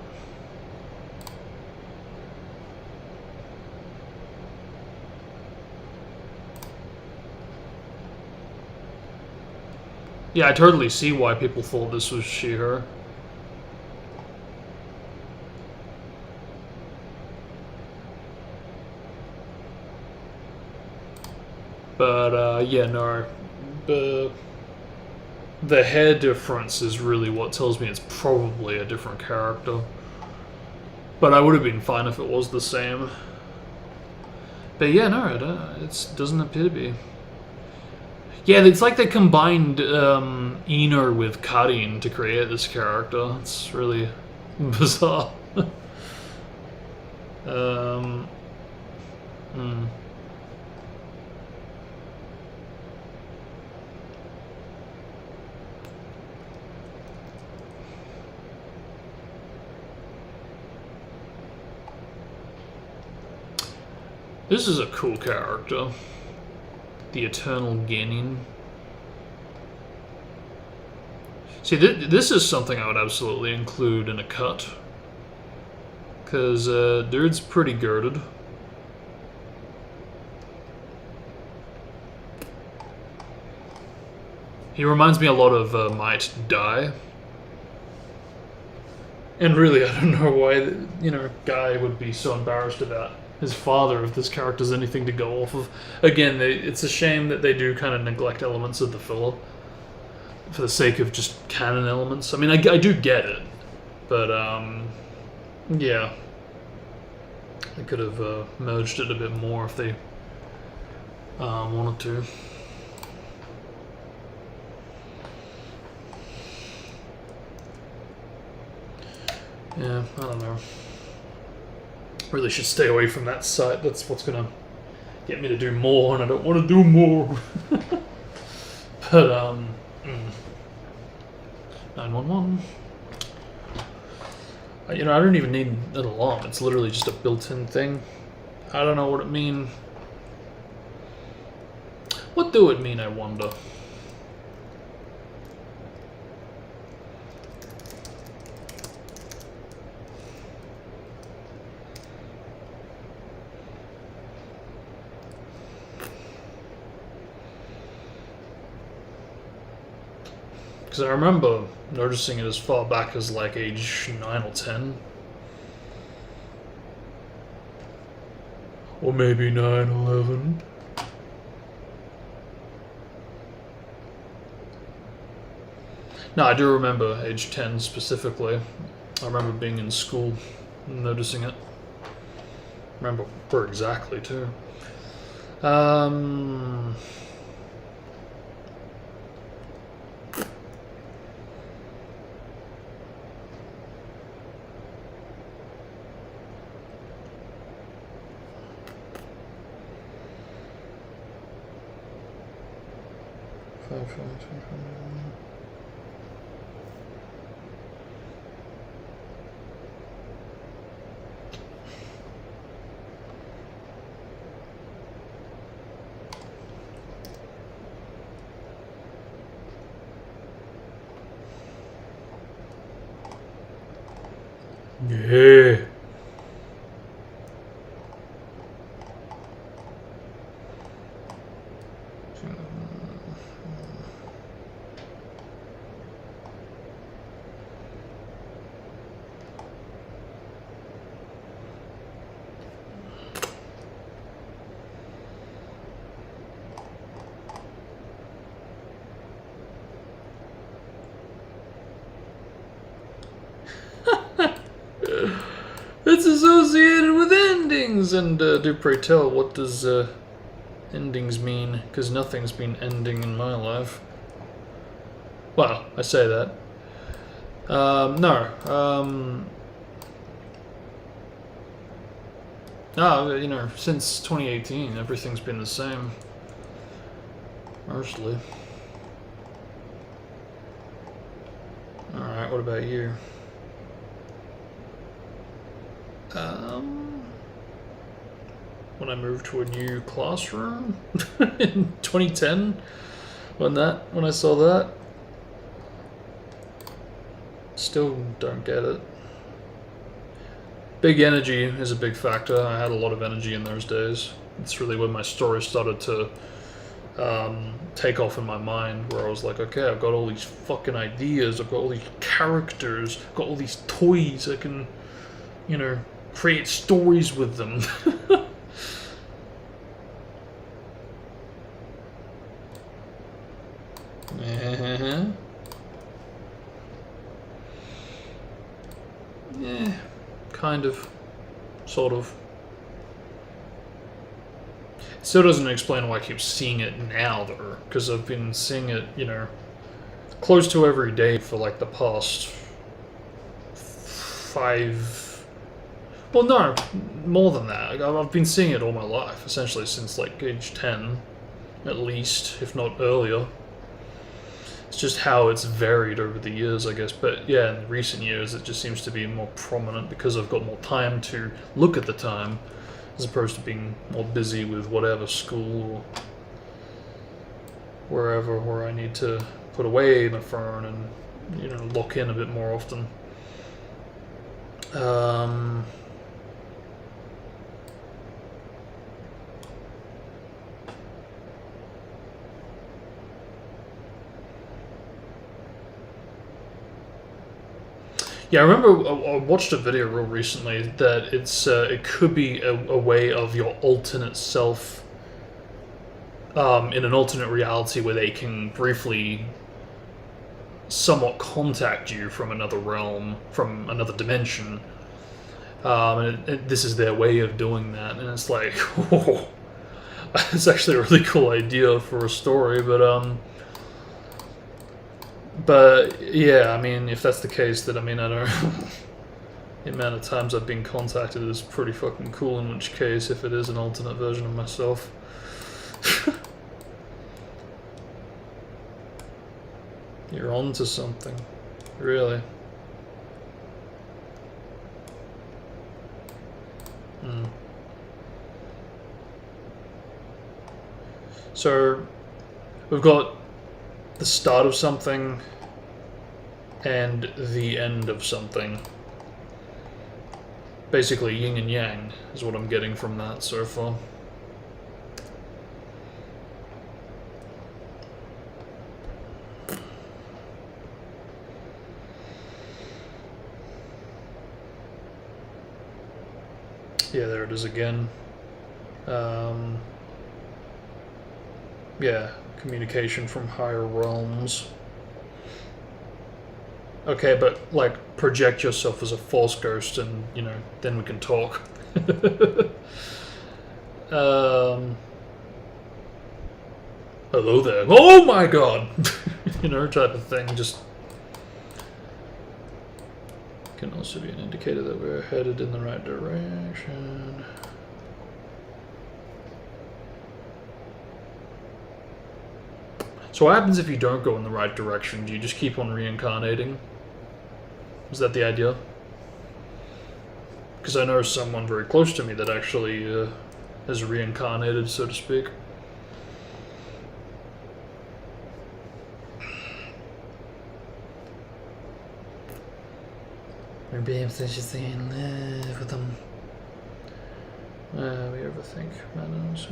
Yeah, I totally see why people thought this was she-her. But, yeah, no. The hair difference is really what tells me it's probably a different character. But I would have been fine if it was the same. But yeah, no, it doesn't appear to be. Yeah, it's like they combined Ino with Karin to create this character. It's really bizarre. This is a cool character. The Eternal Genin. See, this is something I would absolutely include in a cut. Because dude's pretty girded. He reminds me a lot of Might Die. And really, I don't know why, you know, Guy would be so embarrassed about his father if this character's anything to go off of. Again, it's a shame that they do kind of neglect elements of the filler for the sake of just canon elements. I mean, I do get it, but yeah, they could have merged it a bit more if they wanted to. Yeah, I don't know. Really should stay away from that site. That's what's gonna get me to do more, and I don't want to do more. But 911. You know, I don't even need an alarm. It's literally just a built-in thing. I don't know what it means. What do it mean, I wonder? Because I remember noticing it as far back as like age 9 or 10. Or maybe 9, 11. No, I do remember age 10 specifically. I remember being in school and noticing it. I remember where exactly too. 5, 5, 5, 5. Yeah. It's associated with endings, and do pray tell, what does endings mean? Because nothing's been ending in my life. Well, I say that. No. No, you know, since 2018, everything's been the same. Mostly. Alright, what about you? When I moved to a new classroom in 2010, when I saw that, still don't get it. Big energy is a big factor. I had a lot of energy in those days. It's really when my story started to take off in my mind, where I was like, okay, I've got all these fucking ideas, I've got all these characters, I've got all these toys, I can, you know, create stories with them. Yeah, kind of, sort of. It still doesn't explain why I keep seeing it now, though, because I've been seeing it, you know, close to every day for like the past 5. Well, no, more than that. I've been seeing it all my life, essentially since like age 10, at least, if not earlier. It's just how it's varied over the years, I guess. But yeah, in recent years, it just seems to be more prominent because I've got more time to look at the time, as opposed to being more busy with whatever school or wherever where I need to put away my phone and, you know, lock in a bit more often. Yeah, I remember I watched a video real recently that it could be a way of your alternate self in an alternate reality where they can briefly somewhat contact you from another realm, from another dimension. And this is their way of doing that, and it's like, whoa, it's actually a really cool idea for a story, but yeah, I mean, if that's the case, then I mean, I don't the amount of times I've been contacted is pretty fucking cool, in which case, if it is an alternate version of myself. You're on to something. Really. So, we've got the start of something and the end of something. Basically, yin and yang is what I'm getting from that so far. Yeah, there it is again. Yeah, communication from higher realms. Okay, but like project yourself as a false ghost and, you know, then we can talk. Hello there. Oh my god! You know, type of thing. Just can also be an indicator that we're headed in the right direction. So what happens if you don't go in the right direction? Do you just keep on reincarnating? Is that the idea? Because I know someone very close to me that actually has reincarnated, so to speak. Maybe I'm just in love with them. We overthink matters.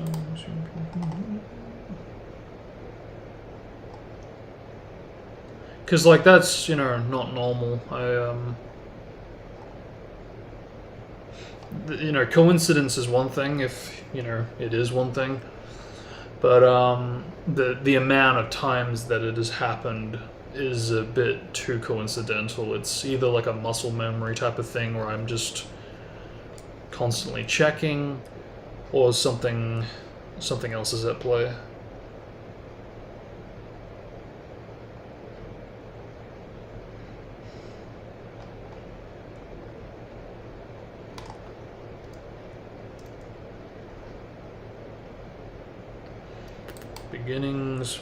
Because, like, that's, you know, not normal. You know, coincidence is one thing if, you know, it is one thing. But, the amount of times that it has happened is a bit too coincidental. It's either like a muscle memory type of thing where I'm just constantly checking, or something else is at play. Beginnings.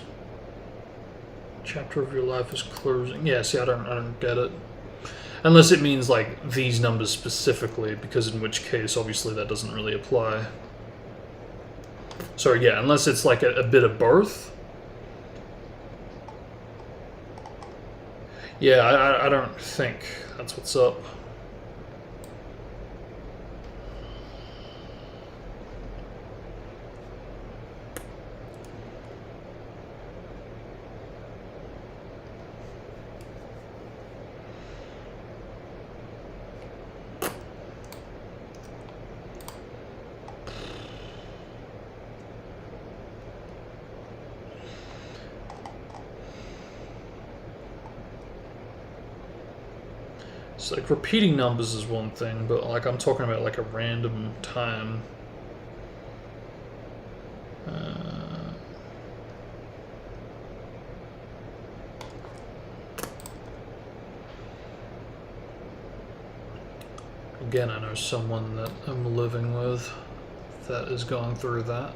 Chapter of your life is closing. Yeah, see, I don't get it. Unless it means, like, these numbers specifically, because in which case, obviously, that doesn't really apply. So, yeah, unless it's, like, a bit of both. Yeah, I don't think that's what's up. It's like repeating numbers is one thing, but like I'm talking about like a random time. Again, I know someone that I'm living with that is going through that.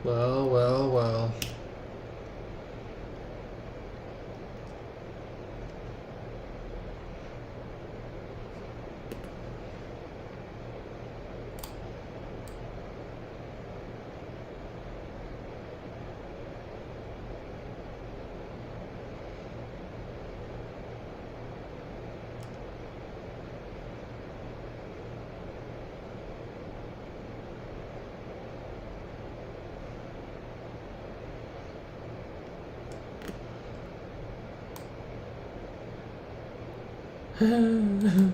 Well, well, well. It's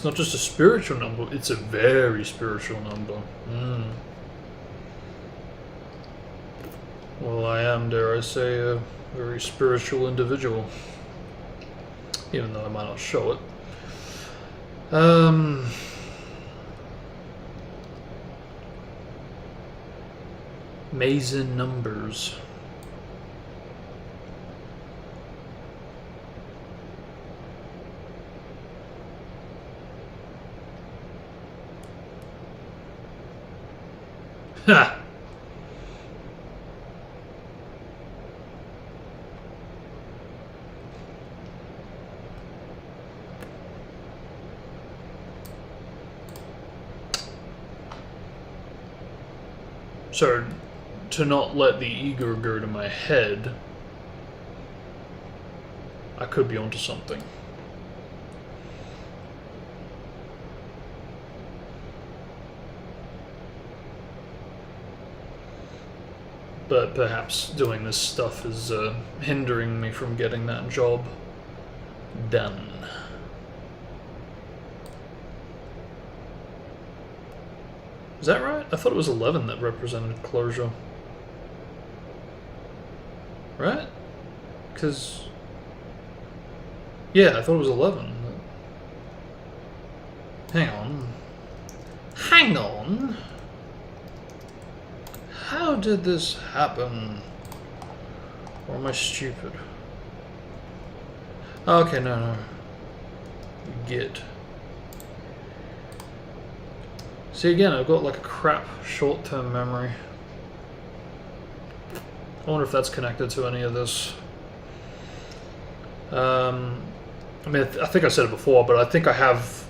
not just a spiritual number, it's a very spiritual number. Well, I am, dare I say, a very spiritual individual. Even though I might not show it. Mason numbers. Ha! So, to not let the ego go to my head, I could be onto something. But perhaps doing this stuff is hindering me from getting that job done. Is that right? I thought it was 11 that represented closure. Right? Because... yeah, I thought it was 11. Hang on. Hang on! How did this happen? Or am I stupid? Okay, no. Get. See, again, I've got like a crap short-term memory. I wonder if that's connected to any of this. I mean, I think I said it before, but I think I have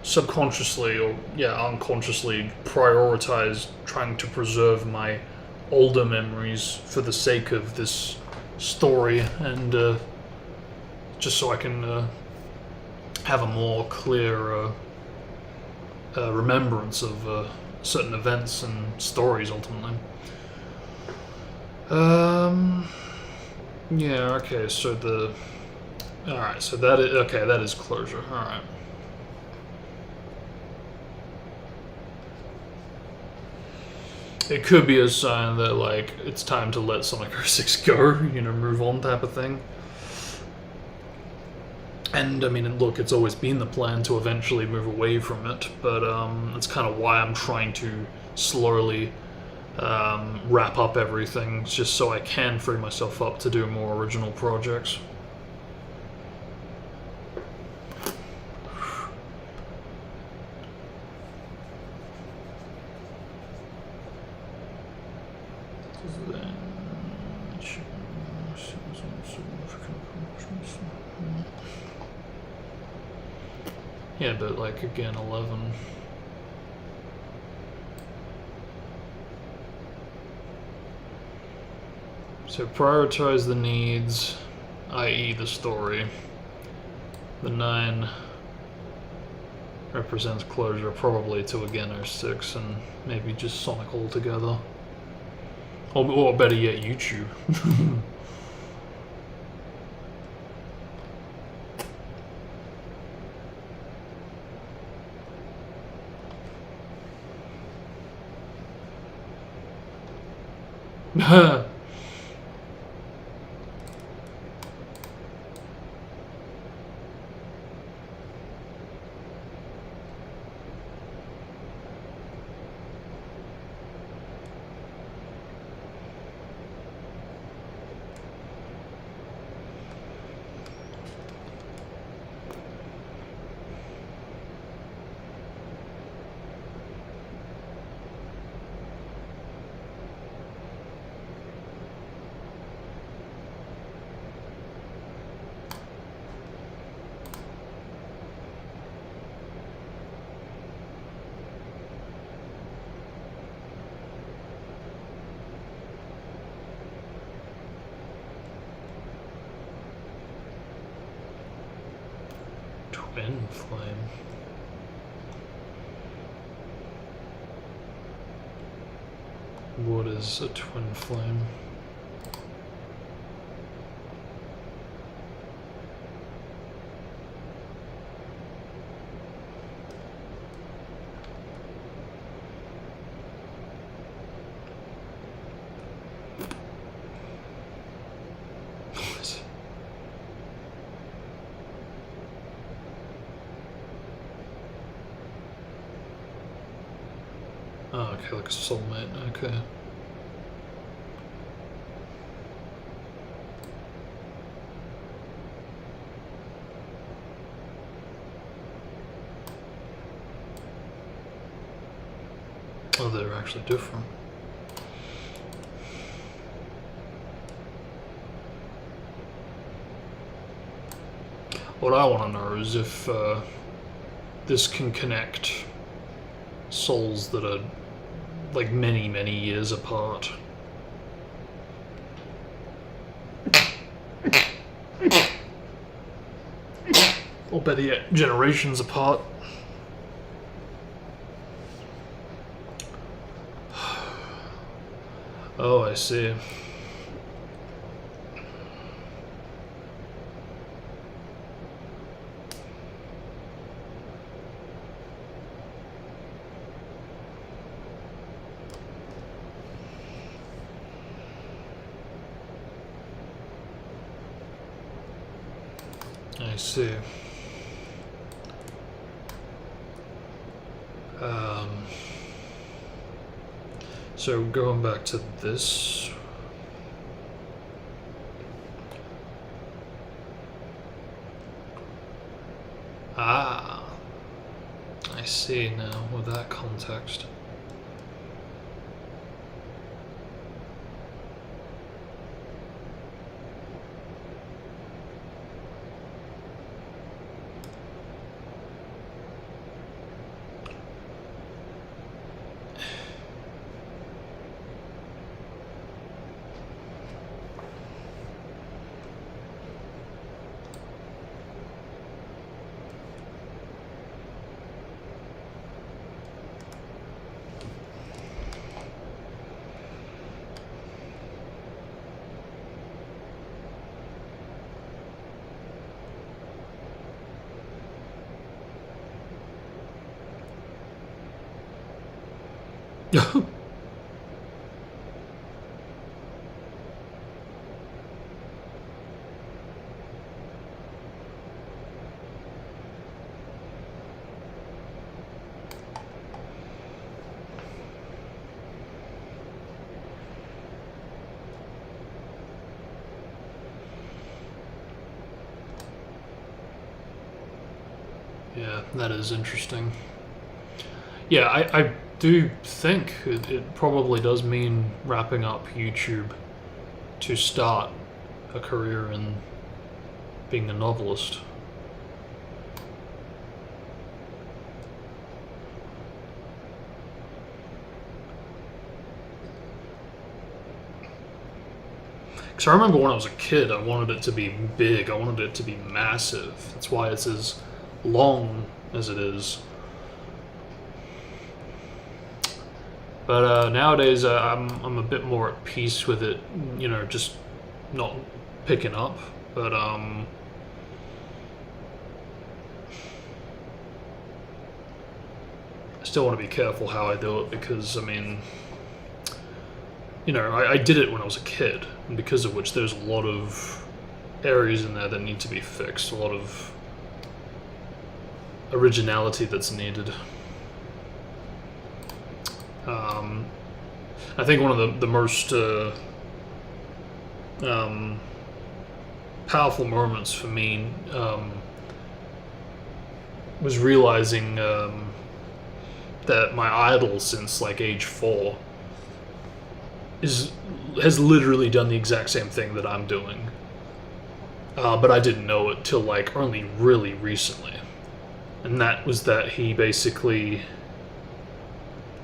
subconsciously or unconsciously prioritized trying to preserve my older memories for the sake of this story, and just so I can have a more clear remembrance of certain events and stories ultimately. Yeah, okay, so alright, so that is closure, alright. It could be a sign that, like, it's time to let Sonic 06 go, move on type of thing. And, I mean, look, it's always been the plan to eventually move away from it, but that's kind of why I'm trying to slowly wrap up everything, just so I can free myself up to do more original projects. Yeah, but like again, 11. So prioritize the needs, i.e. the story. The 9 represents closure, probably to again 06 and maybe just Sonic altogether. Or better yet, YouTube. Twin flame. What is a twin flame? Oh, okay, like a soulmate, okay. Oh, they're actually different. What I want to know is if this can connect souls that are like many, many years apart. Or better yet, generations apart. Oh, I see. I see. So going back to this. Ah, I see now with that context. Yeah, that is interesting. Yeah, I do think it probably does mean wrapping up YouTube to start a career in being a novelist. Because I remember when I was a kid, I wanted it to be big, I wanted it to be massive. That's why it's as long as it is. But nowadays, I'm a bit more at peace with it, you know, just not picking up. But I still want to be careful how I do it because, I mean, you know, I did it when I was a kid, and because of which there's a lot of areas in there that need to be fixed, a lot of originality that's needed. I think one of the most powerful moments for me was realizing that my idol since like age 4 has literally done the exact same thing that I'm doing, but I didn't know it till like only really recently. And that was that he basically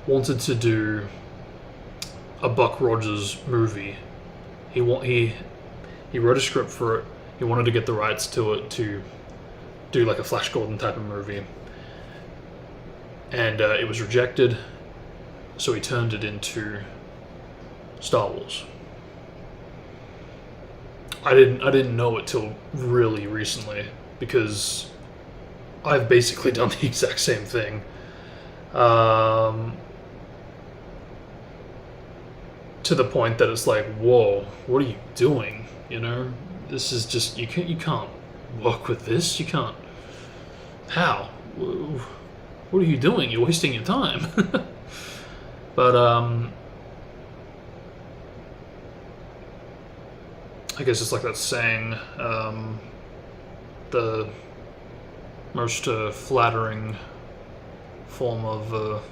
wanted to do a Buck Rogers movie. He wrote a script for it. He wanted to get the rights to it to do like a Flash Gordon type of movie, and it was rejected, so he turned it into Star Wars. I didn't know it till really recently, because I've basically done the exact same thing. To the point that it's like, whoa, what are you doing? You know, this is just, you can't work with this. You can't. How? What are you doing? You're wasting your time. But I guess it's like that saying, the most flattering form of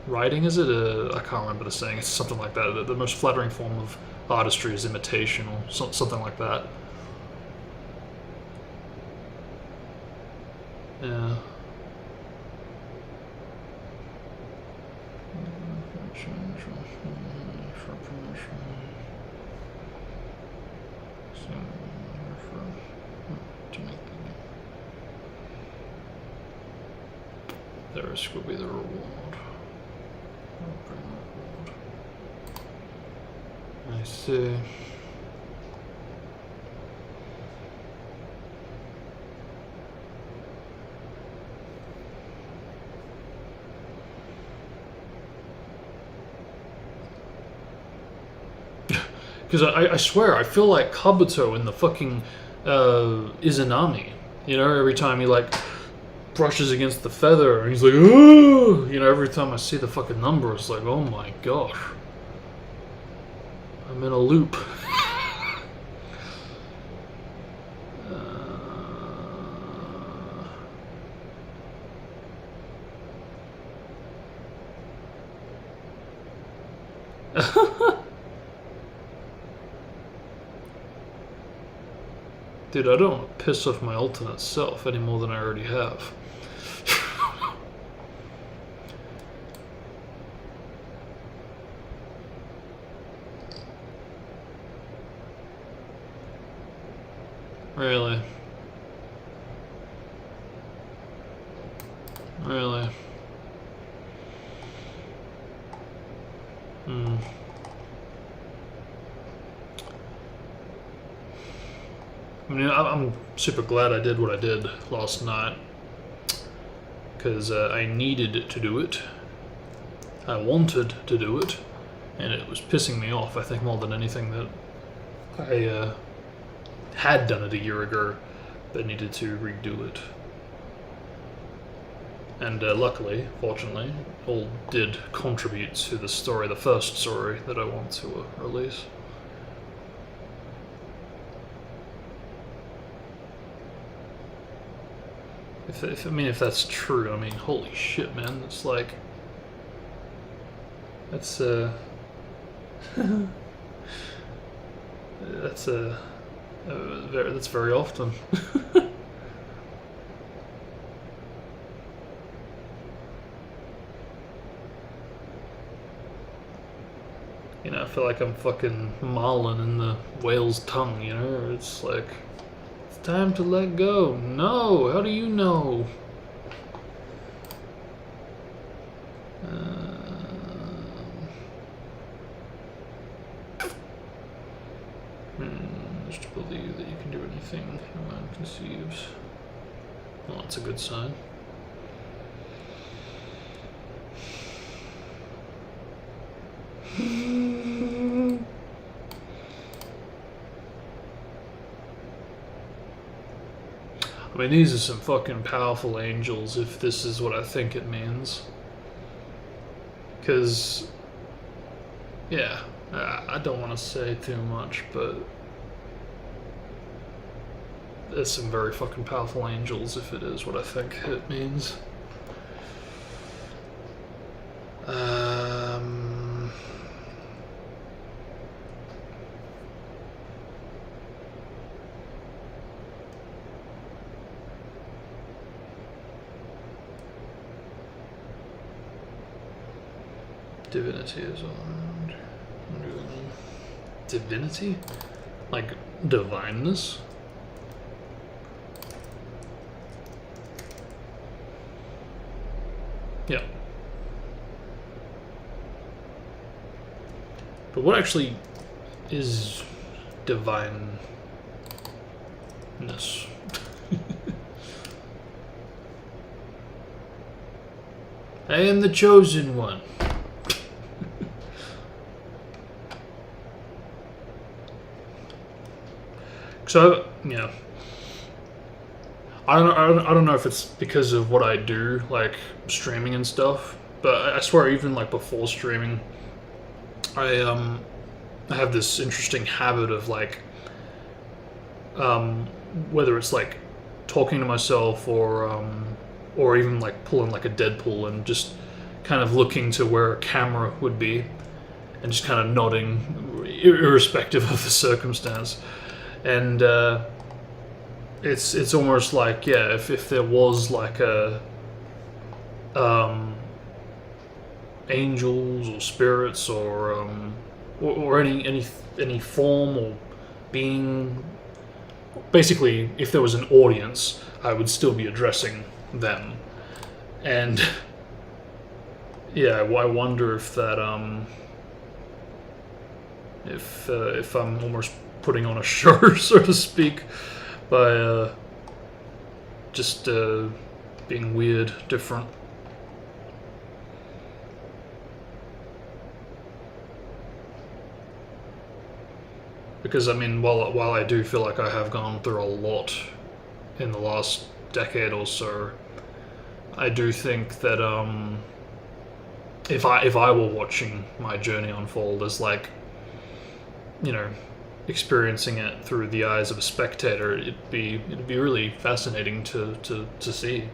writing, is it? I can't remember the saying. It's something like that. The most flattering form of artistry is imitation, or something like that. Yeah. There will be the reward. I see. Because I swear, I feel like Kabuto in the fucking Izanami. You know, every time he like brushes against the feather, and he's like, ooh! You know, every time I see the fucking number, it's like, oh my gosh. I'm in a loop. Dude, I don't want to piss off my alternate self any more than I already have. Really? Really? I mean, I'm super glad I did what I did last night, because I needed to do it. I wanted to do it, and it was pissing me off, I think, more than anything, that I had done it a year ago, but needed to redo it. And luckily, fortunately, all did contribute to the story, the first story that I want to release. If that's true, I mean, holy shit, man, it's like, that's that's very often. You know, I feel like I'm fucking Marlin in the whale's tongue, you know? It's like, it's time to let go. No, how do you know? Just to believe that you can do anything your mind conceives. Well, that's a good sign. I mean, these are some fucking powerful angels, if this is what I think it means. Because, yeah, I don't want to say too much, but there's some very fucking powerful angels, if it is what I think it means. Divinity is on. Divinity? Like divineness? But what actually is divineness? I am the chosen one. So, yeah. I don't know if it's because of what I do, like streaming and stuff, but I swear even like before streaming, I have this interesting habit of like, whether it's like talking to myself or even like pulling like a Deadpool and just kind of looking to where a camera would be and just kind of nodding irrespective of the circumstance. And it's almost like, yeah, if there was like a angels or spirits or any form or being, basically if there was an audience, I would still be addressing them. And yeah, I wonder if that if I'm almost putting on a show, so to speak, by just being weird, different. Because I mean, while I do feel like I have gone through a lot in the last decade or so, I do think that if I were watching my journey unfold as like, you know, experiencing it through the eyes of a spectator, it'd be really fascinating to see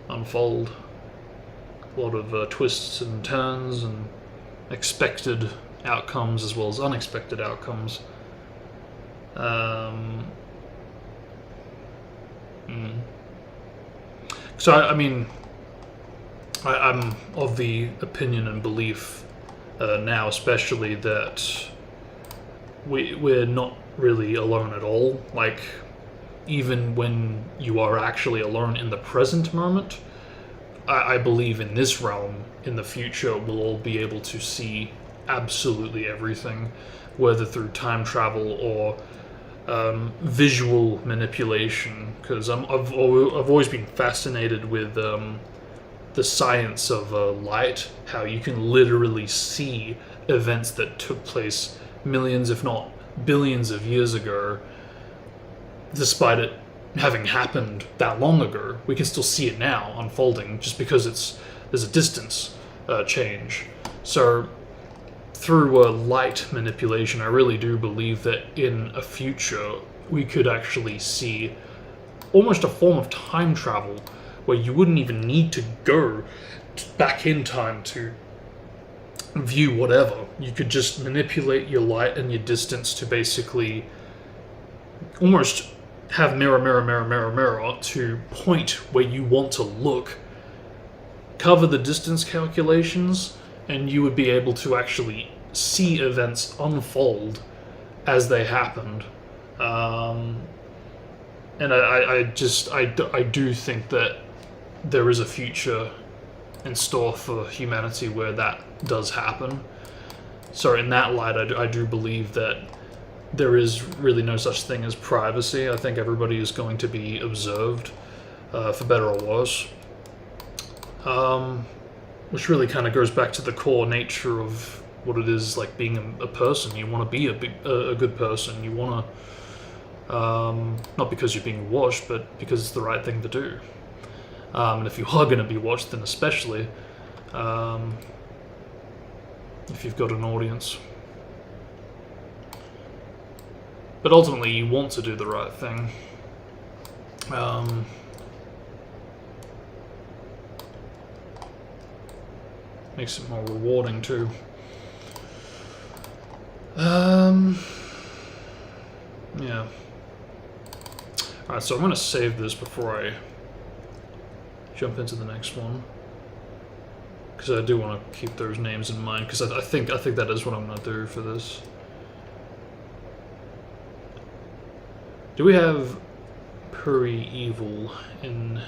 unfold. A lot of twists and turns and expected outcomes as well as unexpected outcomes. So I mean, I'm of the opinion and belief now, especially, that we're not really alone at all. Like, even when you are actually alone in the present moment, I believe in this realm, in the future, we'll all be able to see absolutely everything, whether through time travel or visual manipulation. Because I've always been fascinated with the science of light, how you can literally see events that took place millions, if not billions of years ago, despite it having happened that long ago. We can still see it now unfolding just because there's a distance change. So through light manipulation, I really do believe that in a future we could actually see almost a form of time travel where you wouldn't even need to go back in time to view whatever. You could just manipulate your light and your distance to basically almost have mirror to point where you want to look, cover the distance calculations, and you would be able to actually see events unfold as they happened. And I do think that there is a future in store for humanity where that does happen. So in that light, I do believe that there is really no such thing as privacy. I think everybody is going to be observed, for better or worse. Which really kind of goes back to the core nature of what it is like being a person. You want to be a good person. You want to, not because you're being watched, but because it's the right thing to do. And if you are going to be watched, then especially if you've got an audience. But ultimately, you want to do the right thing. Makes it more rewarding too. Yeah. Alright, so I'm going to save this before I jump into the next one, because I do want to keep those names in mind, because I think that is what I'm going to do for this. Do we have Puri Evil in...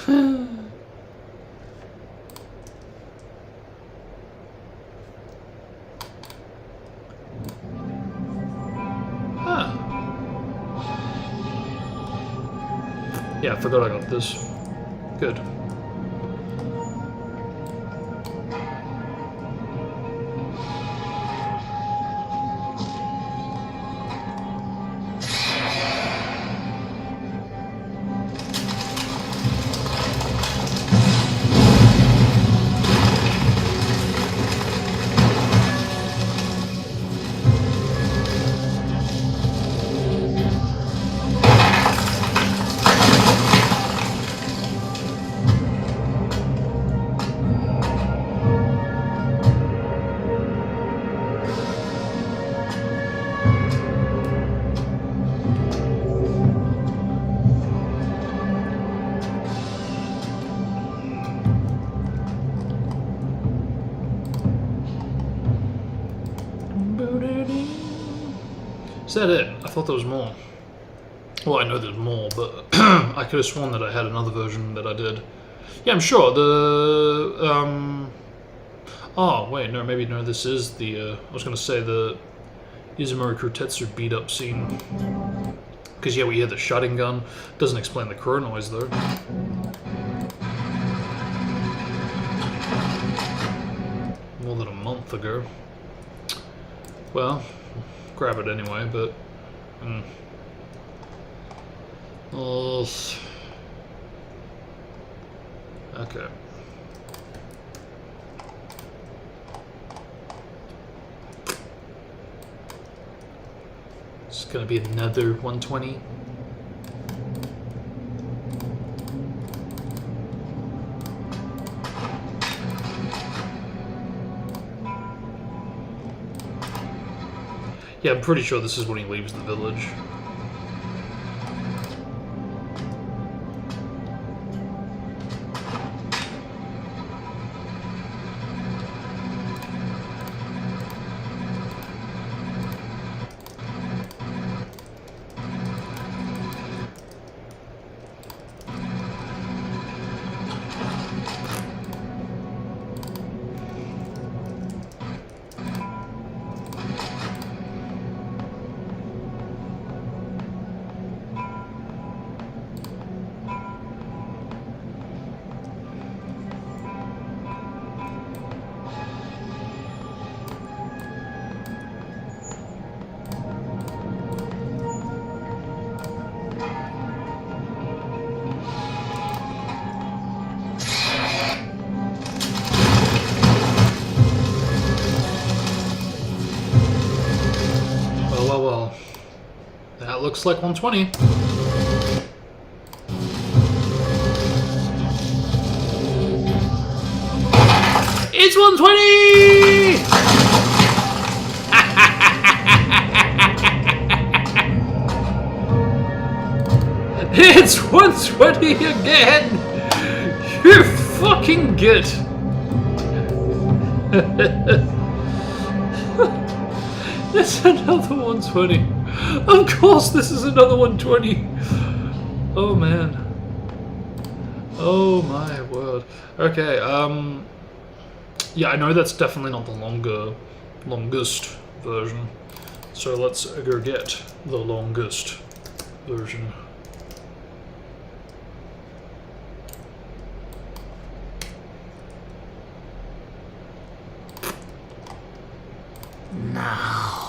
Ah. Yeah, I forgot I got this. Good. Is that it? I thought there was more. Well, I know there's more, but I could have sworn that I had another version that I did. Yeah, I'm sure. Oh, wait, no, maybe no, this is the, I was going to say the Izumori Kutetsu beat up scene. Because, yeah, we hear the shotting gun. Doesn't explain the crow noise, though. More than a month ago. Well, grab it anyway, but... Oh. Okay. It's gonna be another 120. Yeah, I'm pretty sure this is when he leaves the village. Well. That looks like 120. It's 120! It's 120 again! You fucking git! It's another 120. Of course this is another 120. Oh man. Oh my word. Okay, yeah, I know that's definitely not the longest version. So let's go get the longest version. Now.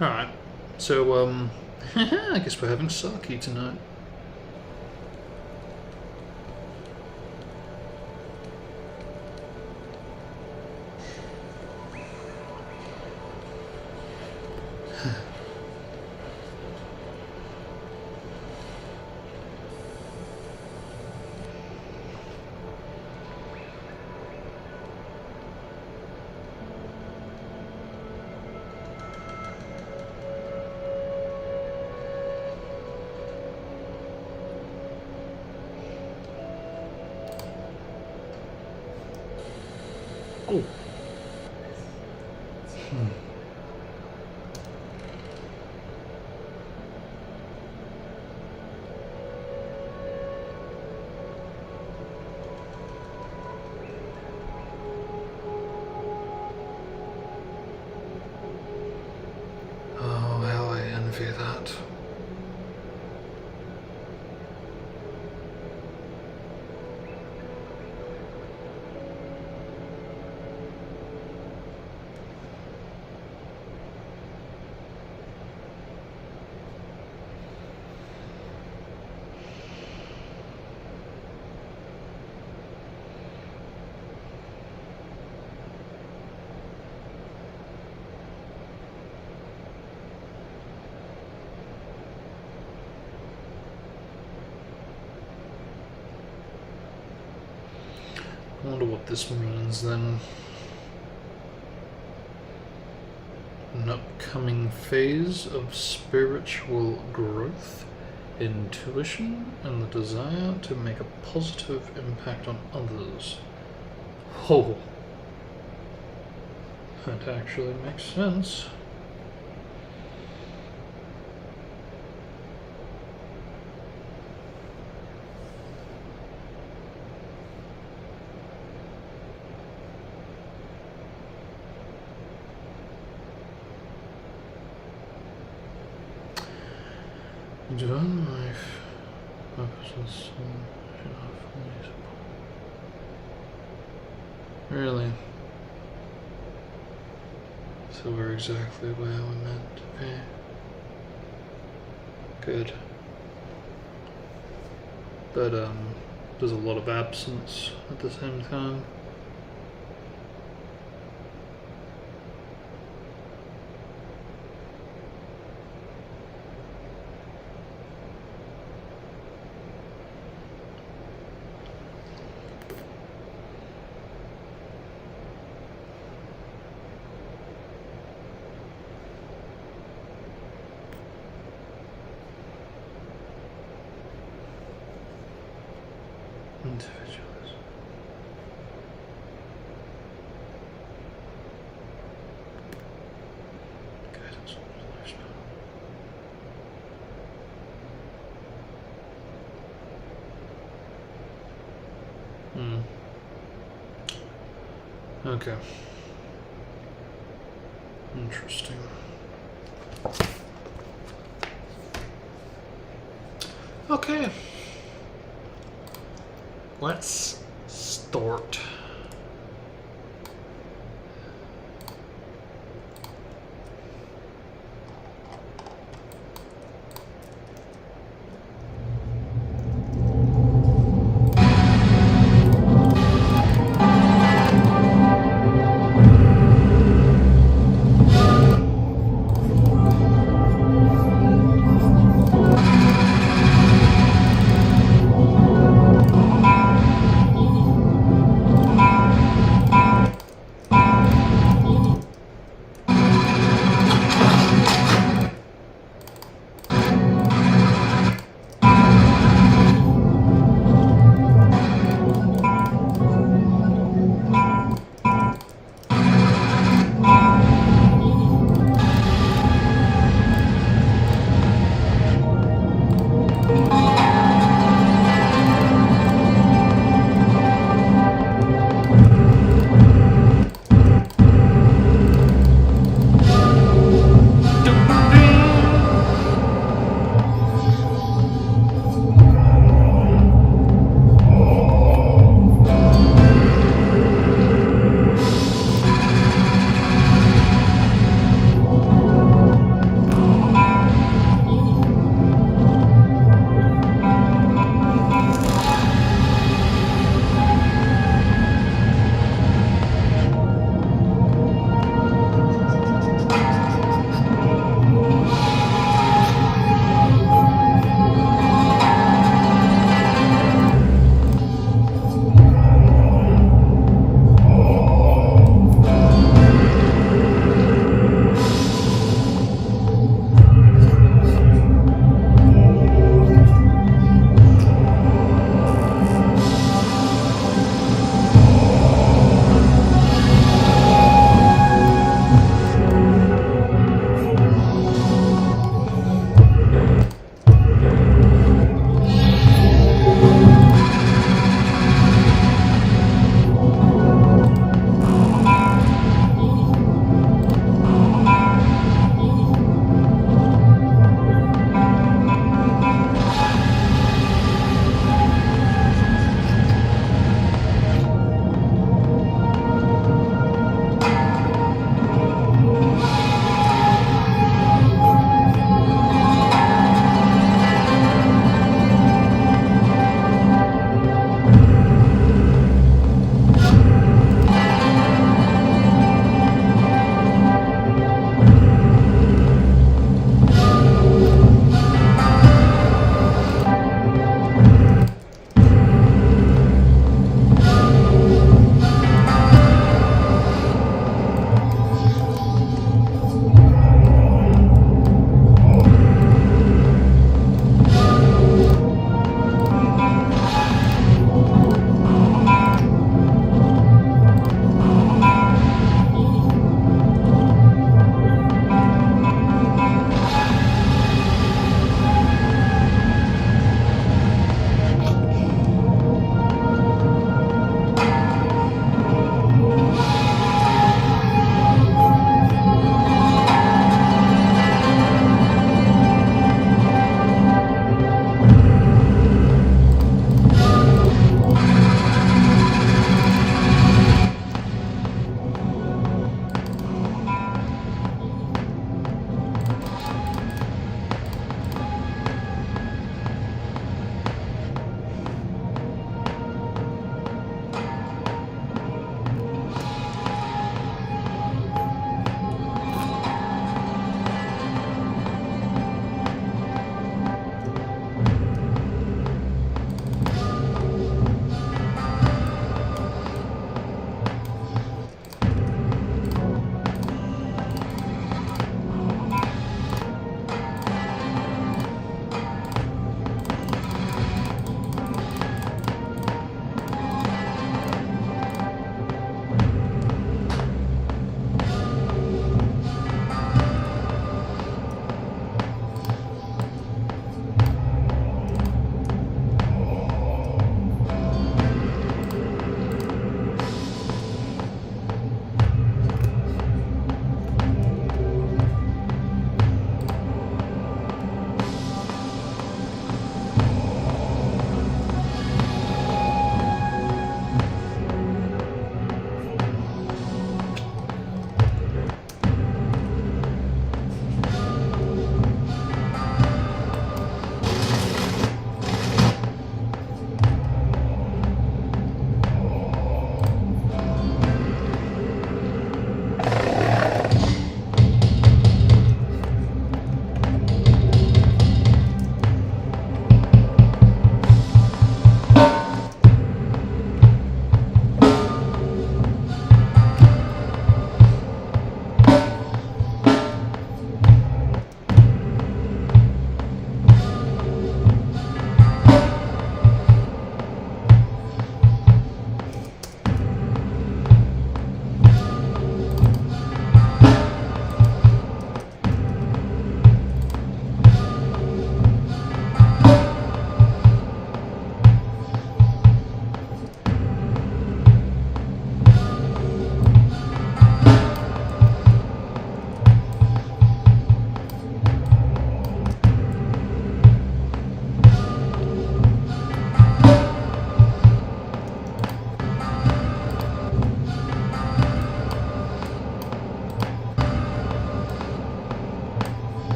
Alright, so, I guess we're having sake tonight. Oh. Oh, how I envy that. I wonder what this means then. An upcoming phase of spiritual growth, intuition, and the desire to make a positive impact on others. Oh, that actually makes sense. Divine life, purpose and soul should not fully support. Really? So we're exactly where we're meant to be. Good. But there's a lot of absence at the same time. Individualism. Guidance on the lifespan. Okay. Interesting. Okay. Let's start.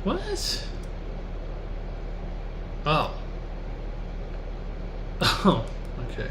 What? Oh. Oh, okay.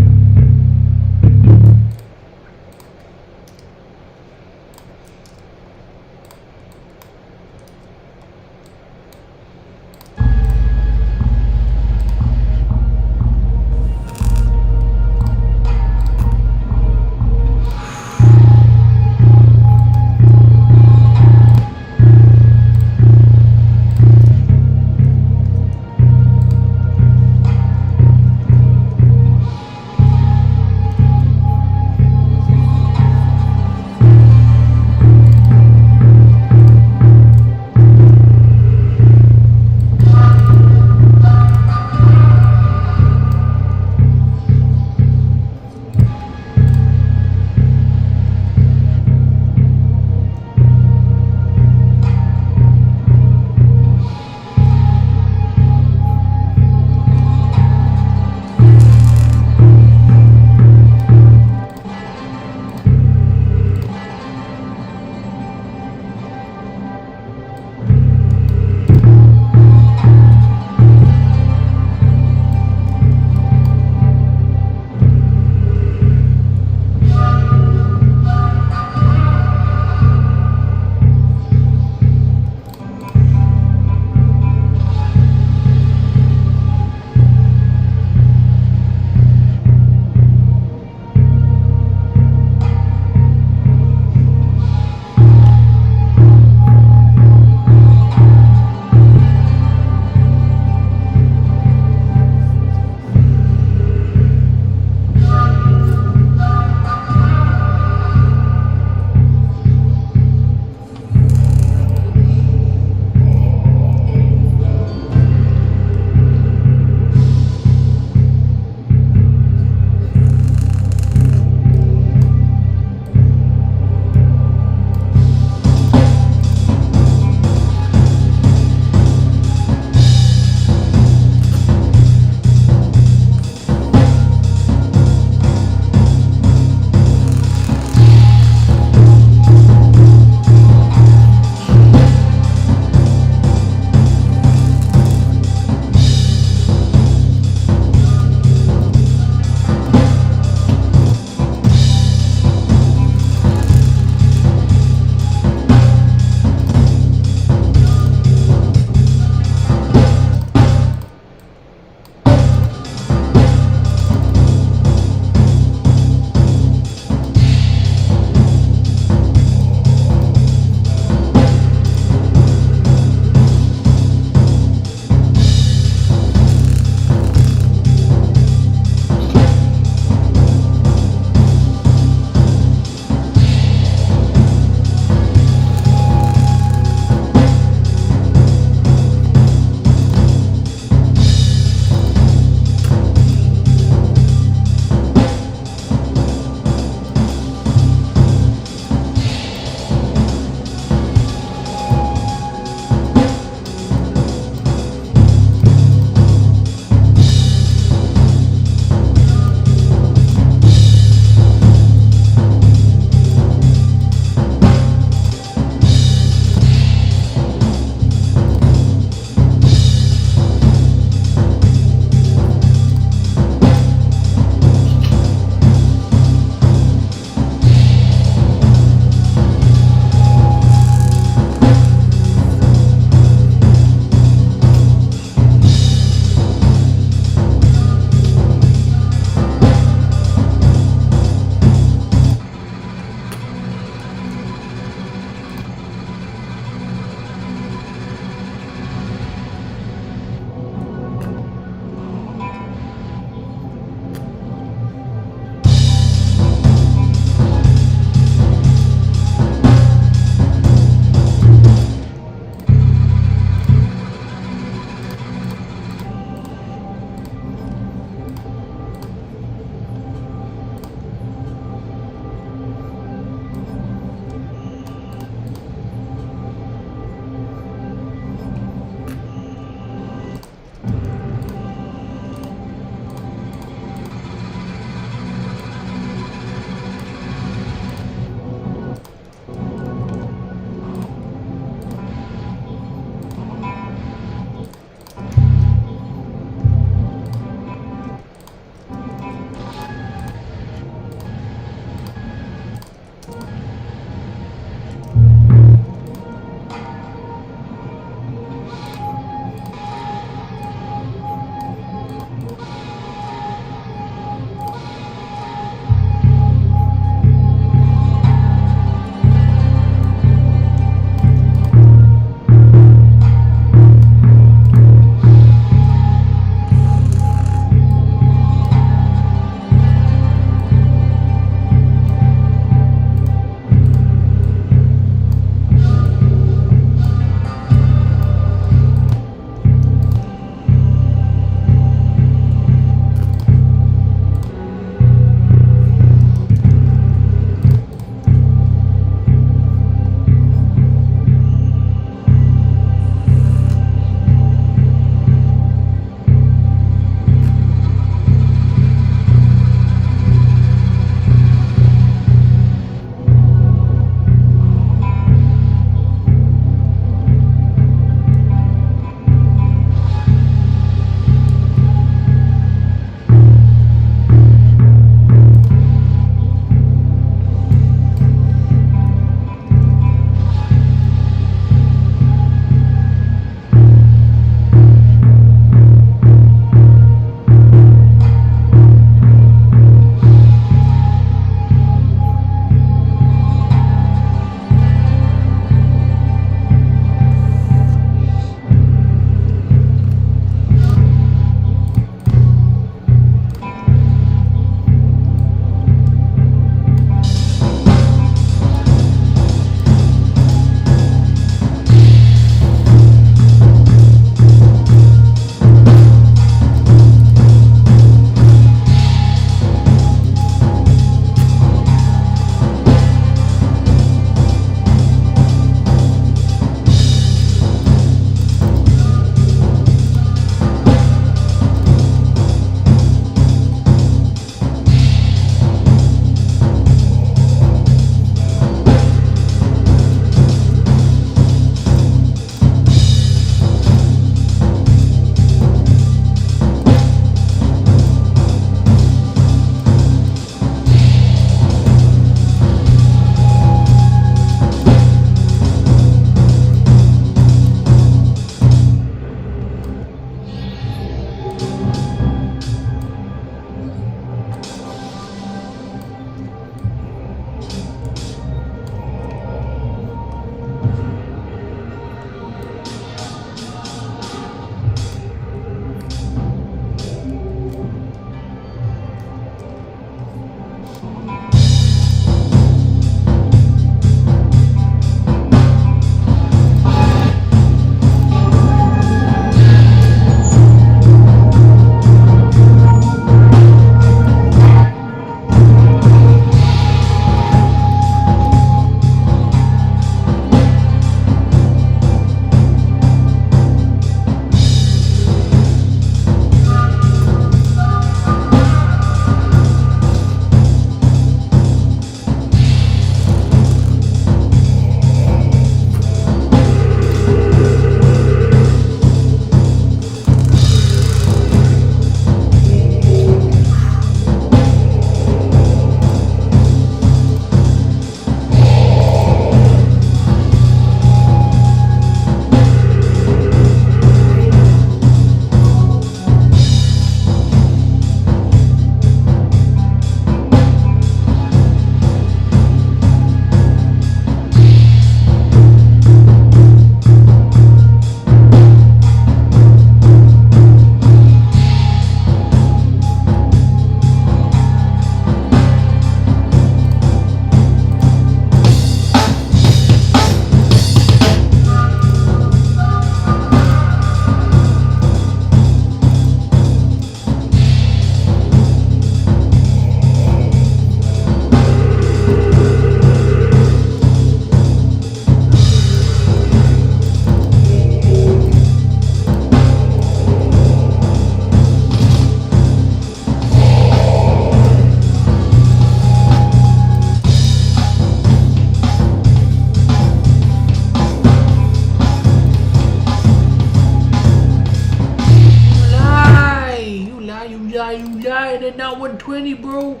20, bro.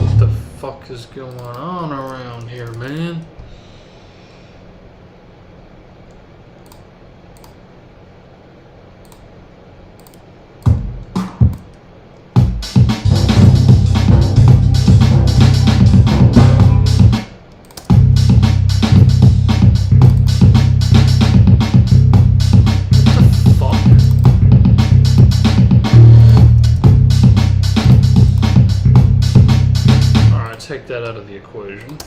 What the fuck is going on around here, man? Take that out of the equation.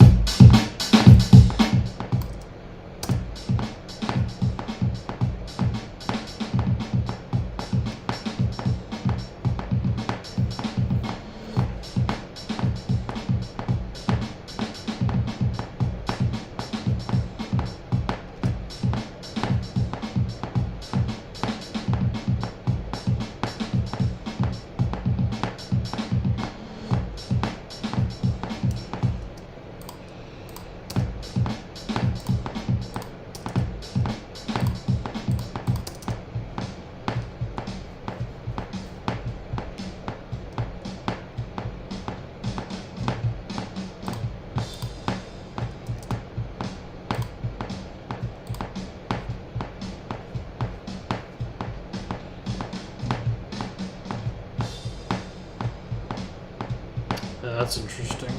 That's interesting.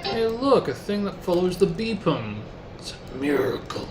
Hey, look, a thing that follows the beepum. It's a miracle.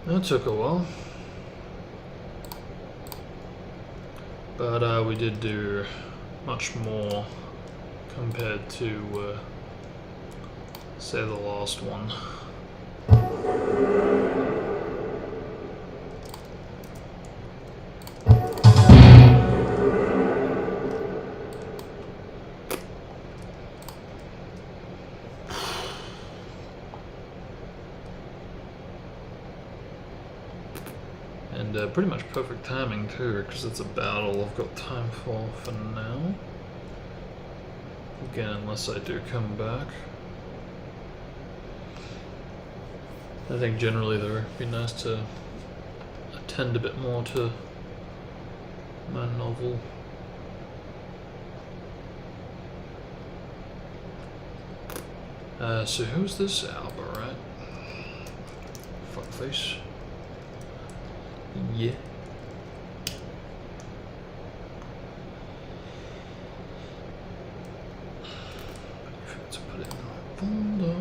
That took a while. But we did do much more compared to, say, the last one. And pretty much perfect timing too, because it's a battle I've got time for now. Again, unless I do come back. I think generally though, it'd be nice to attend a bit more to my novel. So who's this Aoba, right? Fuckface. Yeah. Let's put it in my folder.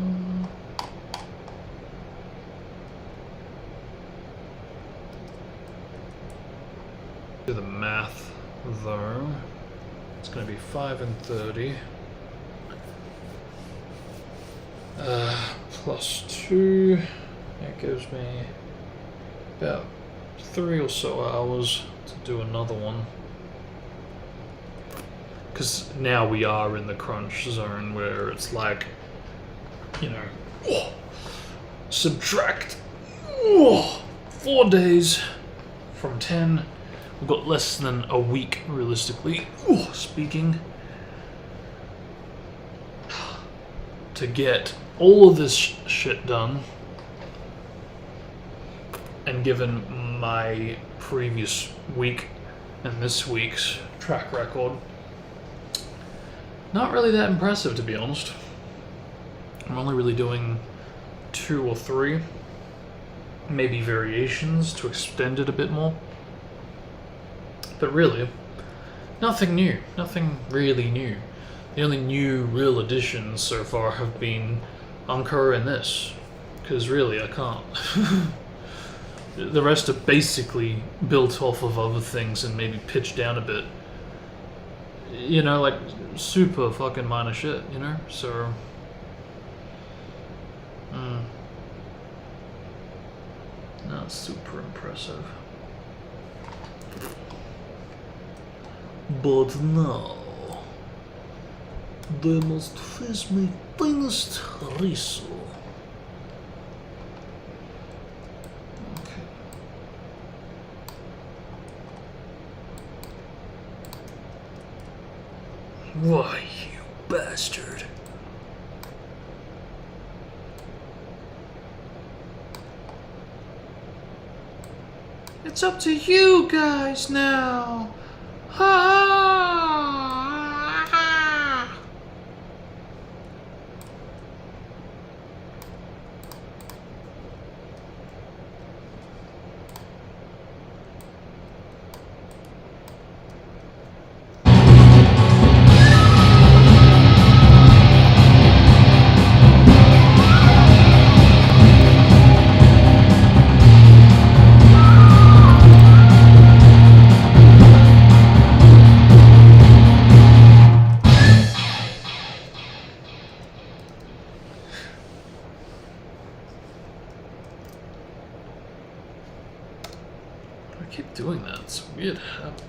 Do the math though. It's going to be 5 and 30. Plus 2. That gives me about 3 or so hours to do another one. Because now we are in the crunch zone where it's like, you know, subtract 4 days from 10. We've got less than a week, realistically speaking, to get all of this shit done. And given my previous week and this week's track record, not really that impressive, to be honest. I'm only really doing 2 or 3, maybe variations to extend it a bit more. But really, nothing new, nothing really new. The only new real additions so far have been Ankur and this, because really I can't. The rest are basically built off of other things and maybe pitched down a bit. You know, like super fucking minor shit, you know? So... not super impressive. But now, they must face my finest riso. Why, you bastard. It's up to you guys now. Ha! I keep doing that. It's a weird habit.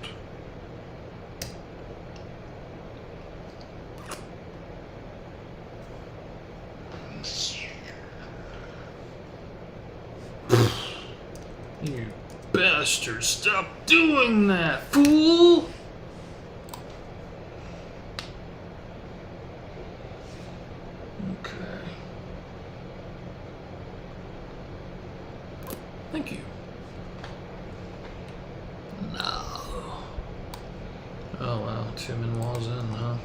You bastard, stop doing that, fool! Okay. Thank you. No. Oh wow, 2 minuars in, huh?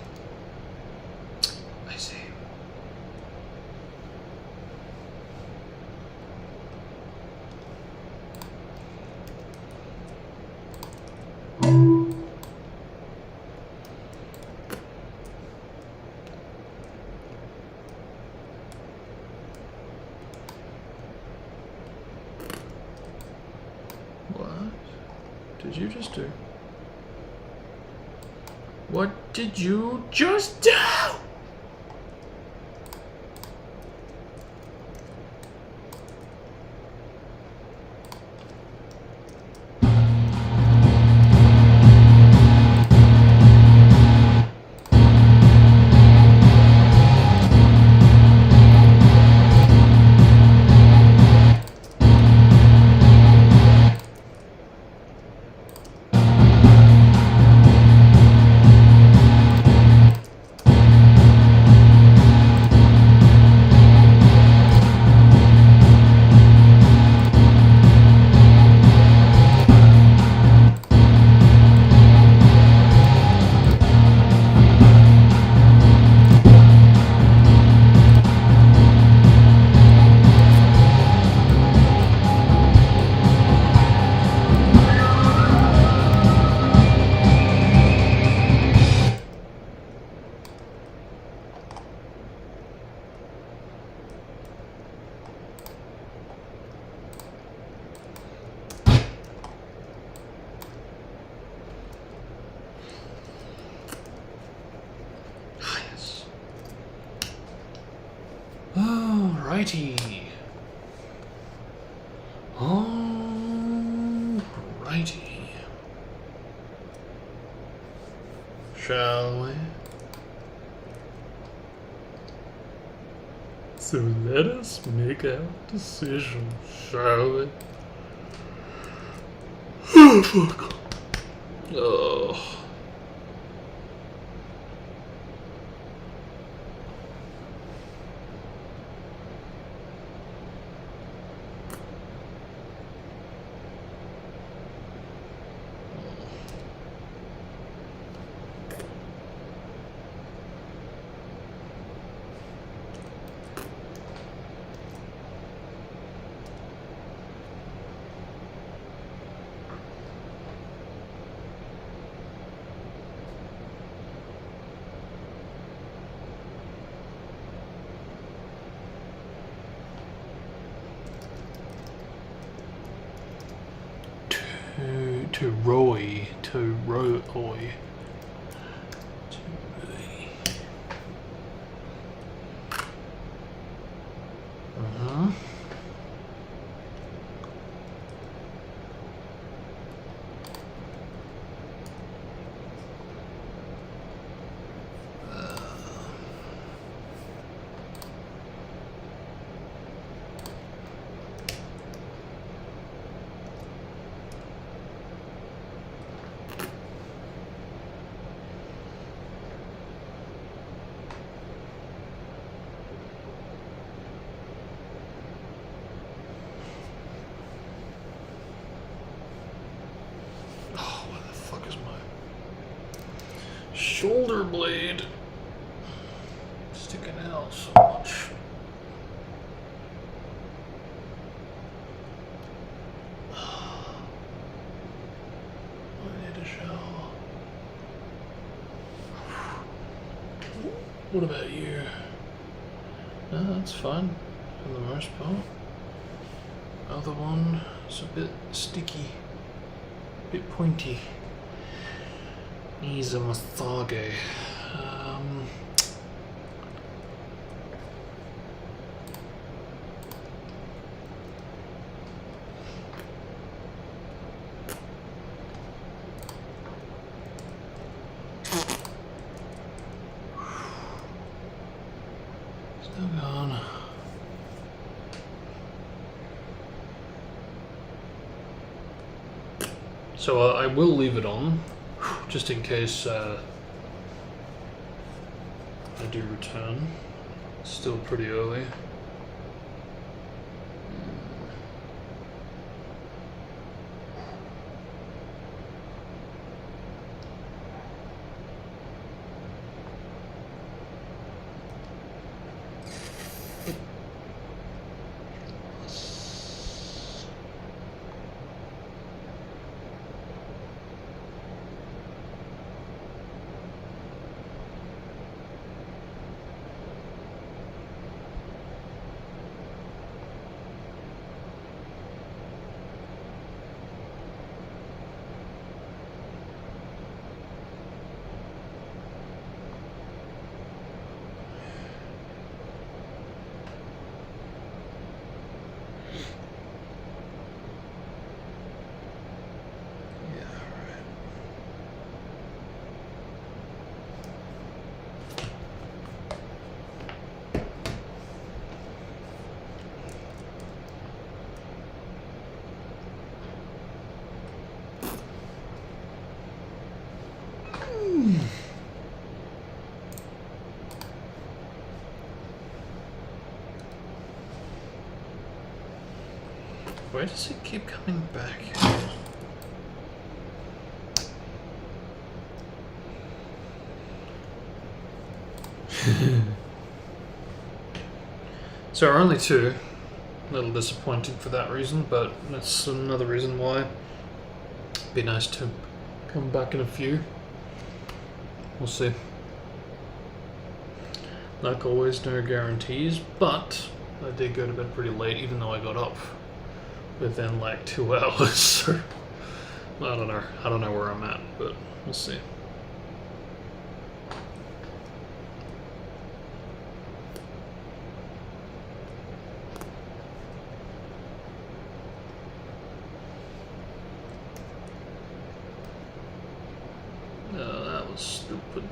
I see. you just do? What did you just do? Alrighty. Alrighty. Shall we? So let us make our decision, shall we? Oh, fuck. Oh. Toroi. Shoulder blade sticking out so much. I need a shower. What about you? No, that's fine for the most part. Other one is a bit sticky, a bit pointy. Needs a massage. Still gone. So I will leave it on, just in case I do return. It's still pretty early. Why does it keep coming back? So are only two. A little disappointing for that reason, but that's another reason why it'd be nice to come back in a few. We'll see. Like always, no guarantees, but I did go to bed pretty late, even though I got up within like 2 hours. So I don't know. I don't know where I'm at, but we'll see. That was stupid.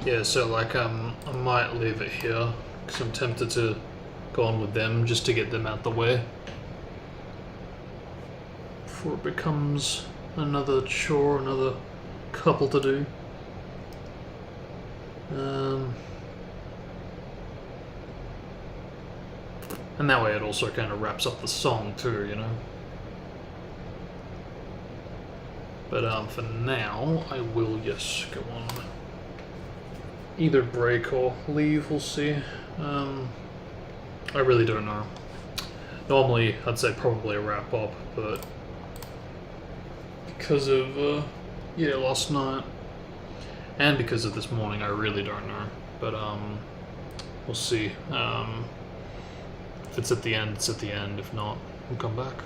Yeah, so like I might leave it here because I'm tempted to go on with them just to get them out the way before it becomes another chore, another couple to do. And that way it also kind of wraps up the song too, you know. But for now, I will, yes, go on. Either break or leave, we'll see. I really don't know. Normally, I'd say probably a wrap up, but because of, yeah, last night, and because of this morning, I really don't know. But, we'll see. If it's at the end, it's at the end. If not, we'll come back.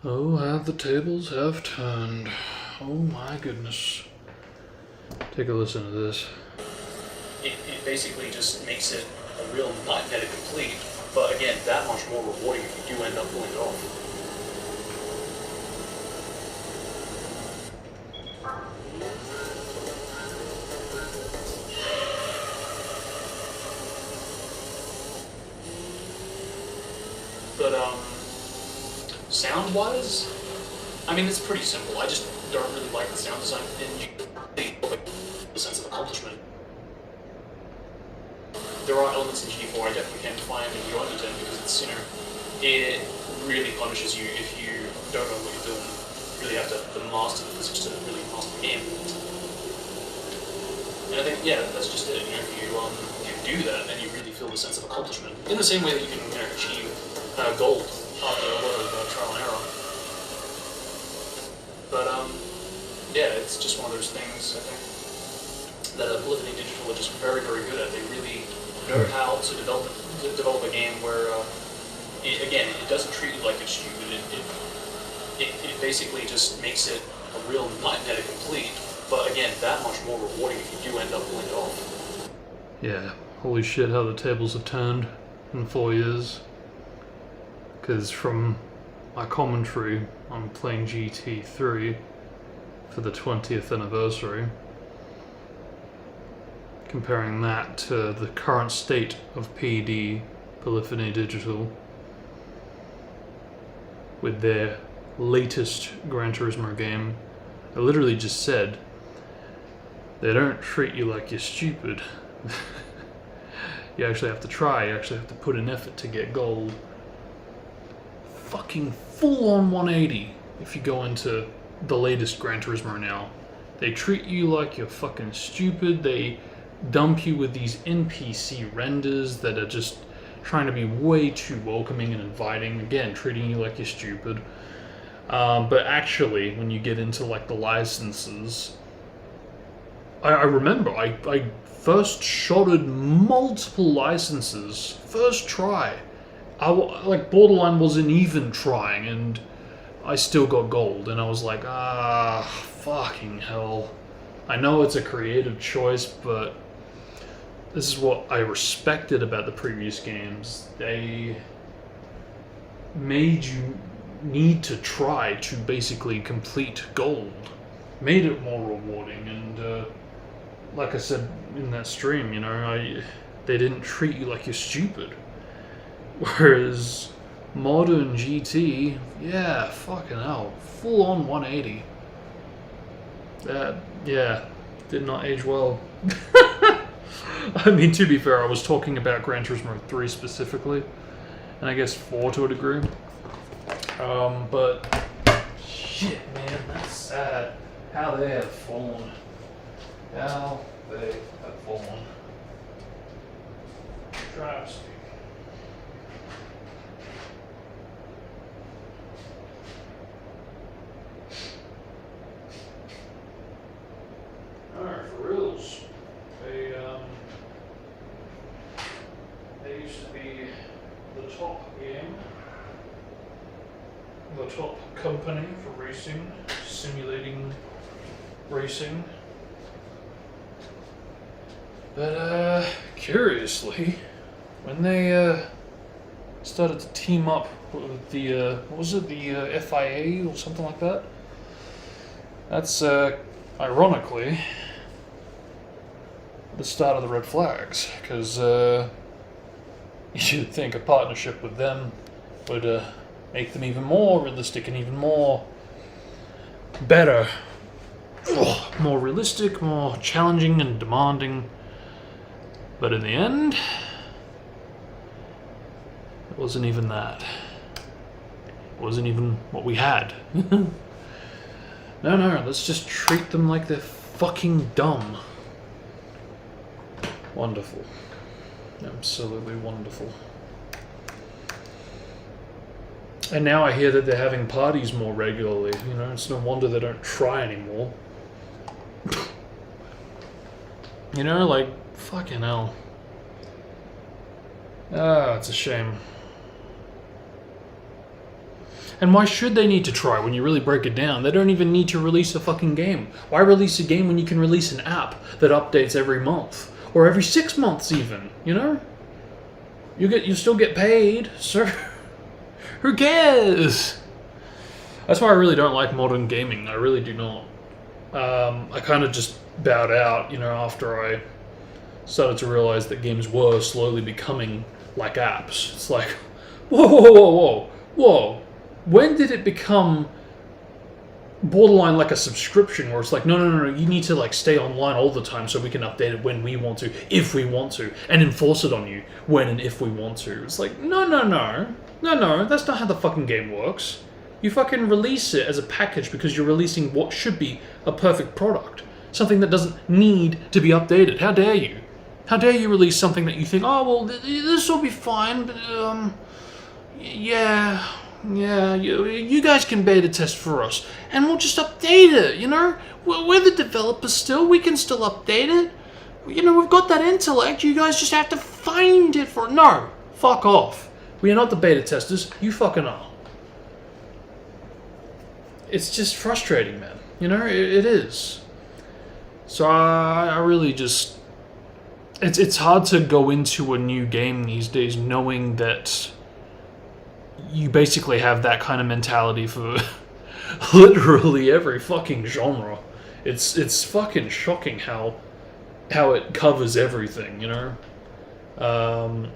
Oh, how the tables have turned. Oh my goodness. Take a listen to this. It basically just makes it a real nightmare to complete, but again, that much more rewarding if you do end up pulling it off. But, sound-wise, I mean, it's pretty simple. I just don't really like the sound design, and you the sense of accomplishment. There are elements in GT4 I definitely can find enjoyment in because it's, it really punishes you if you don't know what you're doing. You really have to master the physics to really master the game. And I think, yeah, that's just it. If you can do that, then you really feel the sense of accomplishment. In the same way that you can achieve gold after a lot of trial and error. But yeah, it's just one of those things, I think, that Polyphony Digital are just very, very good at. They really know how to develop a game where, it doesn't treat you like it's stupid. It basically just makes it a real nightmare to complete, but again, that much more rewarding if you do end up pulling it off. Yeah, holy shit how the tables have turned in 4 years. Because from my commentary, I'm playing GT3 for the 20th anniversary. Comparing that to the current state of PD, Polyphony Digital, with their latest Gran Turismo game, I literally just said, they don't treat you like you're stupid. You actually have to try, you actually have to put in effort to get gold. Fucking full-on 180 if you go into the latest Gran Turismo now. They treat you like you're fucking stupid, they dump you with these NPC renders that are just trying to be way too welcoming and inviting, again, treating you like you're stupid. But actually, when you get into like the licenses, I remember I first shotted multiple licenses, first try. Like borderline wasn't even trying, and I still got gold, and I was like, fucking hell. I know it's a creative choice, but this is what I respected about the previous games. They made you need to try to basically complete gold. Made it more rewarding, and like I said in that stream, they didn't treat you like you're stupid. Whereas modern GT, yeah, fucking hell, full on 180. That, yeah, did not age well. I mean, to be fair, I was talking about Gran Turismo 3 specifically, and I guess 4 to a degree. But shit, man, that's sad. How they have fallen. How they have fallen. Travesty. Alright, for reals. They used to be the top game, the top company for racing, simulating racing. But curiously, when they started to team up with the what was it, the FIA or something like that? That's ironically the start of the red flags, because you'd think a partnership with them would make them even more realistic and even more better, more realistic, more challenging and demanding. But in the end, it wasn't even that. It wasn't even what we had. No, let's just treat them like they're fucking dumb. Wonderful. Absolutely wonderful. And now I hear that they're having parties more regularly. It's no wonder they don't try anymore. Like, fucking hell. It's a shame. And why should they need to try when you really break it down? They don't even need to release a fucking game. Why release a game when you can release an app that updates every month? Or every 6 months even, you know? You still get paid, sir. Who cares? That's why I really don't like modern gaming. I really do not. I kind of just bowed out, you know, after I started to realize that games were slowly becoming like apps. It's like, whoa. When did it become borderline like a subscription where it's like, no, you need to like stay online all the time so we can update it when we want to, if we want to, and enforce it on you when and if we want to. It's like, no, that's not how the fucking game works. You fucking release it as a package because you're releasing what should be a perfect product. Something that doesn't need to be updated. How dare you? How dare you release something that you think, oh, well, this will be fine, but, yeah, you guys can beta test for us, and we'll just update it, you know? We're the developers still, we can still update it. You know, we've got that intellect, you guys just have to find it for... No, fuck off. We are not the beta testers, you fucking are. It's just frustrating, man. You know, it is. So I really just... It's hard to go into a new game these days knowing that you basically have that kind of mentality for literally every fucking genre. It's fucking shocking how it covers everything, you know? And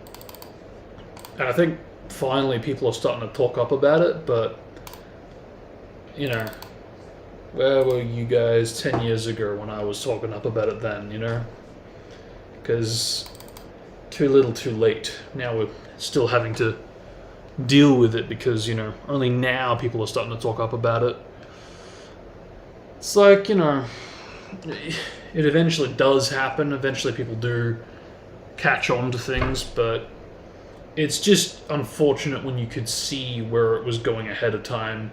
I think finally people are starting to talk up about it, but, you know, where were you guys 10 years ago when I was talking up about it then, you know? Because too little too late. Now we're still having to deal with it because, you know, only now people are starting to talk up about it. It's like, you know, it eventually does happen. Eventually people do catch on to things, but it's just unfortunate when you could see where it was going ahead of time,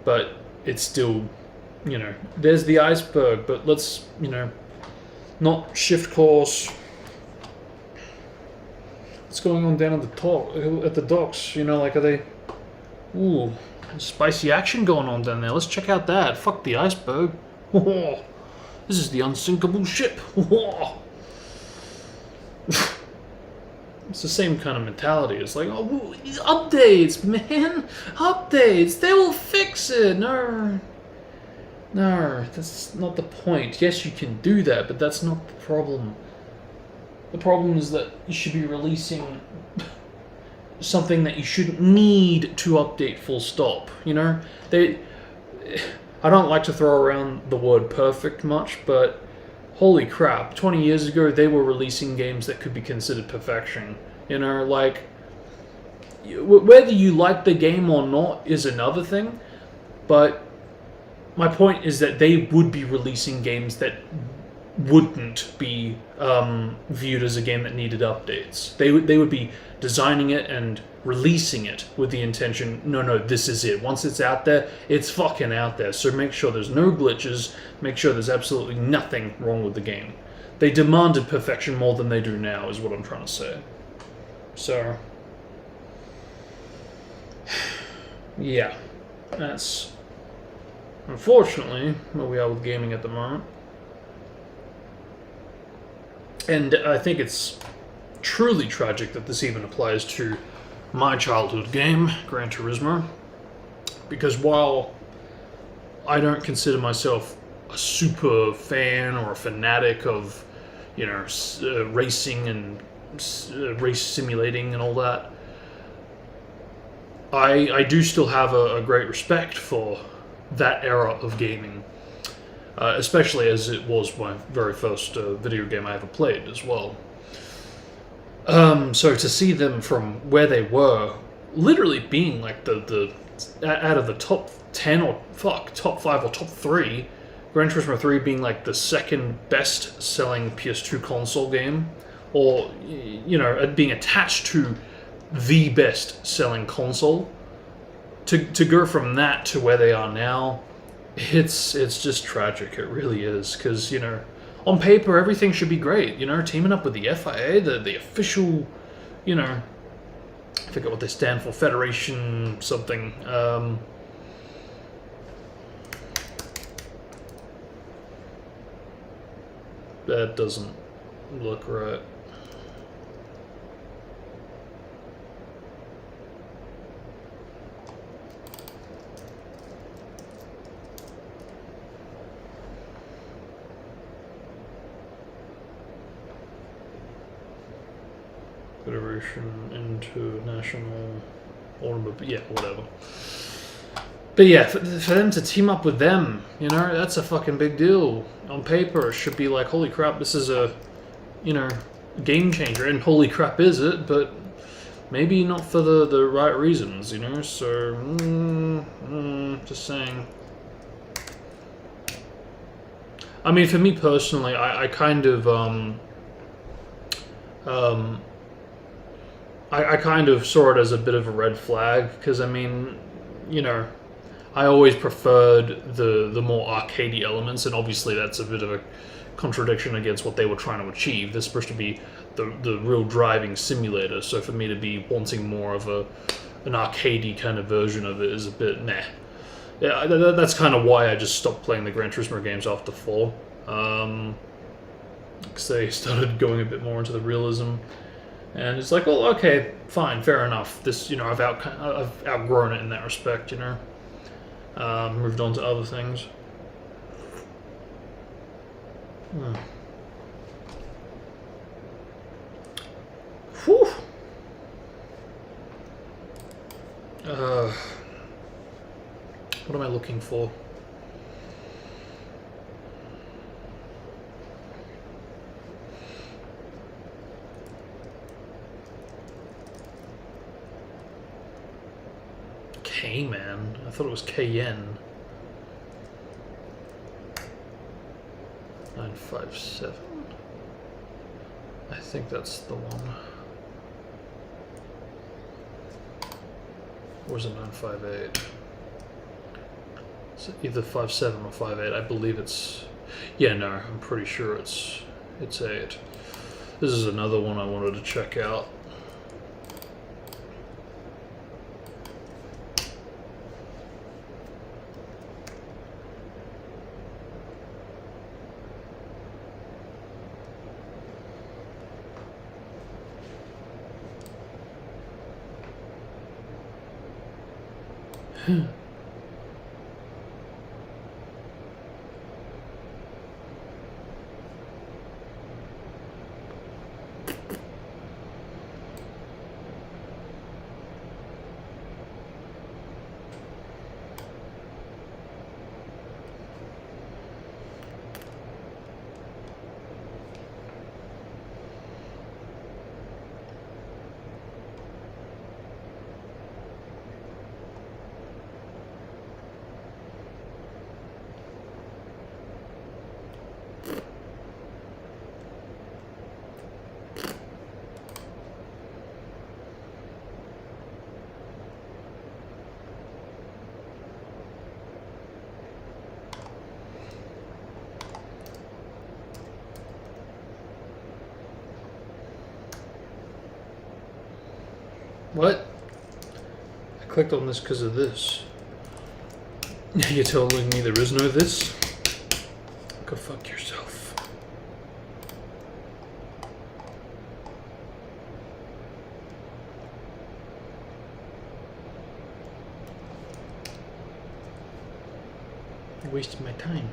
but it's still, you know, there's the iceberg, but let's, you know, not shift course. What's going on down at the docks? You know, like, are they... Ooh, spicy action going on down there. Let's check out that. Fuck the iceberg. This is the unsinkable ship. It's the same kind of mentality. It's like, oh, updates, man. Updates. They will fix it. No, that's not the point. Yes, you can do that, but that's not the problem. The problem is that you should be releasing something that you shouldn't need to update full stop, you know? I don't like to throw around the word perfect much, but holy crap, 20 years ago they were releasing games that could be considered perfection, you know? Like, whether you like the game or not is another thing, but my point is that they would be releasing games that wouldn't be viewed as a game that needed updates. They would be designing it and releasing it with the intention, no, this is it. Once it's out there, it's fucking out there. So make sure there's no glitches, make sure there's absolutely nothing wrong with the game. They demanded perfection more than they do now, is what I'm trying to say. So, yeah, that's unfortunately where we are with gaming at the moment. And I think it's truly tragic that this even applies to my childhood game, Gran Turismo. Because while I don't consider myself a super fan or a fanatic of, you know, racing and race simulating and all that, I do still have a great respect for that era of gaming. Especially as it was my very first video game I ever played as well. So to see them from where they were, literally being like the out of the top 10 or top 5 or top 3, Gran Turismo 3 being like the second best selling PS2 console game, or, you know, being attached to the best selling console, to go from that to where they are now, it's just tragic. It really is, because, you know, on paper everything should be great, you know, teaming up with the FIA, the official, you know, I forget what they stand for. Federation something. That doesn't look right. Federation International Automobile, yeah, whatever. But yeah, for them to team up with them, you know, that's a fucking big deal. On paper, it should be like, holy crap, this is a, you know, game changer. And holy crap is it, but maybe not for the right reasons, you know? So, just saying. I mean, for me personally, I kind of, I kind of saw it as a bit of a red flag, because, I mean, you know, I always preferred the more arcadey elements, and obviously that's a bit of a contradiction against what they were trying to achieve. They're supposed to be the real driving simulator, so for me to be wanting more of an arcadey kind of version of it is a bit meh. Yeah, that's kind of why I just stopped playing the Gran Turismo games after 4. Because they started going a bit more into the realism. And it's like, well, okay, fine, fair enough. This, you know, I've outgrown it in that respect, you know. Moved on to other things. Whew. What am I looking for? K-Man? I thought it was K-Yen. 957? I think that's the one. Or is it 958? It's either 57 or 58. I believe it's... Yeah, no, I'm pretty sure it's 8. This is another one I wanted to check out. What? I clicked on this because of this. You're telling me there is no this? Go fuck yourself. You're wasting my time.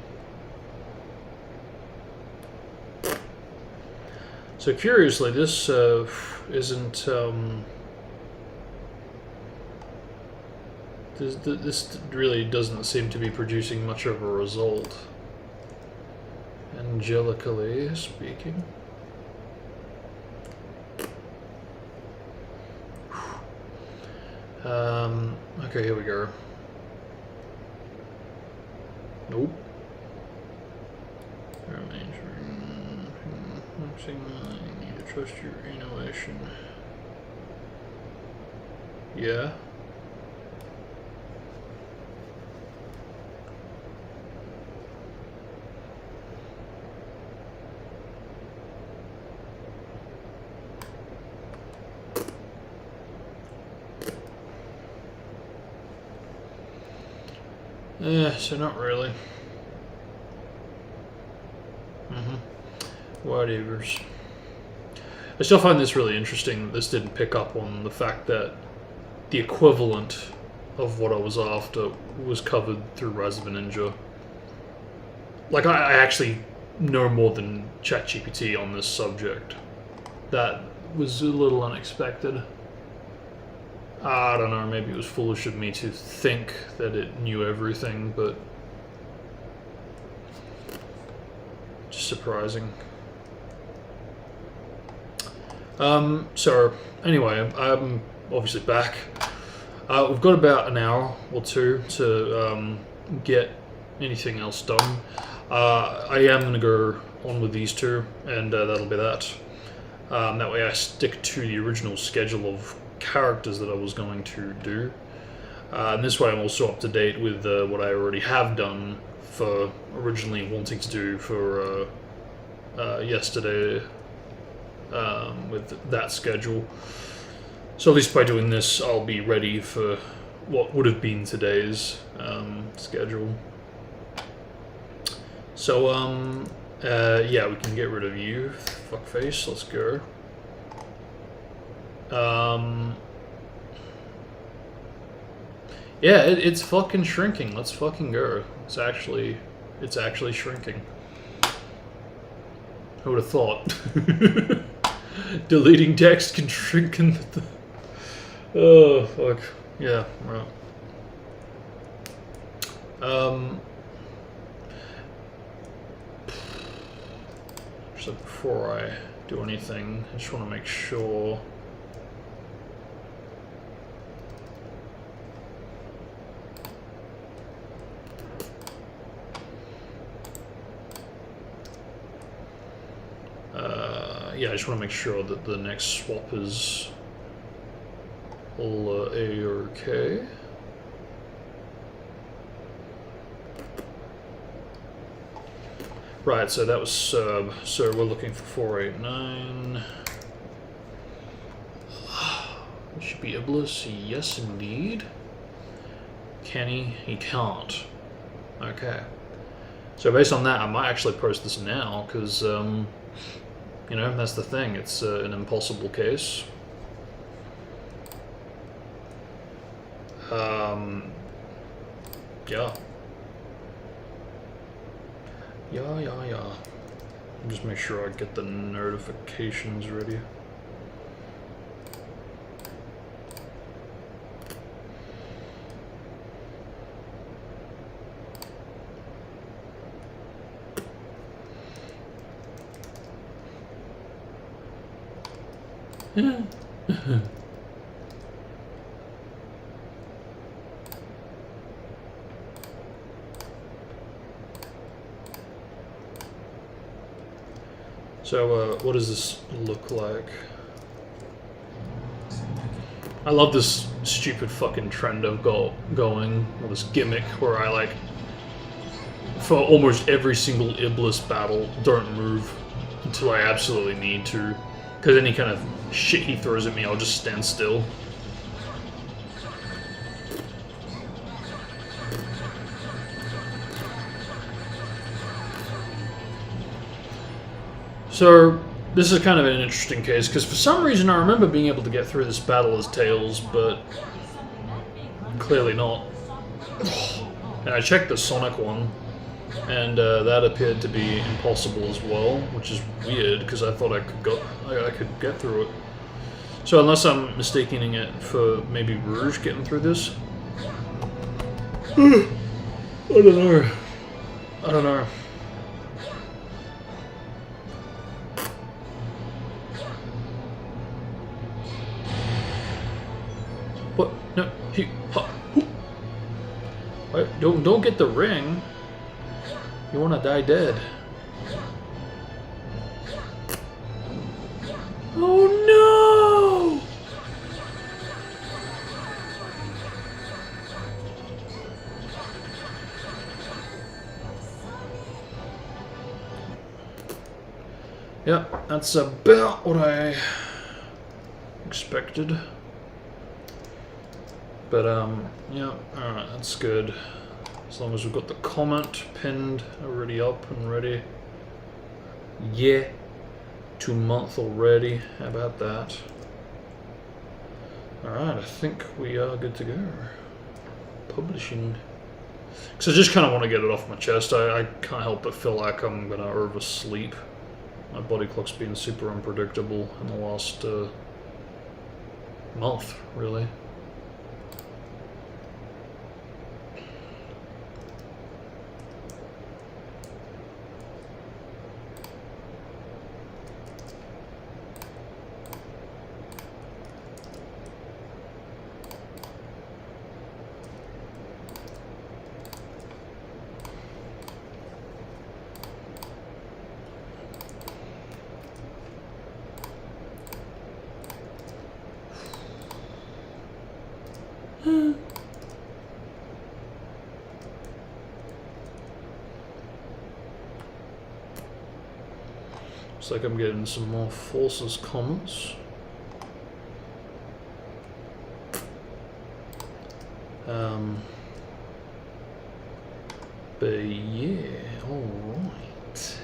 So curiously, this isn't... This really doesn't seem to be producing much of a result. Angelically speaking. Okay, here we go. Nope. You need to trust your innovation. Yeah. So not really. Whatevers. I still find this really interesting that this didn't pick up on the fact that the equivalent of what I was after was covered through Rise of a Ninja. Like, I actually know more than ChatGPT on this subject. That was a little unexpected. I don't know, maybe it was foolish of me to think that it knew everything, but just surprising. So anyway, I'm obviously back. We've got about an hour or two to get anything else done. I am going to go on with these two, and that'll be that. That way I stick to the original schedule of characters that I was going to do. And this way I'm also up to date with what I already have done for originally wanting to do for yesterday with that schedule. So at least by doing this I'll be ready for what would have been today's schedule. So yeah, we can get rid of you, fuckface, let's go. Yeah, it's fucking shrinking. Let's fucking go. It's actually shrinking. Who would have thought? Deleting text can shrink in the... Oh, fuck. Yeah, right. So before I do anything, I just want to make sure... yeah, I just want to make sure that the next swap is all A-OK. Right, so that was sub. So we're looking for 489. It should be Iblis. Yes, indeed. Can he? He can't. Okay. So based on that, I might actually post this now, because... you know, that's the thing, it's an impossible case. Yeah. Yeah. Just make sure I get the notifications ready. So, what does this look like? I love this stupid fucking trend I've got going, or this gimmick where I, like, for almost every single Iblis battle, don't move until I absolutely need to. Because any kind of shit he throws at me, I'll just stand still. So, this is kind of an interesting case, because for some reason I remember being able to get through this battle as Tails, but clearly not. And I checked the Sonic one, and that appeared to be impossible as well, which is weird, because I thought I could get through it. So unless I'm mistaking it for maybe Rouge getting through this? I don't know. What? No, Wait, don't get the ring. You want to die dead. Oh no! Yep, that's about what I expected. But yeah, alright, that's good. As long as we've got the comment pinned already up and ready. Yeah. 2 months already. How about that? Alright, I think we are good to go. Publishing. Because I just kind of want to get it off my chest. I can't help but feel like I'm going to oversleep. My body clock's been super unpredictable in the last month, really. Looks like I'm getting some more Forces comments. But yeah, alright.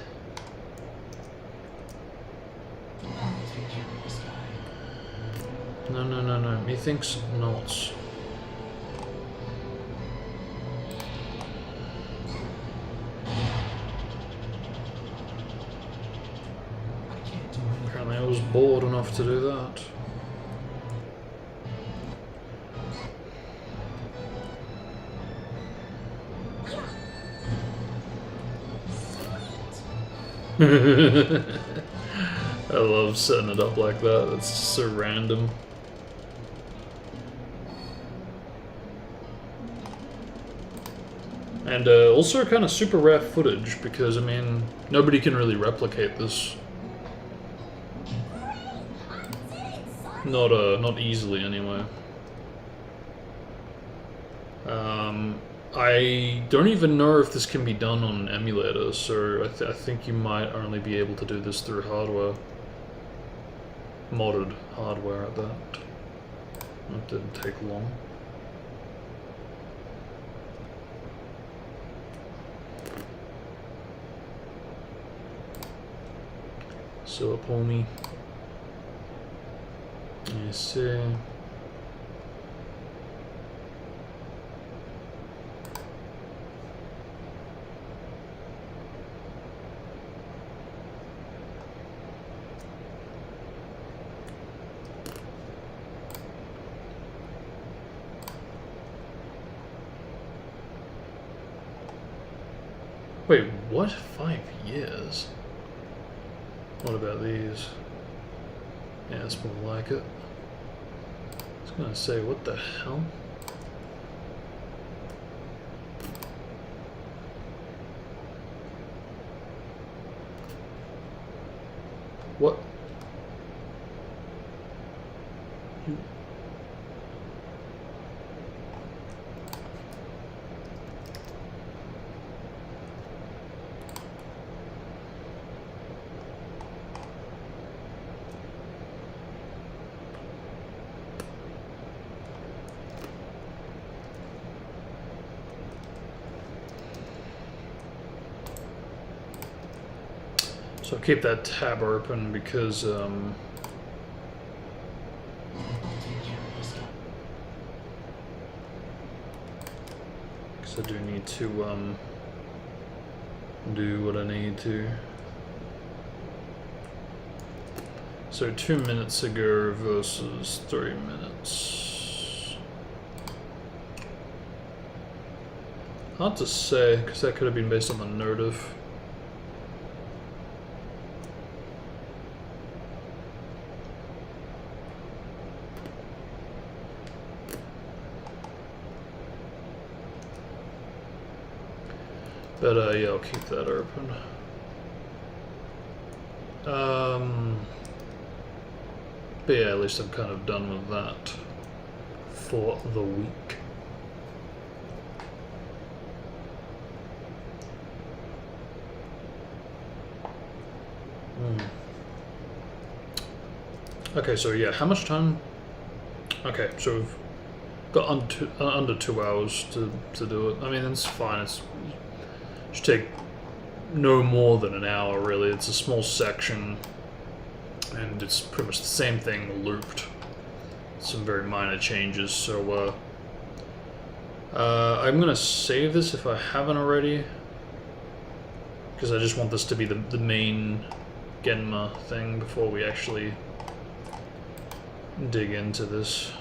No, methinks not. Apparently I was bored enough to do that. I love setting it up like that. It's just so random. And also kind of super rare footage because, I mean, nobody can really replicate this. Not easily anyway. I don't even know if this can be done on an emulator, so I think you might only be able to do this through hardware. Modded hardware at that. That didn't take long. So up, homie. I see. Wait, what? 5 years? What about these? Yeah, that's more like it. I was gonna say, what the hell? What? So I'll keep that tab open because I do need to do what I need to. So 2 minutes ago versus 3 minutes. Hard to say because that could have been based on the notif. But yeah, I'll keep that open. But yeah, at least I'm kind of done with that for the week. Okay, so yeah, how much time? Okay, so got under 2 hours to do it. I mean, it's fine. It should take no more than an hour, really. It's a small section, and it's pretty much the same thing looped. Some very minor changes. So I'm gonna save this if I haven't already, because I just want this to be the main Genma thing before we actually dig into this.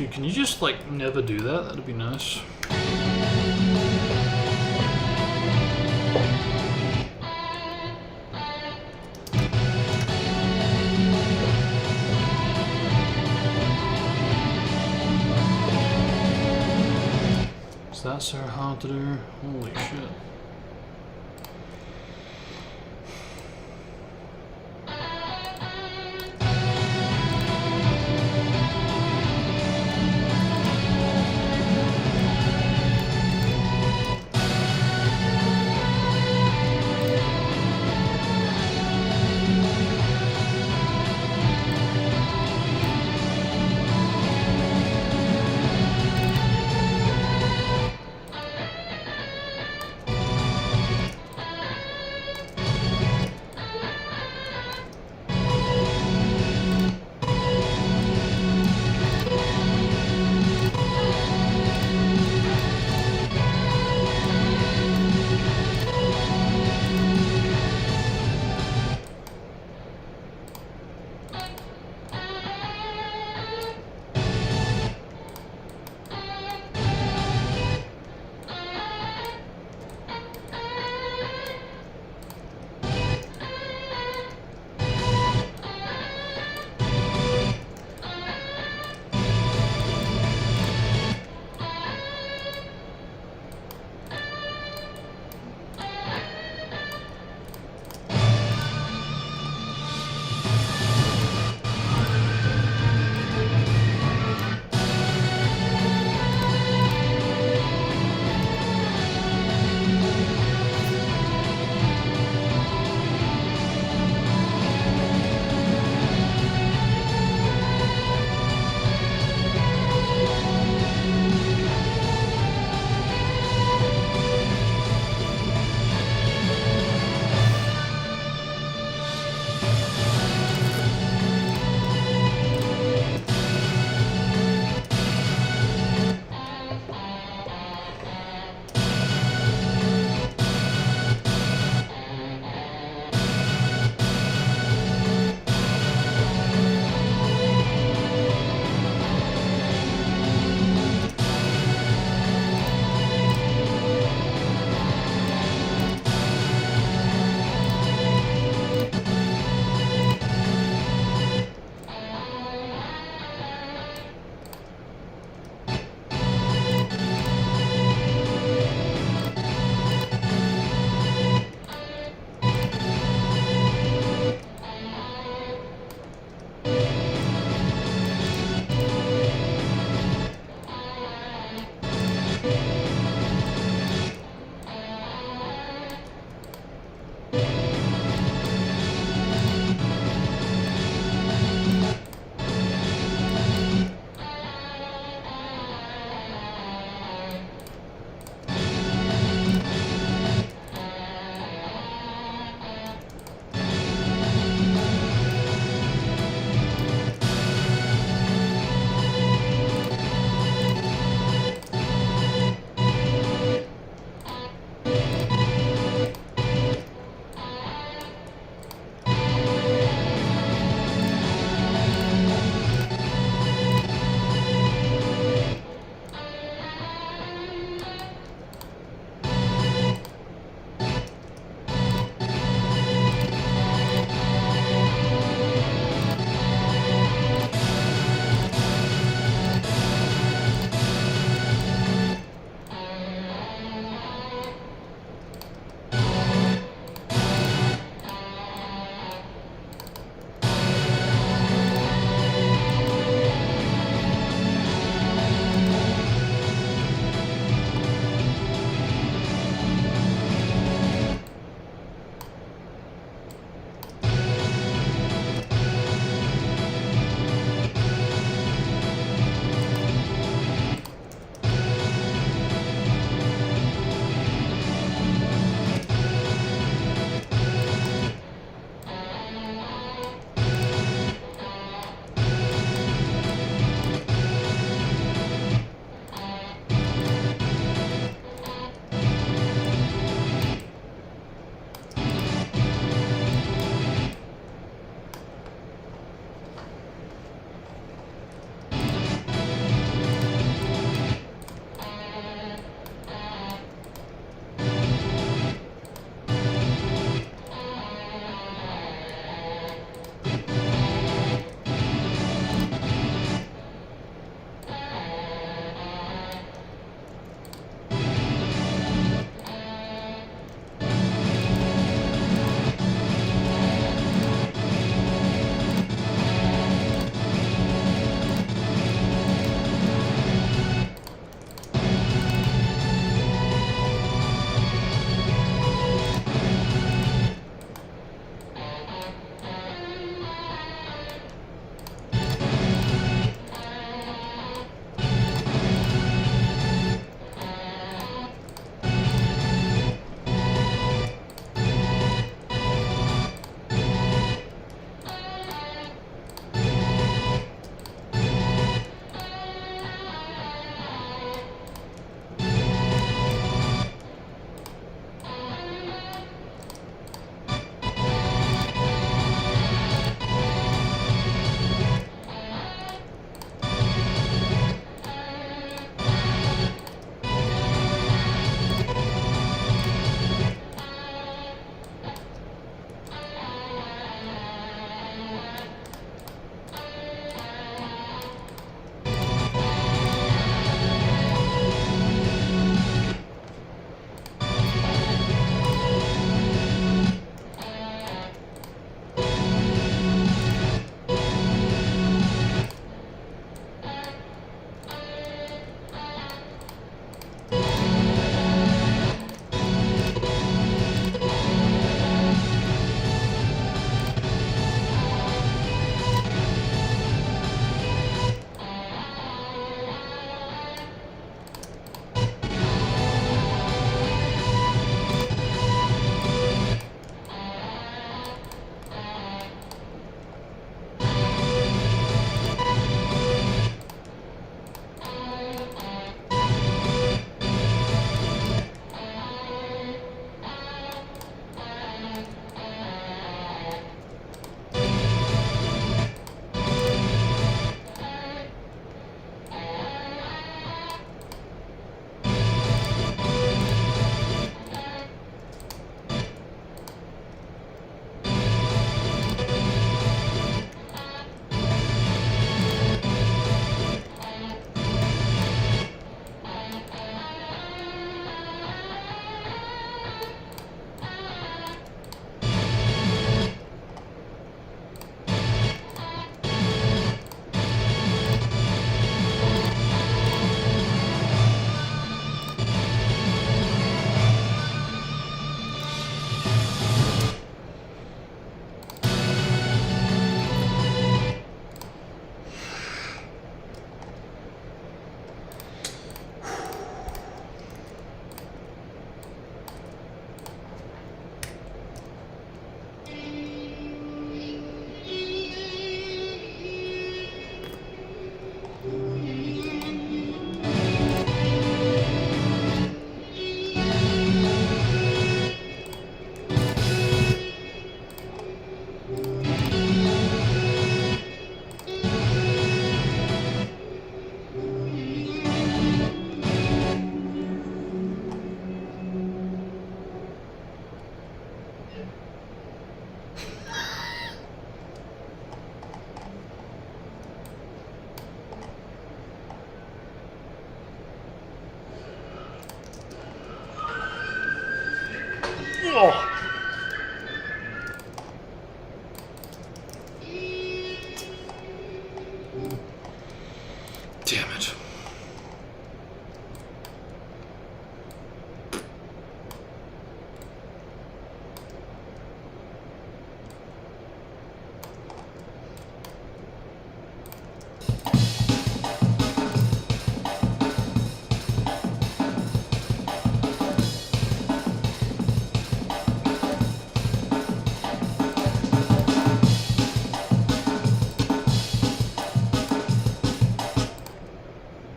Dude, can you just like never do that? That'd be nice. Is that so hard to do? Holy shit. Oh. Damn it.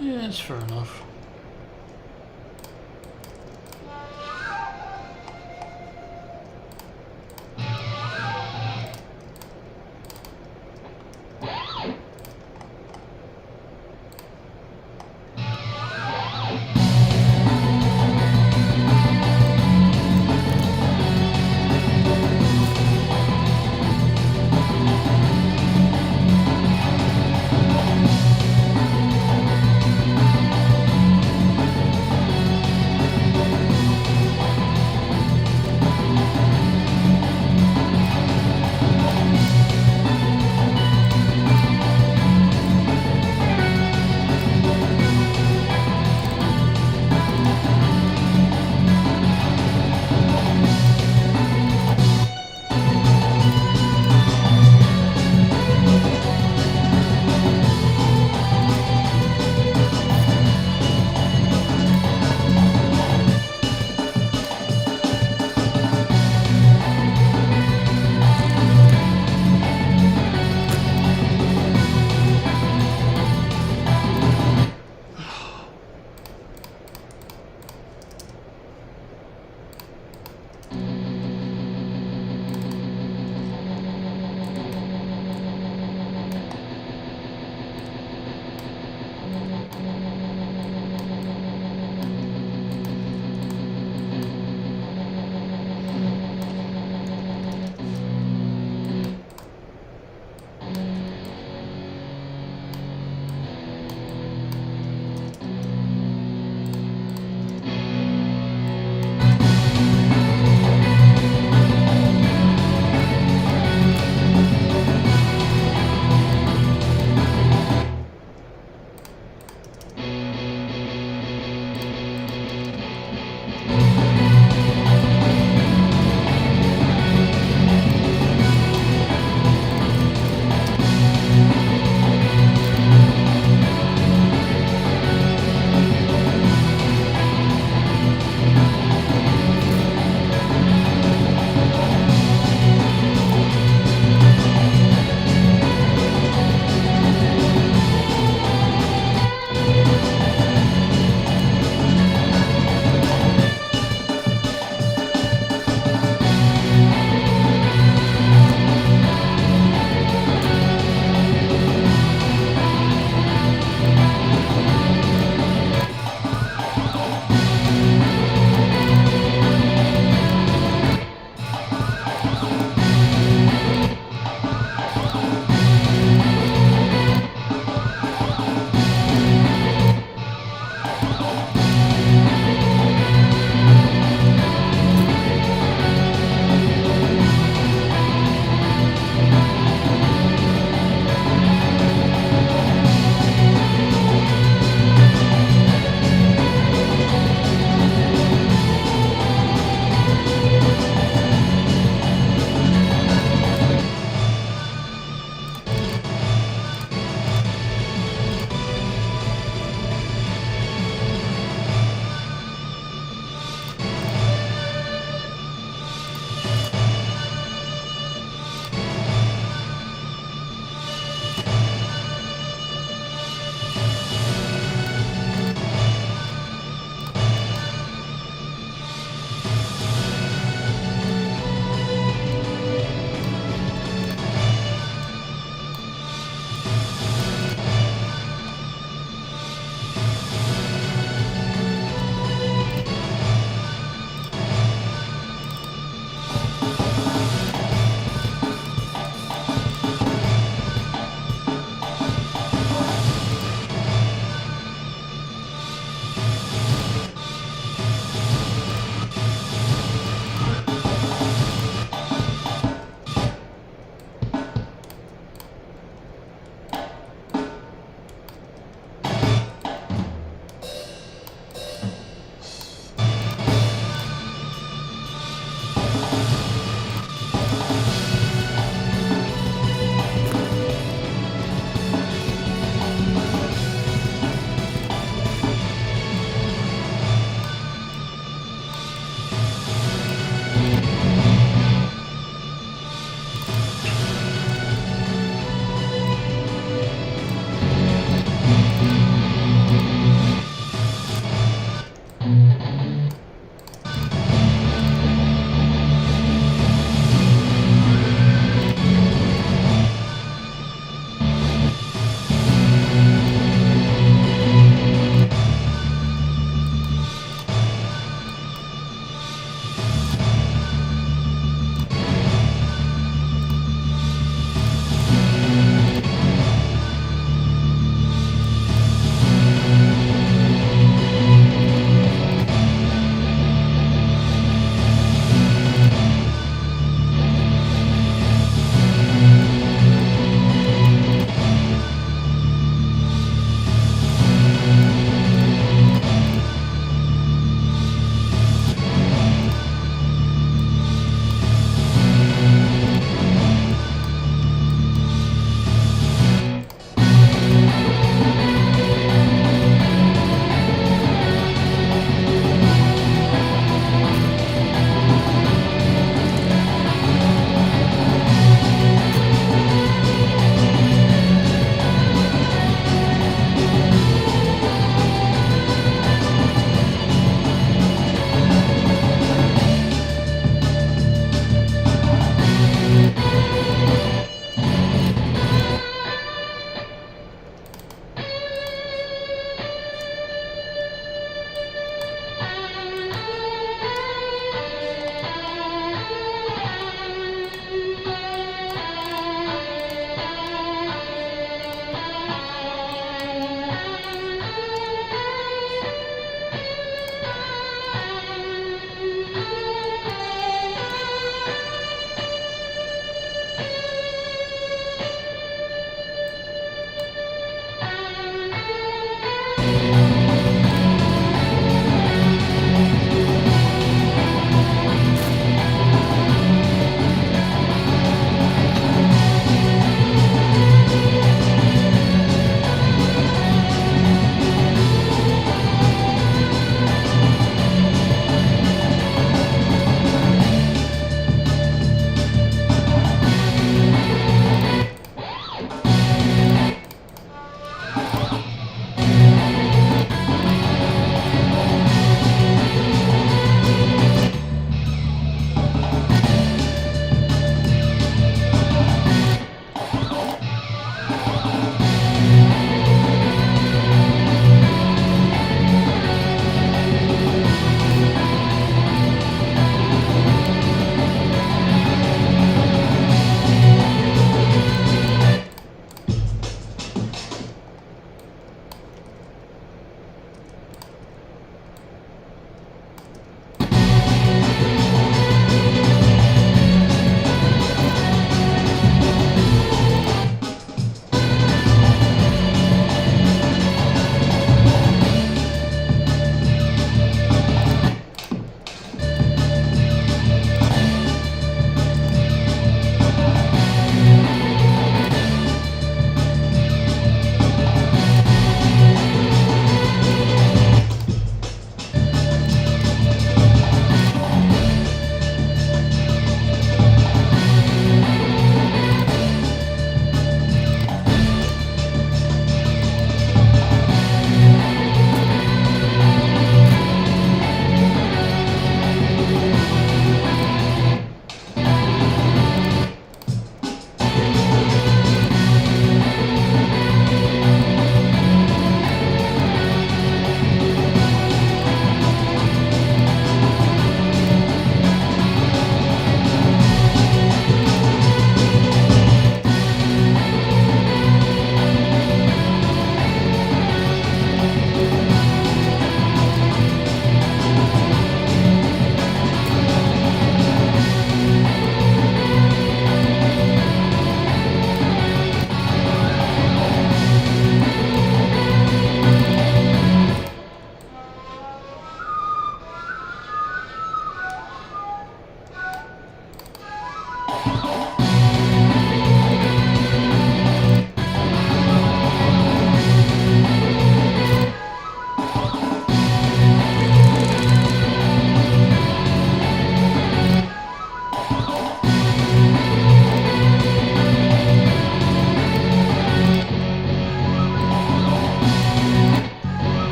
Yeah, that's fair enough.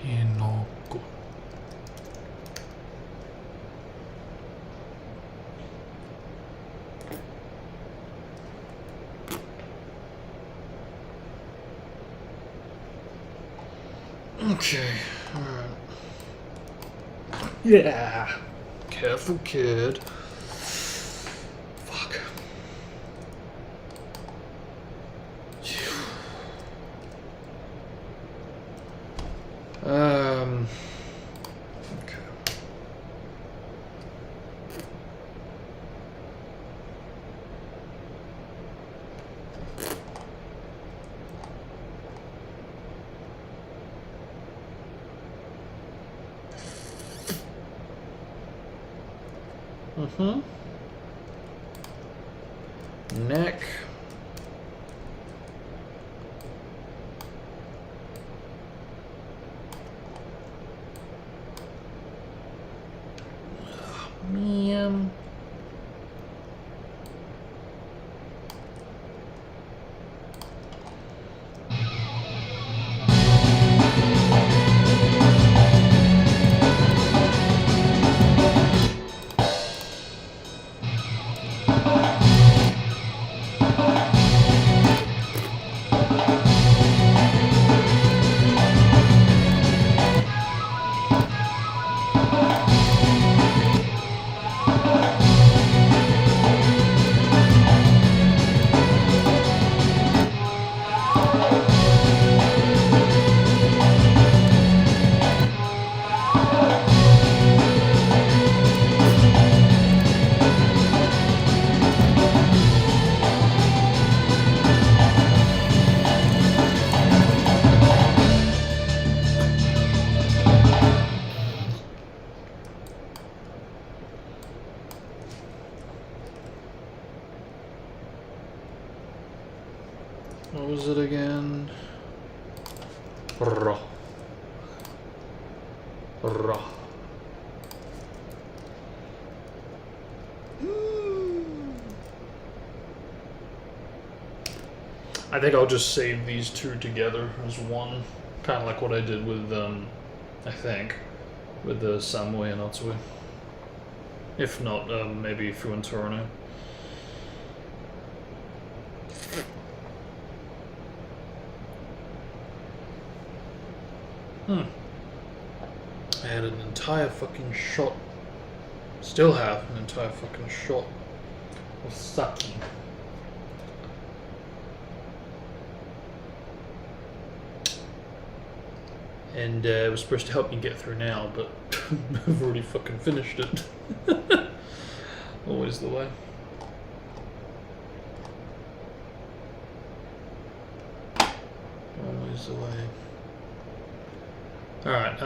Hinoko. Okay, alright. Yeah. Careful, kid. Fuck. Okay. Mm-hmm. Neck. Man. What was it again? Raw. Raw. I think I'll just save these two together as one, kind of like what I did with, I think, with the Samui and Otsui. If not, maybe Fu and Toroi. I had an entire fucking shot. Still have an entire fucking shot of sake. And it was supposed to help me get through now, but I've already fucking finished it. Always the way. Always the way. Alright,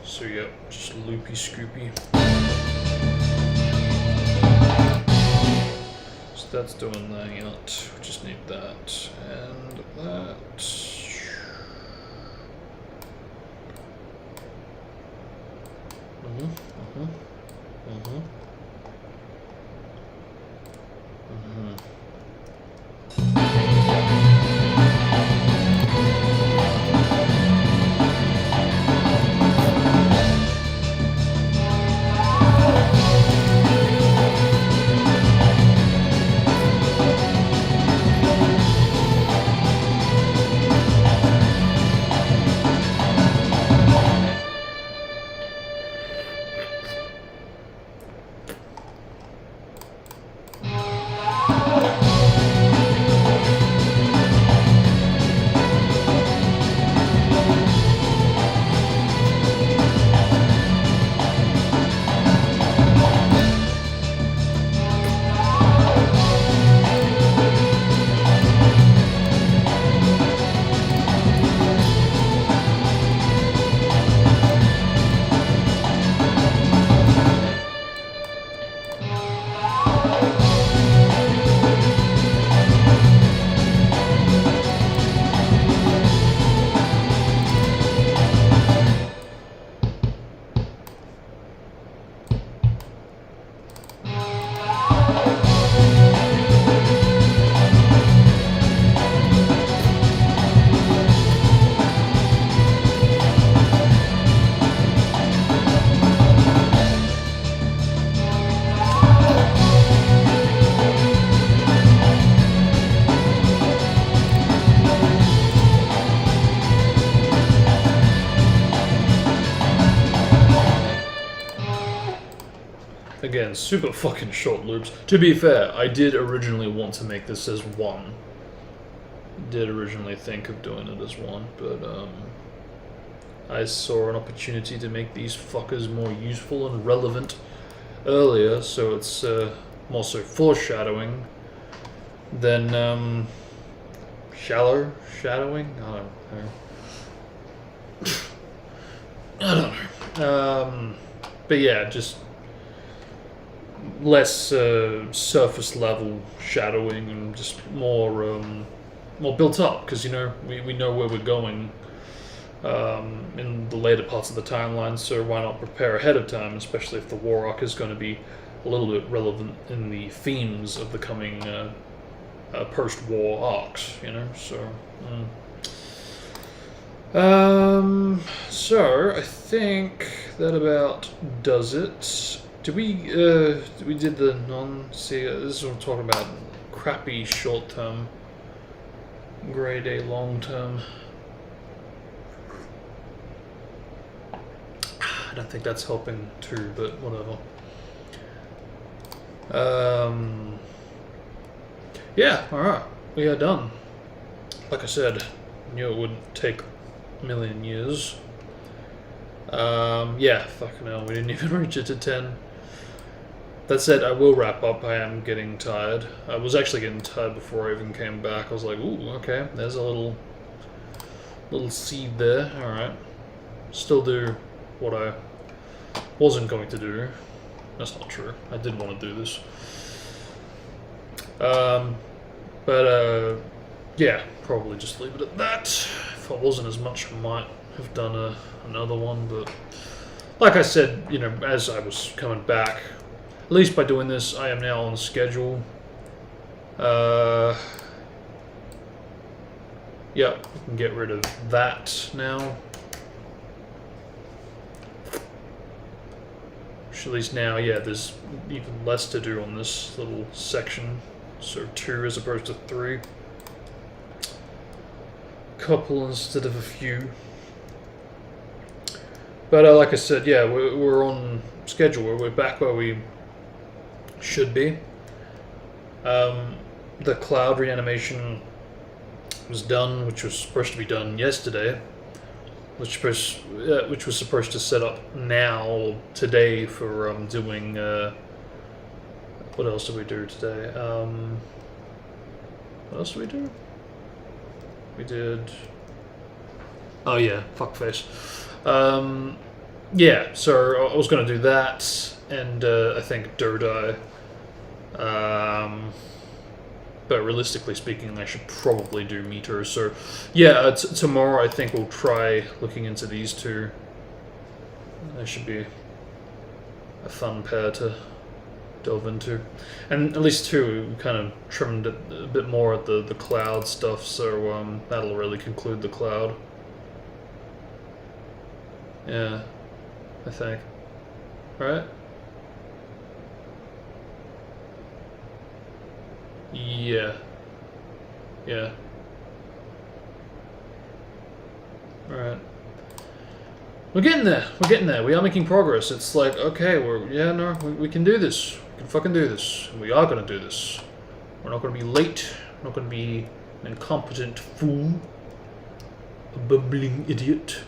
so yeah, just loopy scoopy. So that's doing that, we just need that. that. Again, super fucking short loops. To be fair, I did originally want to make this as one. Did originally think of doing it as one, but I saw an opportunity to make these fuckers more useful and relevant earlier, so it's more so foreshadowing than shallow shadowing. I don't know. But yeah, just less surface level shadowing and just more built up, because we know where we're going in the later parts of the timeline, so why not prepare ahead of time, especially if the war arc is going to be a little bit relevant in the themes of the coming post-war arcs, so I think that about does it. We did the non-see, this is what I'm talking about, crappy short-term, grade A long-term. I don't think that's helping too, but whatever. Yeah, alright, we are done. Like I said, knew it wouldn't take a million years. Yeah, fucking hell, we didn't even reach it to 10. That said, I will wrap up. I am getting tired. I was actually getting tired before I even came back. I was like, ooh, okay, there's a little seed there. Alright. Still do what I wasn't going to do. That's not true. I did want to do this. Yeah, probably just leave it at that. If I wasn't as much, I might have done another one, but like I said, as I was coming back, at least by doing this, I am now on schedule. Yeah, we can get rid of that now. Which at least now, yeah, there's even less to do on this little section. So 2 as opposed to 3. Couple instead of a few. But like I said, yeah, we're on schedule. We're back where we should be. The cloud reanimation was done, which was supposed to be done yesterday, which was supposed to set up now or today for doing. What else did we do today? What else did we do? We did. Oh yeah, fuckface. Yeah, so I was going to do that, and I think Dodai. But but realistically speaking, I should probably do meters. So, yeah, tomorrow I think we'll try looking into these two. They should be a fun pair to delve into. And at least two, we kind of trimmed it a bit more at the cloud stuff, so that'll really conclude the cloud. Yeah, I think. Right? Yeah. Yeah. Alright. We're getting there. We're getting there. We are making progress. It's like, okay, we can do this. We can fucking do this. We are gonna do this. We're not gonna be late. We're not gonna be an incompetent fool. A bumbling idiot.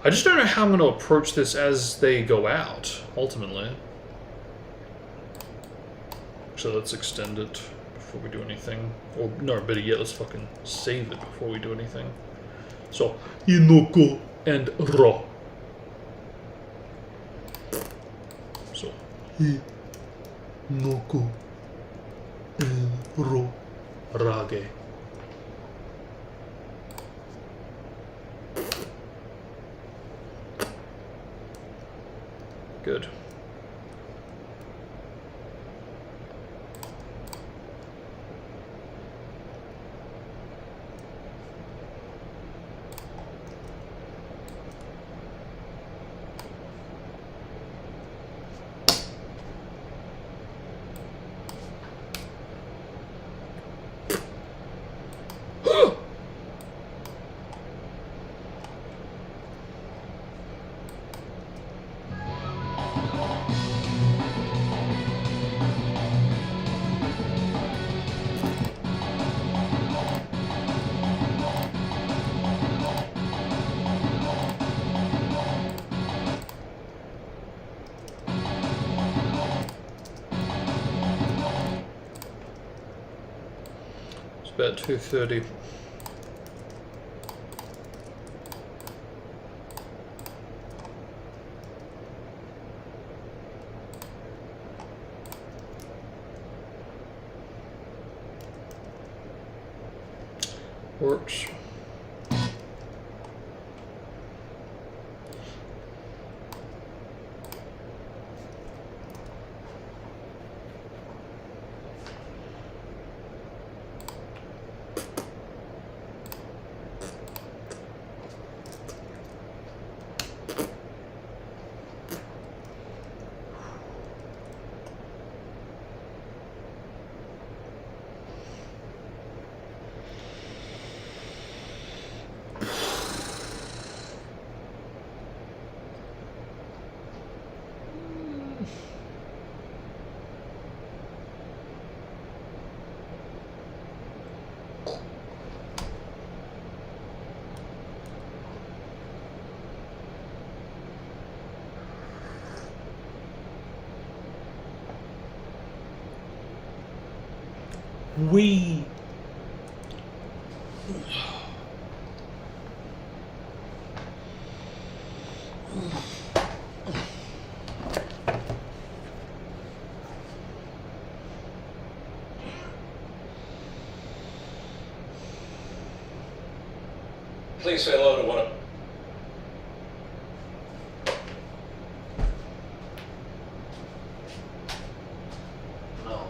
I just don't know how I'm gonna approach this as they go out, ultimately. So let's extend it before we do anything. Or, no, better yet, let's fucking save it before we do anything. So, Inoko and Ra. So, Inoko and Ra. Rage. Good. About 2:30. Works. We Please say hello to one of... No.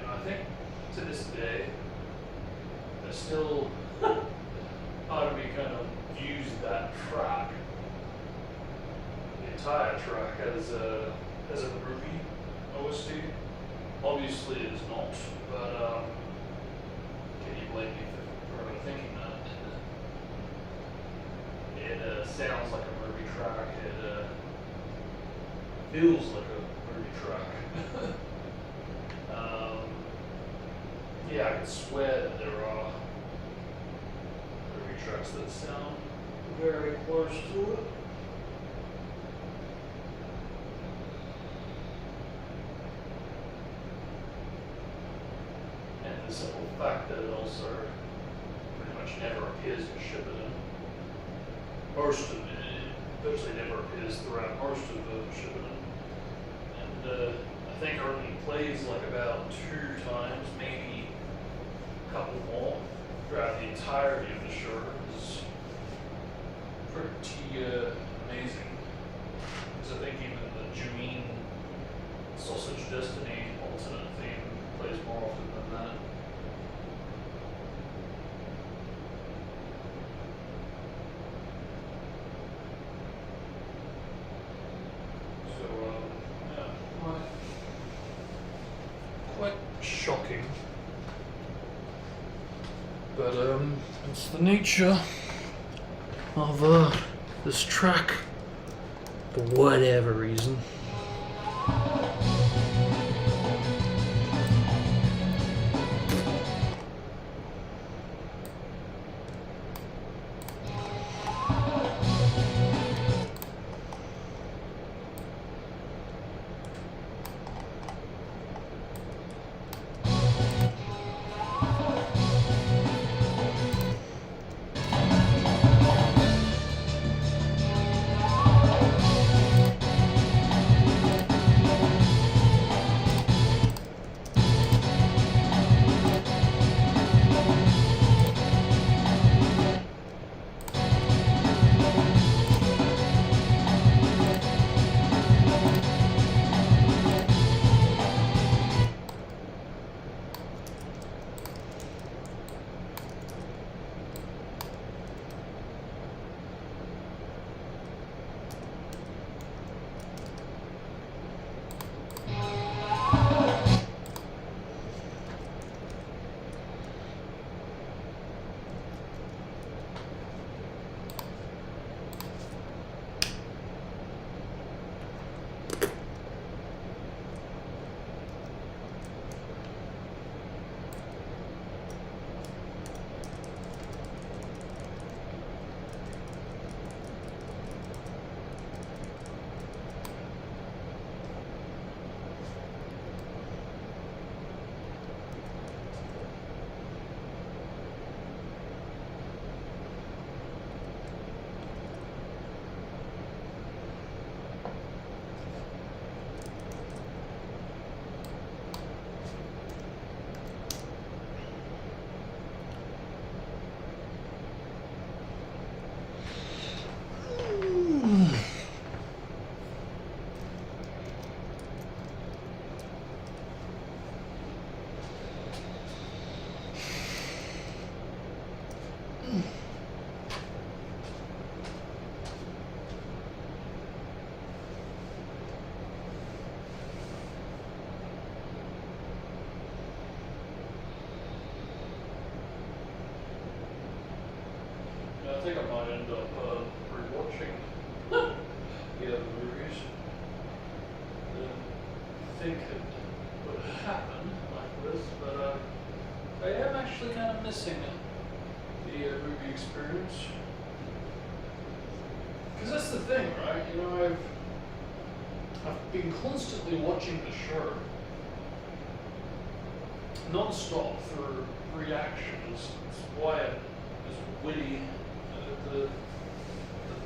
I think to this day, there's still part of me kind of views that track entire track as a movie OST. Obviously, it is not, but can you blame me for ever thinking that? It sounds like a movie track. It feels like a movie track. Yeah, I could swear that there are movie tracks that sound very close to it. And the simple fact that it also pretty much never appears in Shippuden. Most of it virtually never appears throughout most of the Shippuden. And I think it only plays like about 2 times, maybe a couple more throughout the entirety of the show. Is pretty amazing. Because I think even the Juin Sausage Destiny alternate theme plays more often than that. So, yeah, quite shocking. But, it's the nature of, this track, for whatever reason. I think I might end up rewatching the other movies. I think it would happen like this, but I am actually kind of missing the movie experience. Because that's the thing, right? You know, I've been constantly watching the show non-stop for reactions. It's why it is witty. The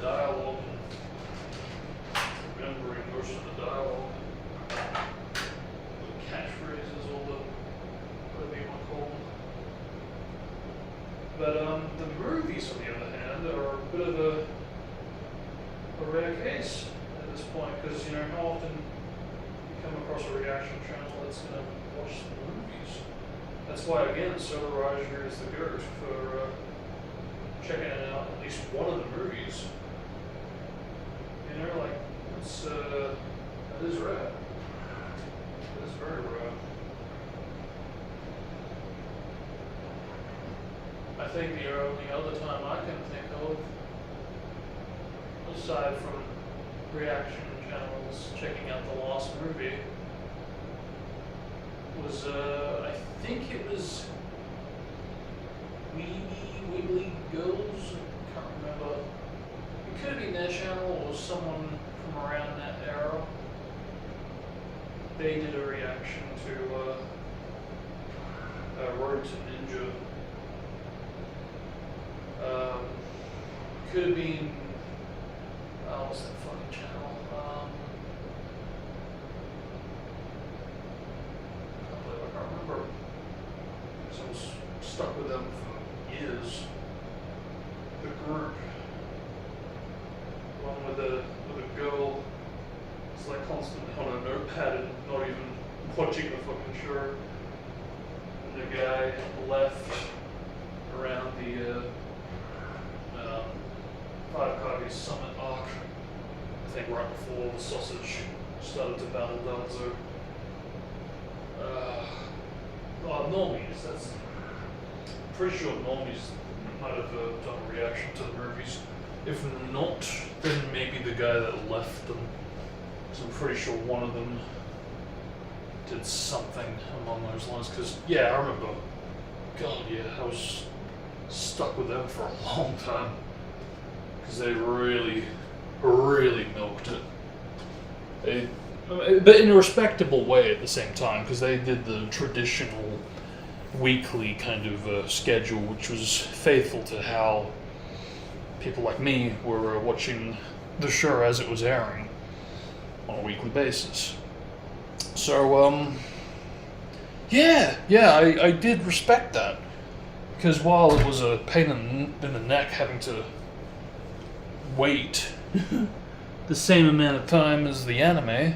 dialogue, remembering most of the dialogue, the catchphrases, all the whatever you want to call them. But the movies, on the other hand, are a bit of a rare case at this point, because you know how often you come across a reaction channel that's going to watch the movies. That's why, again, Toroi is the go-to for checking out at least one of the movies. You know, like That is rare. That is very rare. I think the only other time I can think of, aside from reaction channels checking out the last movie, was I think it was Weeby Wiggly Girls. Can't remember. It could have been their channel or someone from around that era. They did a reaction to Road to Ninja. Could have been, what's that fucking channel? I can't remember. So I was stuck with them for years. The group, one with a girl, it's like constantly on a notepad and not even watching the fucking show. And the guy left around the Five Cardi's Summit arc, I think right before the sausage started to battle Danzo. Normies, that's pretty sure Normies might have done a reaction to the movies. If not, then maybe the guy that left them. So I'm pretty sure one of them did something along those lines. Because, yeah, I remember, God, yeah, I was stuck with them for a long time. Because they really, really milked it. But in a respectable way at the same time, because they did the traditional weekly kind of schedule, which was faithful to how people like me were watching the show as it was airing on a weekly basis. So, I did respect that. Because while it was a pain in the neck having to wait the same amount of time as the anime,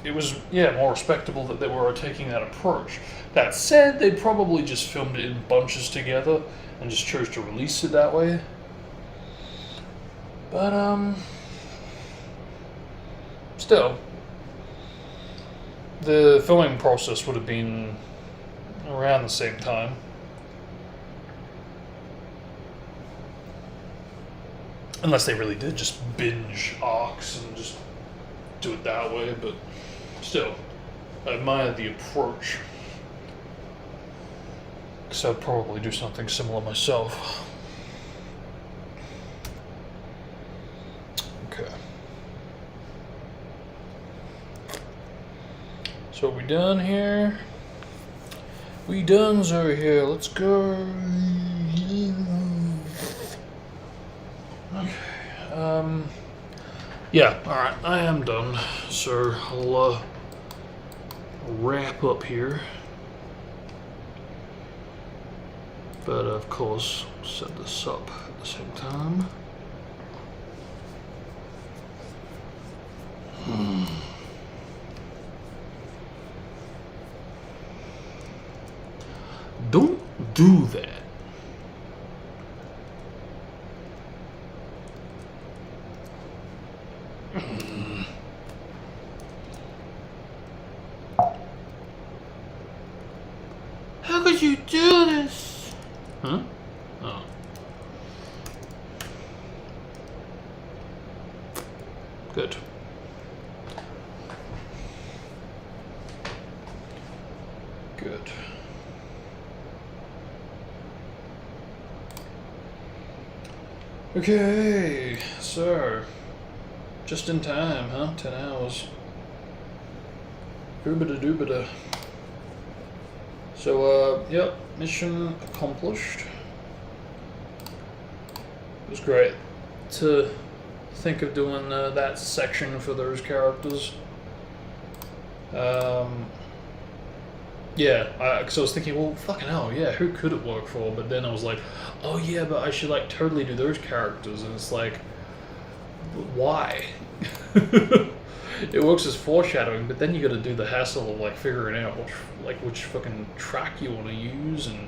it was, more respectable that they were taking that approach. That said, they probably just filmed it in bunches together and just chose to release it that way. But, still, the filming process would have been around the same time. Unless they really did just binge arcs and just do it that way, but still, I admire the approach. Because I'd probably do something similar myself. Okay. So we done here? We donezo here, let's go. Okay, yeah, alright, I am done, so I'll wrap up here. But of course, set this up at the same time. Don't do that. How could you do this? Huh? Oh. Good. Good. Okay, so just in time, huh? 10 hours. Oobada doobada. So, yep, mission accomplished. It was great to think of doing that section for those characters. Yeah, because I was thinking, well, fucking hell, yeah, who could it work for? But then I was like, oh yeah, but I should like totally do those characters, and it's like, why? It works as foreshadowing, but then you got to do the hassle of like figuring out which fucking track you want to use, and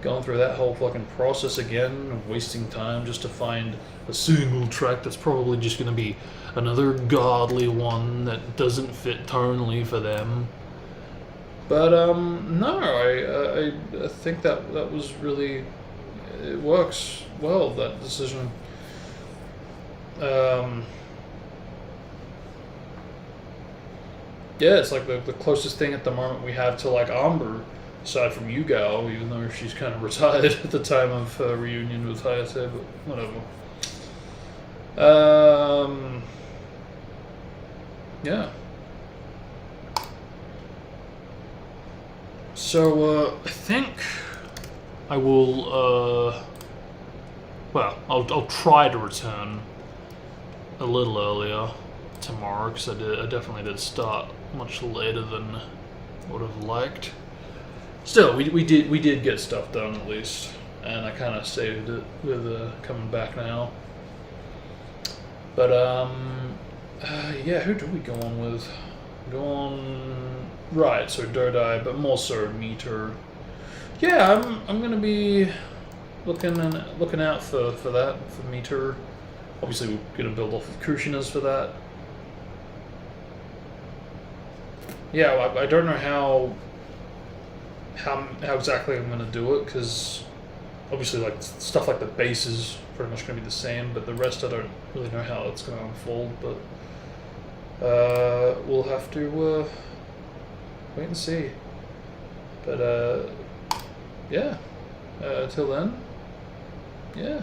going through that whole fucking process again, wasting time just to find a single track that's probably just going to be another godly one that doesn't fit tonally for them. But no, I think that was really, it works well, that decision. Yeah, it's like the closest thing at the moment we have to like Amber, aside from Yugo, even though she's kind of retired at the time of reunion with Hayate, but whatever. Yeah. So I think I will. Well, I'll try to return a little earlier tomorrow because I definitely did start much later than would have liked. Still, we did get stuff done at least, and I kind of saved it with coming back now. But yeah, who do we go on with? Go on, right? So Dodai, but more so Meter. Yeah, I'm gonna be looking out for that, for Meter. Obviously, we're gonna build off of Kushina's for that. Yeah, I don't know how exactly I'm gonna do it, because obviously like stuff like the base is pretty much gonna be the same, but the rest I don't really know how it's gonna unfold. But we'll have to wait and see. But yeah, till then, yeah.